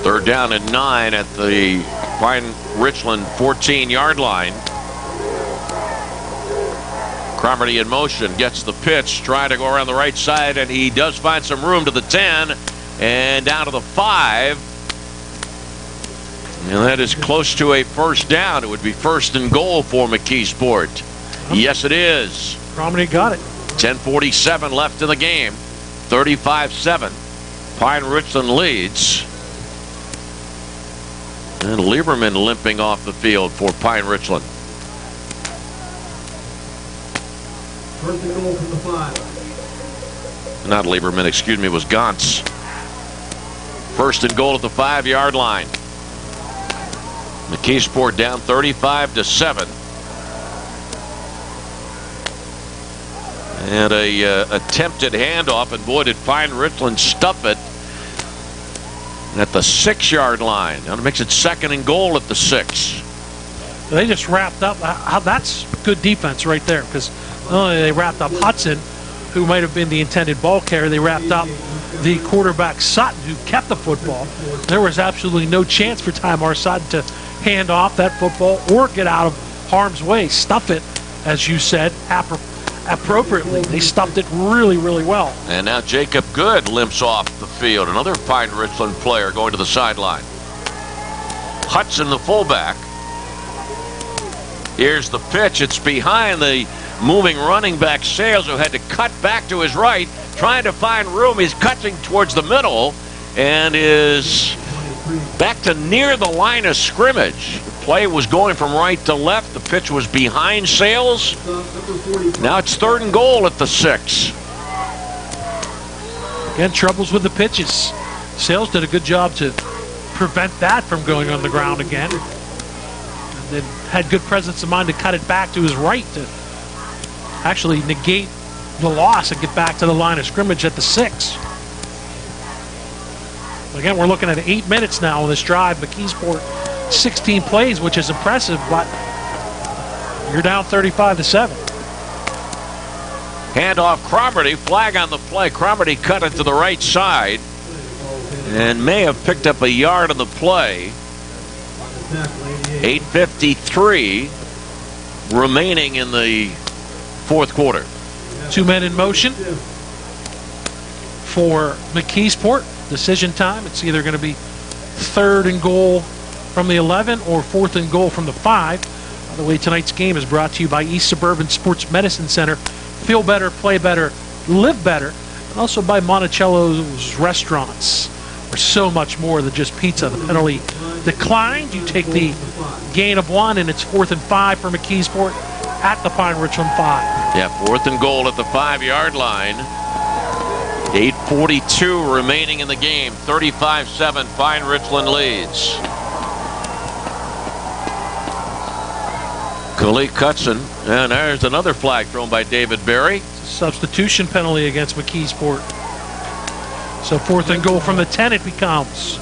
3rd down and 9 at the Pine-Richland 14-yard line. Cromartie in motion, gets the pitch, trying to go around the right side, and he does find some room to the 10 and down to the 5. And that is close to a 1st down. It would be 1st and goal for McKeesport. Yes, it is. Cromartie got it. 10:47 left in the game. 35-7. Pine-Richland leads. And Lieberman limping off the field for Pine-Richland. 1st and goal from the 5. Not Lieberman, excuse me, it was Gantz. 1st and goal at the 5-yard line. McKeesport down 35-7. And a attempted handoff, and boy, did Pine-Richland stuff it at the 6-yard line. Now it makes it 2nd and goal at the 6. They just wrapped up. That's good defense right there, because not only they wrapped up Hudson, who might have been the intended ball carrier, they wrapped up the quarterback Sutton, who kept the football. There was absolutely no chance for Tymar Sutton to hand off that football or get out of harm's way. Stuff it, as you said, appropriately. They stuffed it really, really well. And now Jacob Good limps off the field. Another Pine-Richland player going to the sideline. Hudson, the fullback. Here's the pitch. It's behind the moving running back Sales, who had to cut back to his right, trying to find room. He's cutting towards the middle and is back to near the line of scrimmage. play was going from right to left. The pitch was behind Sales. Now it's 3rd and goal at the 6. Again, troubles with the pitches. Sales did a good job to prevent that from going on the ground again. And then had good presence of mind to cut it back to his right to actually negate the loss and get back to the line of scrimmage at the 6. Again, we're looking at 8 minutes now on this drive. McKeesport 16 plays, which is impressive, but you're down 35-7. Handoff Cromartie, flag on the play. Cromartie cut it to the right side and may have picked up a yard on the play. 8:53 remaining in the 4th quarter. 2 men in motion for McKeesport. Decision time. It's either going to be 3rd and goal from the 11 or 4th and goal from the 5. By the way, tonight's game is brought to you by East Suburban Sports Medicine Center. Feel better, play better, live better. And also by Monticello's Restaurants. Where so much more than just pizza. The penalty declined. You take the gain of 1, and it's 4th and 5 for McKeesport at the Pine-Richland 5. Yeah, 4th and goal at the 5-yard line. 8:42 remaining in the game. 35-7, Pine-Richland leads. Khalid Cutson, and there's another flag thrown by David Berry. Substitution penalty against McKeesport. So 4th and goal from the 10 it becomes.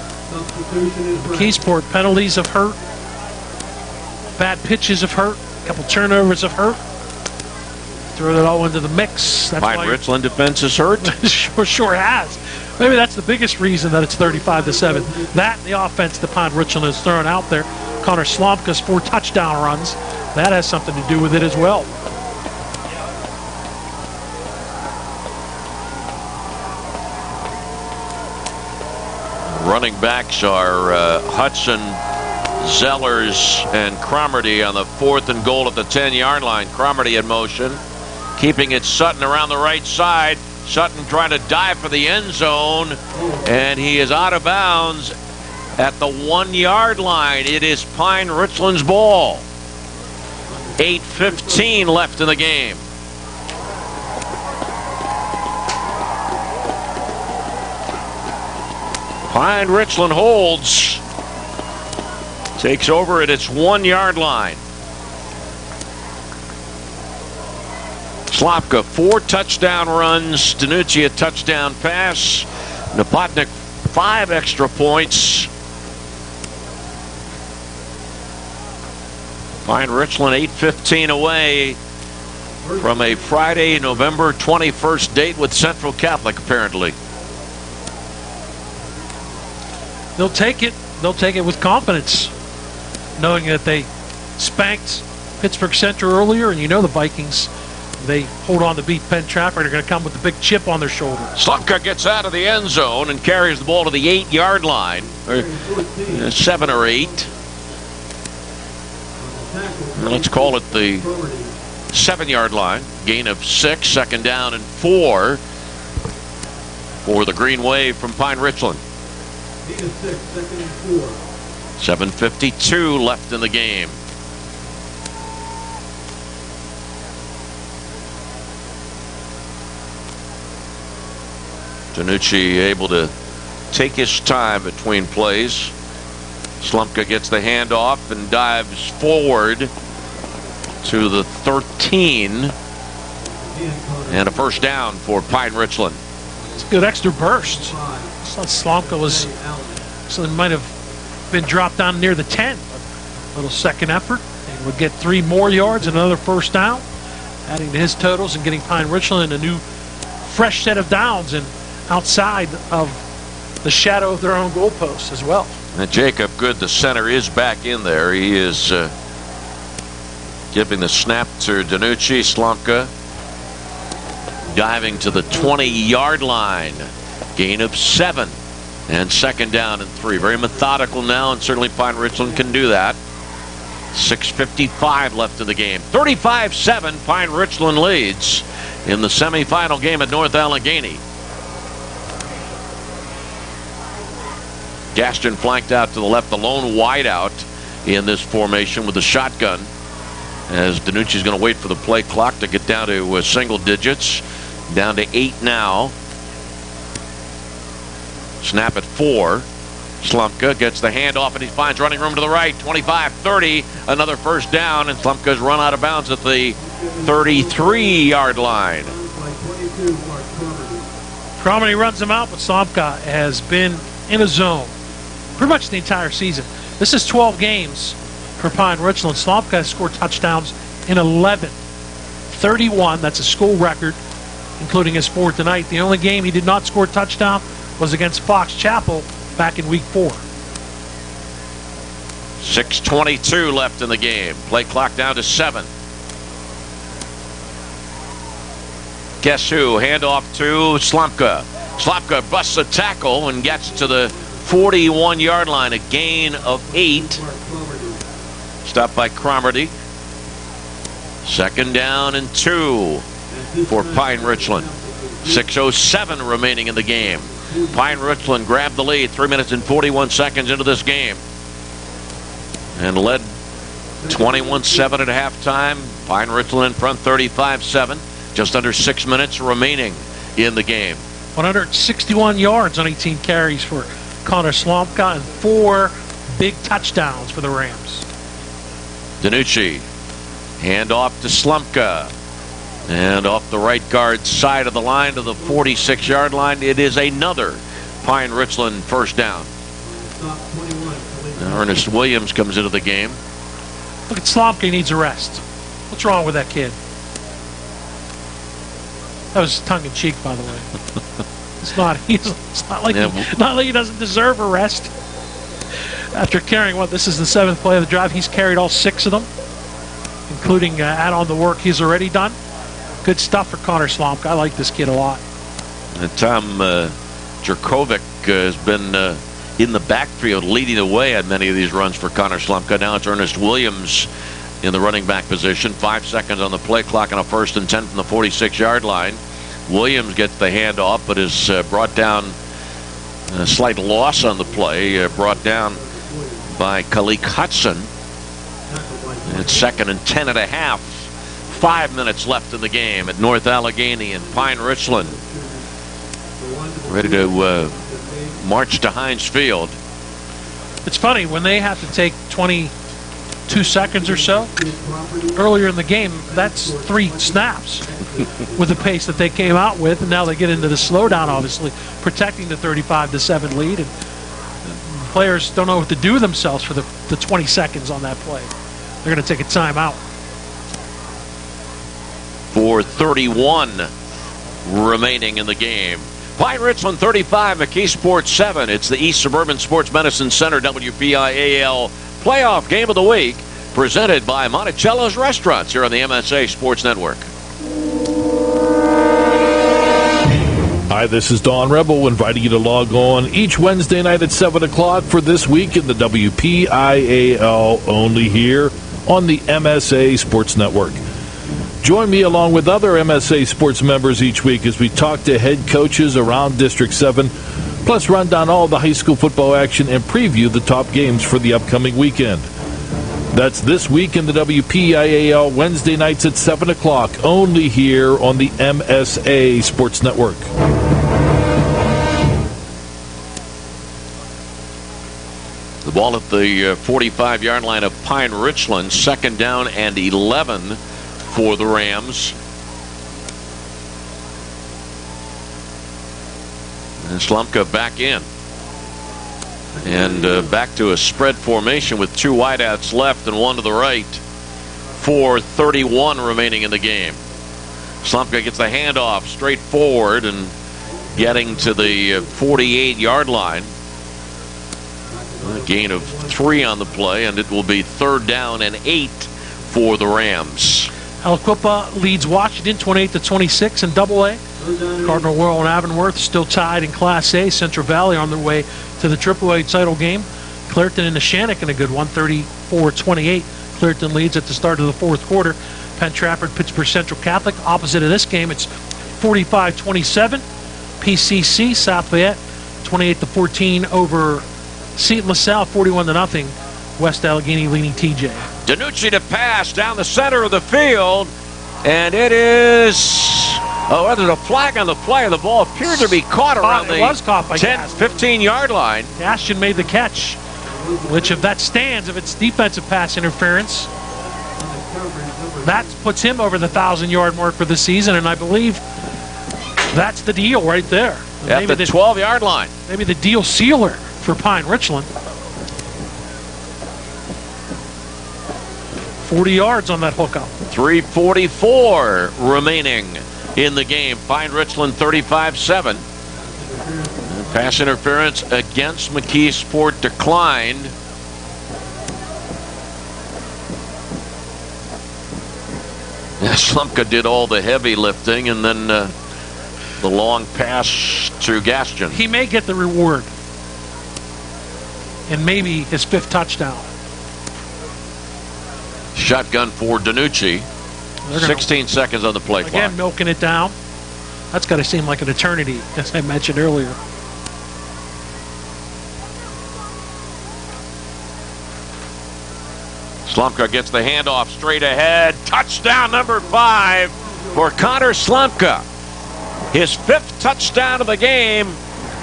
McKeesport, penalties have hurt. Bad pitches have hurt. A couple turnovers have hurt. Throw that all into the mix. Pine-Richland defense is hurt. sure has. Maybe that's the biggest reason that it's 35-7. That and the offense that Pine-Richland has thrown out there. Connor Slomka's 4 touchdown runs. That has something to do with it as well. Running backs are Hudson, Zellers, and Cromartie on the 4th and goal at the 10-yard line. Cromartie in motion, keeping it Sutton around the right side. Sutton trying to dive for the end zone, and he is out of bounds at the 1-yard line. It is Pine-Richland's ball. 8:15 left in the game. Pine-Richland holds. Takes over at its 1-yard line. Slopka, 4 touchdown runs. Danucci, a touchdown pass. Napotnik, 5 extra points. Pine-Richland 8:15 away from a Friday, November 21st date with Central Catholic, apparently. They'll take it. They'll take it with confidence, knowing that they spanked Pittsburgh Central earlier, and you know the Vikings, they hold on to beat Penn Trafford. They're going to come with a big chip on their shoulder. Slomka gets out of the end zone and carries the ball to the 8-yard line, or 7 or 8. Let's call it the 7-yard line. Gain of 6, 2nd down and 4 for the Green Wave from Pine-Richland. 7:52 left in the game. Danucci able to take his time between plays. Slomka gets the handoff and dives forward to the 13, and a 1st down for Pine-Richland. It's a good extra burst. Slomka was, so might have been dropped down near the 10. A little second effort, and would get 3 more yards and another 1st down, adding to his totals and getting Pine-Richland a new fresh set of downs and outside of the shadow of their own goalposts as well. And Jacob Good, the center, is back in there. He is giving the snap to Danucci. Slomka diving to the 20-yard line. Gain of 7 and 2nd down and 3. Very methodical now, and certainly Pine-Richland can do that. 6:55 left in the game. 35-7, Pine-Richland leads in the semifinal game at North Allegheny. Gaston flanked out to the left, the lone wideout in this formation with the shotgun, as DiNucci's going to wait for the play clock to get down to single digits. Down to 8 now. Snap at 4. Slumka gets the handoff, and he finds running room to the right. 25-30, another first down, and Slumka's run out of bounds at the 33-yard line. Cromedy runs him out, but Slumka has been in a zone pretty much the entire season. This is 12 games for Pine-Richland. Slumka has scored touchdowns in 11. 31, that's a school record, including his 4th tonight. The only game he did not score a touchdown was against Fox Chapel back in week 4. 6:22 left in the game. Play clock down to 7. Guess who? Handoff to Slumka. Slumka busts a tackle and gets to the 41-yard line. A gain of 8. Stopped by Cromarty. 2nd down and 2 for Pine-Richland. 6:07 remaining in the game. Pine-Richland grabbed the lead 3 minutes and 41 seconds into this game and led 21-7 at halftime. Pine-Richland in front 35-7. Just under 6 minutes remaining in the game. 161 yards on 18 carries for Connor Slomka and 4 big touchdowns for the Rams. DiNucci, handoff to Slumka. And off the right guard side of the line to the 46-yard line. It is another Pine-Richland first down. Now Ernest Williams comes into the game. Look at Slomka, he needs a rest. What's wrong with that kid? That was tongue-in-cheek, by the way. It's not like he doesn't deserve a rest. After carrying, this is the 7th play of the drive. He's carried all 6 of them, including add on the work he's already done. Good stuff for Connor Slomka. I like this kid a lot. And Tom Jerkovic has been in the backfield leading the way on many of these runs for Connor Slumka. Now it's Ernest Williams in the running back position. 5 seconds on the play clock and a 1st and 10 from the 46-yard line. Williams gets the handoff, but is brought down. A slight loss on the play, brought down by Kalik Hudson. It's 2nd and 10 and a half. 5 minutes left in the game at North Allegheny and Pine-Richland. Ready to march to Heinz Field. It's funny, when they have to take 22 seconds or so earlier in the game, that's 3 snaps with the pace that they came out with, and now they get into the slowdown, obviously, protecting the 35-7 lead, and players don't know what to do with themselves for the 20 seconds on that play. They're going to take a timeout. 4:31 remaining in the game. Pine-Richland 35, McKeesport 7. It's the East Suburban Sports Medicine Center WPIAL Playoff Game of the Week, presented by Monticello's Restaurants here on the MSA Sports Network. Hi, this is Don Rebel, inviting you to log on each Wednesday night at 7 o'clock for This Week in the WPIAL, only here on the MSA Sports Network. Join me along with other MSA Sports members each week as we talk to head coaches around District 7, plus run down all the high school football action and preview the top games for the upcoming weekend. That's This Week in the WPIAL, Wednesday nights at 7 o'clock, only here on the MSA Sports Network. The ball at the 45-yard line of Pine-Richland, 2nd down and 11 for the Rams. And Slumka back in. And back to a spread formation with 2 wideouts left and 1 to the right. 4:31 remaining in the game. Slumka gets the handoff straight forward and getting to the 48-yard line. A gain of 3 on the play, and it will be 3rd down and 8 for the Rams. Aliquippa leads Washington 28-26 in AA. Cardinal Laurel and Avonworth still tied in Class A. Central Valley on their way to the AAA title game. Clairton and Neshannock in a good one, 34-28. Clairton leads at the start of the 4th quarter. Penn Trafford, Pittsburgh Central Catholic. Opposite of this game, it's 45-27. PCC, South Fayette, 28-14 over Seton LaSalle, 41-0. West Allegheny leaning TJ. DiNucci to pass down the center of the field, and it is... Oh, there's a flag on the play. The ball appeared to be caught around the 10, 15-yard line. Gaston made the catch, which if that stands, if it's defensive pass interference, that puts him over the 1,000-yard mark for the season, and I believe that's the deal right there. At the 12-yard line. Maybe the deal sealer for Pine-Richland. 40 yards on that hookup. 3:44 remaining in the game. Pine-Richland 35-7. Pass interference against McKeesport declined. Yeah, Slumka did all the heavy lifting, and then the long pass to Gaston. He may get the reward, and maybe his 5th touchdown. Shotgun for DiNucci. 16 seconds on the play clock. Again, milking it down. That's got to seem like an eternity, as I mentioned earlier. Slumka gets the handoff straight ahead. Touchdown number 5 for Connor Slumka. His 5th touchdown of the game.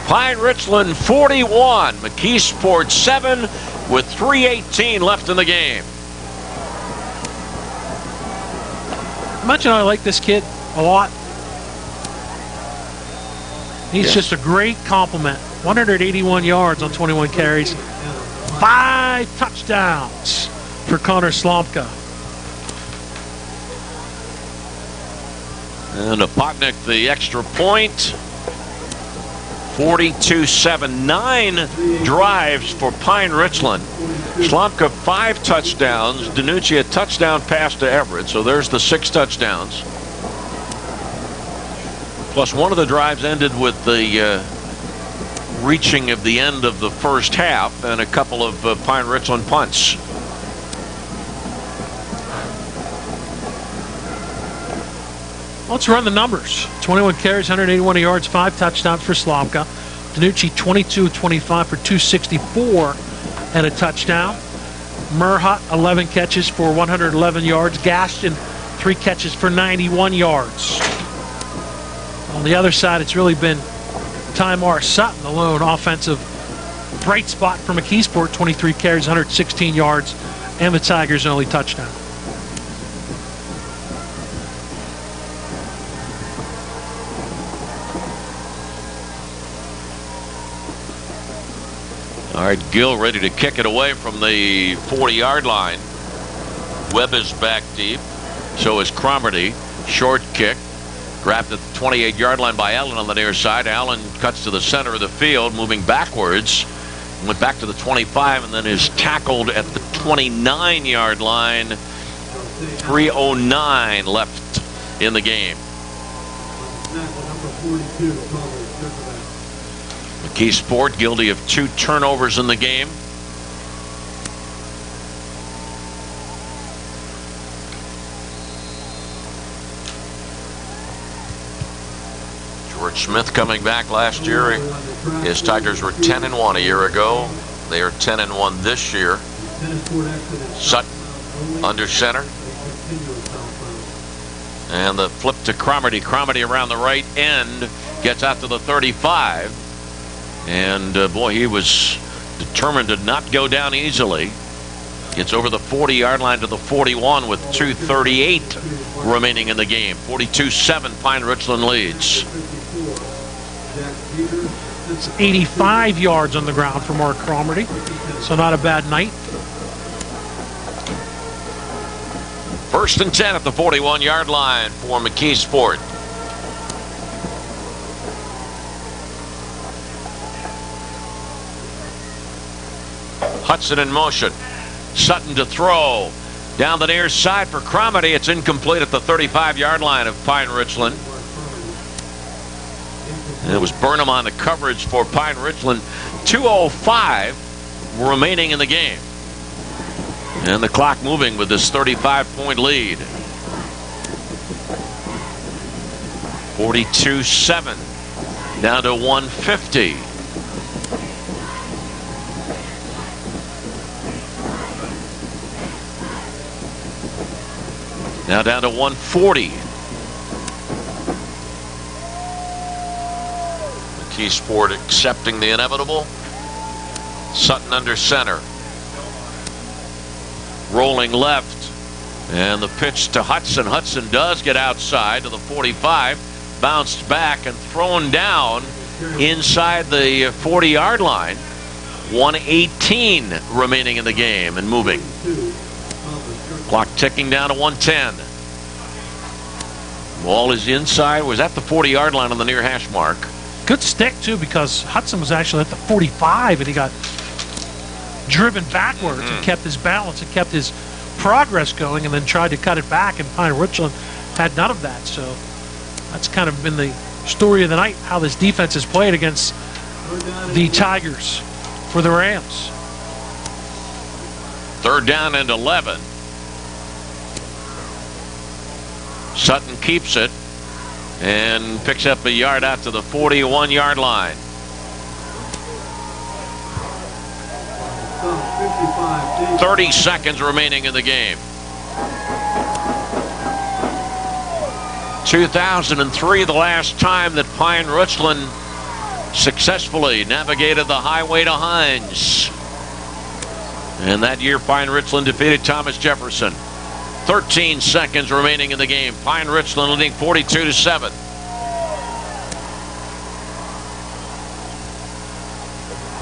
Pine-Richland 41. McKeesport 7 with 3:18 left in the game. I mentioned I like this kid a lot. He's just a great compliment. 181 yards on 21 carries. 5 touchdowns for Connor Slomka. And Apotnik the extra point. 42-7. 9 drives for Pine-Richland. Slomka 5 touchdowns. DiNucci a touchdown pass to Everett. So there's the 6 touchdowns. Plus one of the drives ended with the reaching of the end of the first half and a couple of Pine-Richland punts. Let's run the numbers. 21 carries, 181 yards, 5 touchdowns for Slomka. DiNucci 22-25 for 264 and a touchdown. Murhut 11 catches for 111 yards. Gaston 3 catches for 91 yards. On the other side, it's really been Tymar Sutton, the lone offensive bright spot for McKeesport. 23 carries, 116 yards, and the Tigers' only touchdown. All right, Gill ready to kick it away from the 40-yard line. Webb is back deep. So is Cromartie. Short kick. Grabbed at the 28-yard line by Allen on the near side. Allen cuts to the center of the field, moving backwards. Went back to the 25 and then is tackled at the 29-yard line. 3:09 left in the game. McKeesport guilty of 2 turnovers in the game. George Smith coming back last year. His Tigers were 10-1 a year ago. They are 10-1 this year. Sutton under center. And the flip to Cromartie. Cromartie around the right end. Gets out to the 35. And boy, he was determined to not go down easily. Gets over the 40-yard line to the 41 with 2:38 remaining in the game. 42-7, Pine-Richland leads. It's 85 yards on the ground for Mark Cromartie, so not a bad night. 1st and 10 at the 41-yard line for McKeesport. Hudson in motion. Sutton to throw. Down the near side for Cromartie. It's incomplete at the 35-yard line of Pine-Richland. And it was Burnham on the coverage for Pine-Richland. 2:05 remaining in the game. And the clock moving with this 35-point lead. 42-7. Down to 150. Now down to 140. McKeesport accepting the inevitable. Sutton under center. Rolling left. And the pitch to Hudson. Hudson does get outside to the 45. Bounced back and thrown down inside the 40-yard line. 1:18 remaining in the game and moving. Clock ticking down to 1:10. Ball is inside. Was at the 40-yard line on the near hash mark. Good stick, too, because Hudson was actually at the 45, and he got driven backwards and kept his balance and kept his progress going, and then tried to cut it back, and Pine-Richland had none of that. So that's kind of been the story of the night, how this defense has played against the Tigers for the Rams. 3rd down and 11. Sutton keeps it and picks up a yard out to the 41-yard line. 30 seconds remaining in the game. 2003, the last time that Pine-Richland successfully navigated the highway to Hines. And that year, Pine-Richland defeated Thomas Jefferson. 13 seconds remaining in the game. Pine-Richland leading 42-7.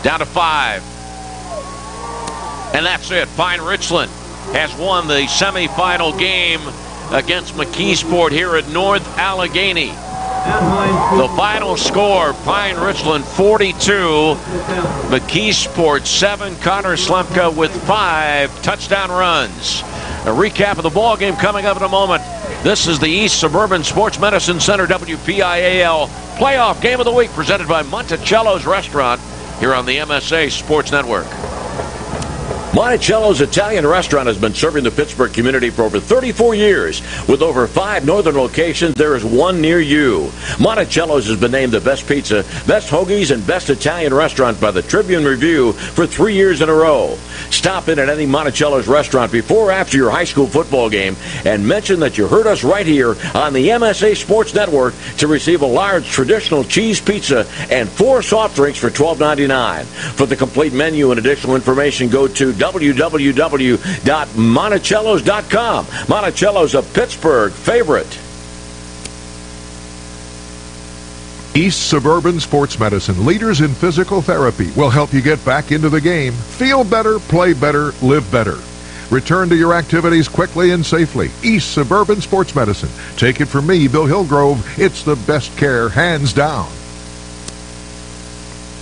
Down to 5. And that's it. Pine-Richland has won the semifinal game against McKeesport here at North Allegheny. The final score, Pine-Richland 42, McKeesport 7. Connor Slemka with 5 touchdown runs. A recap of the ball game coming up in a moment. This is the East Suburban Sports Medicine Center WPIAL Playoff Game of the Week presented by Monticello's Restaurant here on the MSA Sports Network. Monticello's Italian Restaurant has been serving the Pittsburgh community for over 34 years. With over 5 northern locations, there is one near you. Monticello's has been named the best pizza, best hoagies, and best Italian restaurant by the Tribune Review for 3 years in a row. Stop in at any Monticello's restaurant before or after your high school football game and mention that you heard us right here on the MSA Sports Network to receive a large traditional cheese pizza and 4 soft drinks for $12.99. For the complete menu and additional information, go to www.monticellos.com. Monticello's a Pittsburgh favorite. East Suburban Sports Medicine, leaders in physical therapy, will help you get back into the game. Feel better, play better, live better. Return to your activities quickly and safely. East Suburban Sports Medicine. Take it from me, Bill Hillgrove. It's the best care, hands down.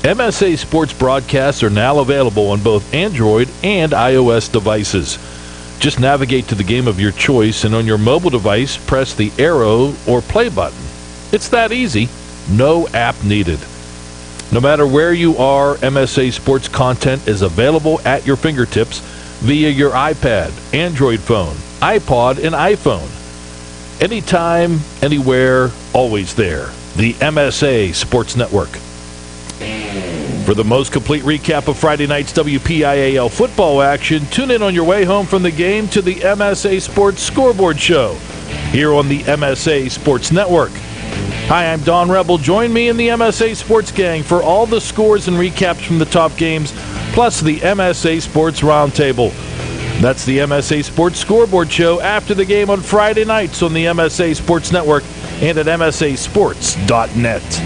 MSA Sports broadcasts are now available on both Android and iOS devices. Just navigate to the game of your choice, and on your mobile device, press the arrow or play button. It's that easy. No app needed. No matter where you are, MSA Sports content is available at your fingertips via your iPad, Android phone, iPod, and iPhone. Anytime, anywhere, always there. The MSA Sports Network. For the most complete recap of Friday night's WPIAL football action, tune in on your way home from the game to the MSA Sports Scoreboard Show here on the MSA Sports Network. Hi, I'm Don Rebel. Join me in the MSA Sports Gang for all the scores and recaps from the top games, plus the MSA Sports Roundtable. That's the MSA Sports Scoreboard Show after the game on Friday nights on the MSA Sports Network and at msasports.net.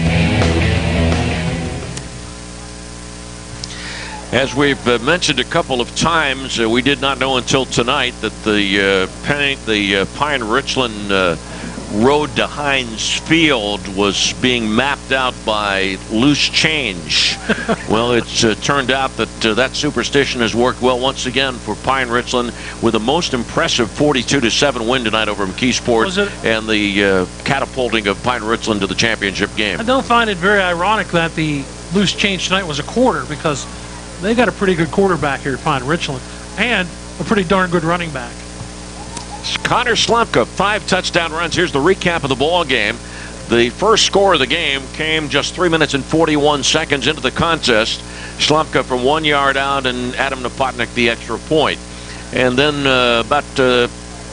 As we've mentioned a couple of times, we did not know until tonight that the Pine-Richland road to Hines Field was being mapped out by loose change. Well, it's turned out that that superstition has worked well once again for Pine-Richland with a most impressive 42-7 win tonight over McKeesport and the catapulting of Pine-Richland to the championship game. I don't find it very ironic that the loose change tonight was a quarter, because they got a pretty good quarterback here at Pine-Richland and a pretty darn good running back. Connor Slemka, 5 touchdown runs. Here's the recap of the ball game. The first score of the game came just 3 minutes and 41 seconds into the contest. Slemka from 1 yard out and Adam Napotnik the extra point. And then about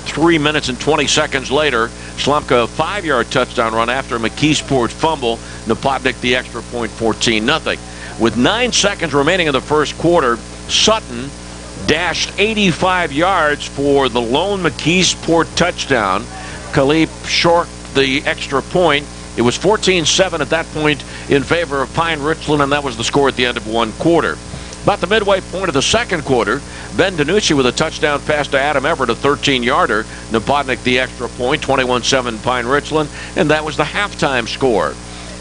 3 minutes and 20 seconds later, Slumka a 5-yard touchdown run after a McKeesport fumble. Napotnik the extra point, 14-0. With 9 seconds remaining in the first quarter, Sutton dashed 85 yards for the lone McKeesport touchdown. Khalif short the extra point. It was 14-7 at that point in favor of Pine-Richland, and that was the score at the end of one quarter. About the midway point of the second quarter, Ben DiNucci with a touchdown pass to Adam Everett, a 13-yarder. Napotnik the extra point, 21-7 Pine-Richland, and that was the halftime score.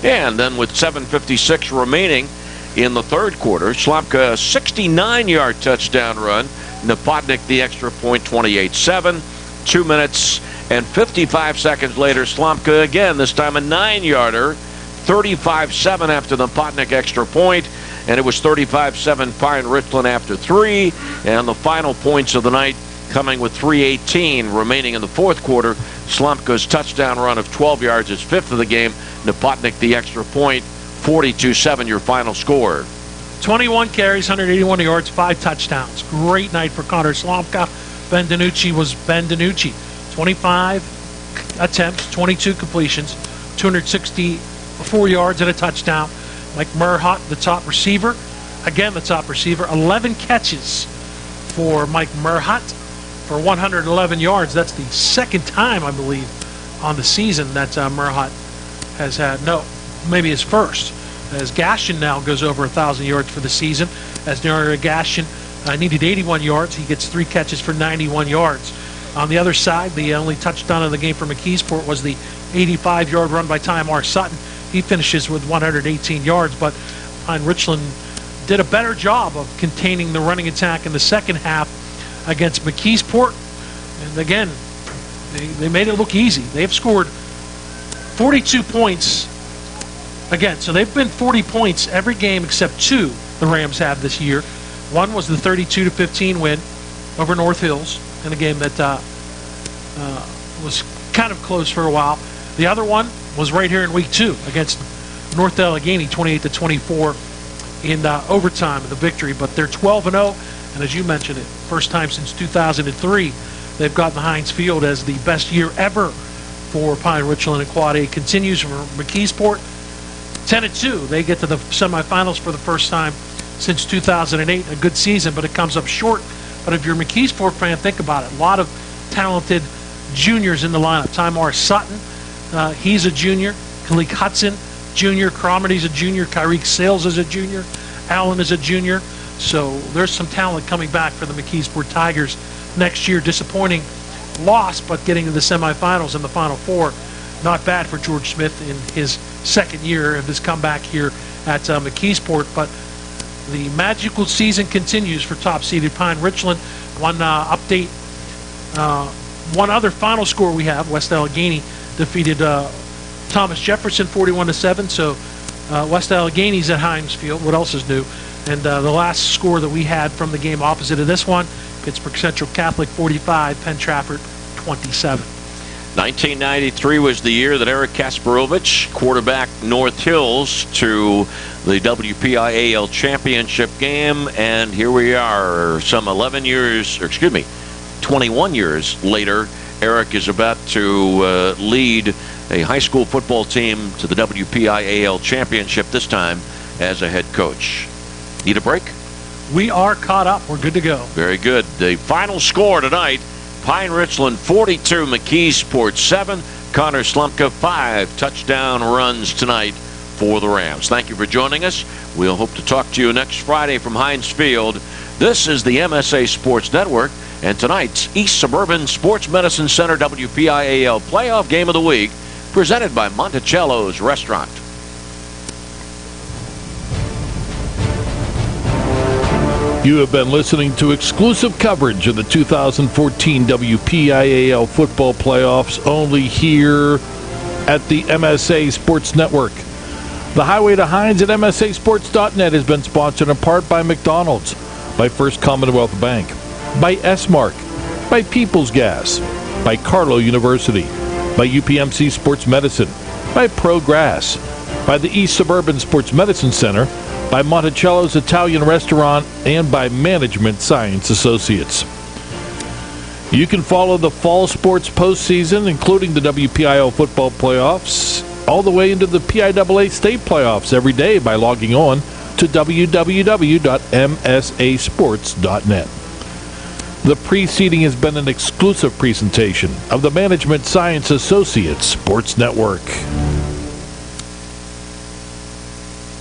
And then with 7:56 remaining in the third quarter, Slumka a 69-yard touchdown run. Napotnik the extra point, 28-7. 2 minutes and 55 seconds later, Slumka again, this time a 9-yarder, 35-7 after the Napotnik extra point. And it was 35-7 Pine-Richland after 3. And the final points of the night coming with 3:18 remaining in the fourth quarter. Slumka's touchdown run of 12 yards, his 5th of the game. Napotnik the extra point, 42-7 your final score. 21 carries, 181 yards, 5 touchdowns. Great night for Connor Slumka. Ben DiNucci was Ben DiNucci. 25 attempts, 22 completions, 264 yards and a touchdown. Mike Merhott, the top receiver. Again, the top receiver. 11 catches for Mike Merhott for 111 yards. That's the second time, I believe, on the season that Merhott has had. No, maybe his first. As Gashin now goes over 1,000 yards for the season. As Nara Gashin needed 81 yards, he gets 3 catches for 91 yards. On the other side, the only touchdown of the game for McKeesport was the 85-yard run by Tymar Sutton. He finishes with 118 yards, but Pine-Richland did a better job of containing the running attack in the second half against McKeesport. And again, they made it look easy. They've scored 42 points again. So they've been 40 points every game except 2 the Rams have this year. One was the 32-15 win over North Hills in a game that was kind of close for a while. The other one was right here in week 2 against North Allegheny, 28-24 in overtime of the victory. But they're 12-0, and as you mentioned it, first time since 2003 they've gotten the Heinz Field as the best year ever for Pine-Richland, and Quad A continues for McKeesport. 10-2, they get to the semifinals for the first time since 2008. A good season, but it comes up short. But if you're a McKeesport fan, think about it. A lot of talented juniors in the lineup. Tymar Sutton, he's a junior. Kalik Hudson, junior. Cromarty's a junior. Kyreek Sales is a junior. Allen is a junior. So there's some talent coming back for the McKeesport Tigers next year. Disappointing loss, but getting to the semifinals and the Final Four. Not bad for George Smith in his second year of his comeback here at McKeesport. But the magical season continues for top-seeded Pine-Richland. One update, one other final score we have, West Allegheny defeated Thomas Jefferson 41-7. So West Allegheny's at Heinz Field. What else is new? And the last score that we had from the game opposite of this one, Pittsburgh Central Catholic 45, Penn Trafford 27. 1993 was the year that Eric Kasparovich quarterbacked North Hills to the WPIAL championship game, and here we are some 21 years later. Eric is about to lead a high school football team to the WPIAL championship, this time as a head coach. Need a break? We are caught up. We're good to go. Very good. The final score tonight, Pine-Richland 42, McKeesport 7. Connor Slumka 5 touchdown runs tonight for the Rams. Thank you for joining us. We'll hope to talk to you next Friday from Heinz Field. This is the MSA Sports Network, and tonight's East Suburban Sports Medicine Center WPIAL Playoff Game of the Week, presented by Monticello's Restaurant. You have been listening to exclusive coverage of the 2014 WPIAL football playoffs only here at the MSA Sports Network. The Highway to Heinz at MSASports.net has been sponsored in part by McDonald's, by First Commonwealth Bank, by S-Mark, by People's Gas, by Carlow University, by UPMC Sports Medicine, by ProGrass, by the East Suburban Sports Medicine Center, by Monticello's Italian Restaurant, and by Management Science Associates. You can follow the fall sports postseason, including the WPIAL football playoffs, all the way into the PIAA state playoffs every day by logging on to www.msasports.net. The preceding has been an exclusive presentation of the Management Science Associates Sports Network.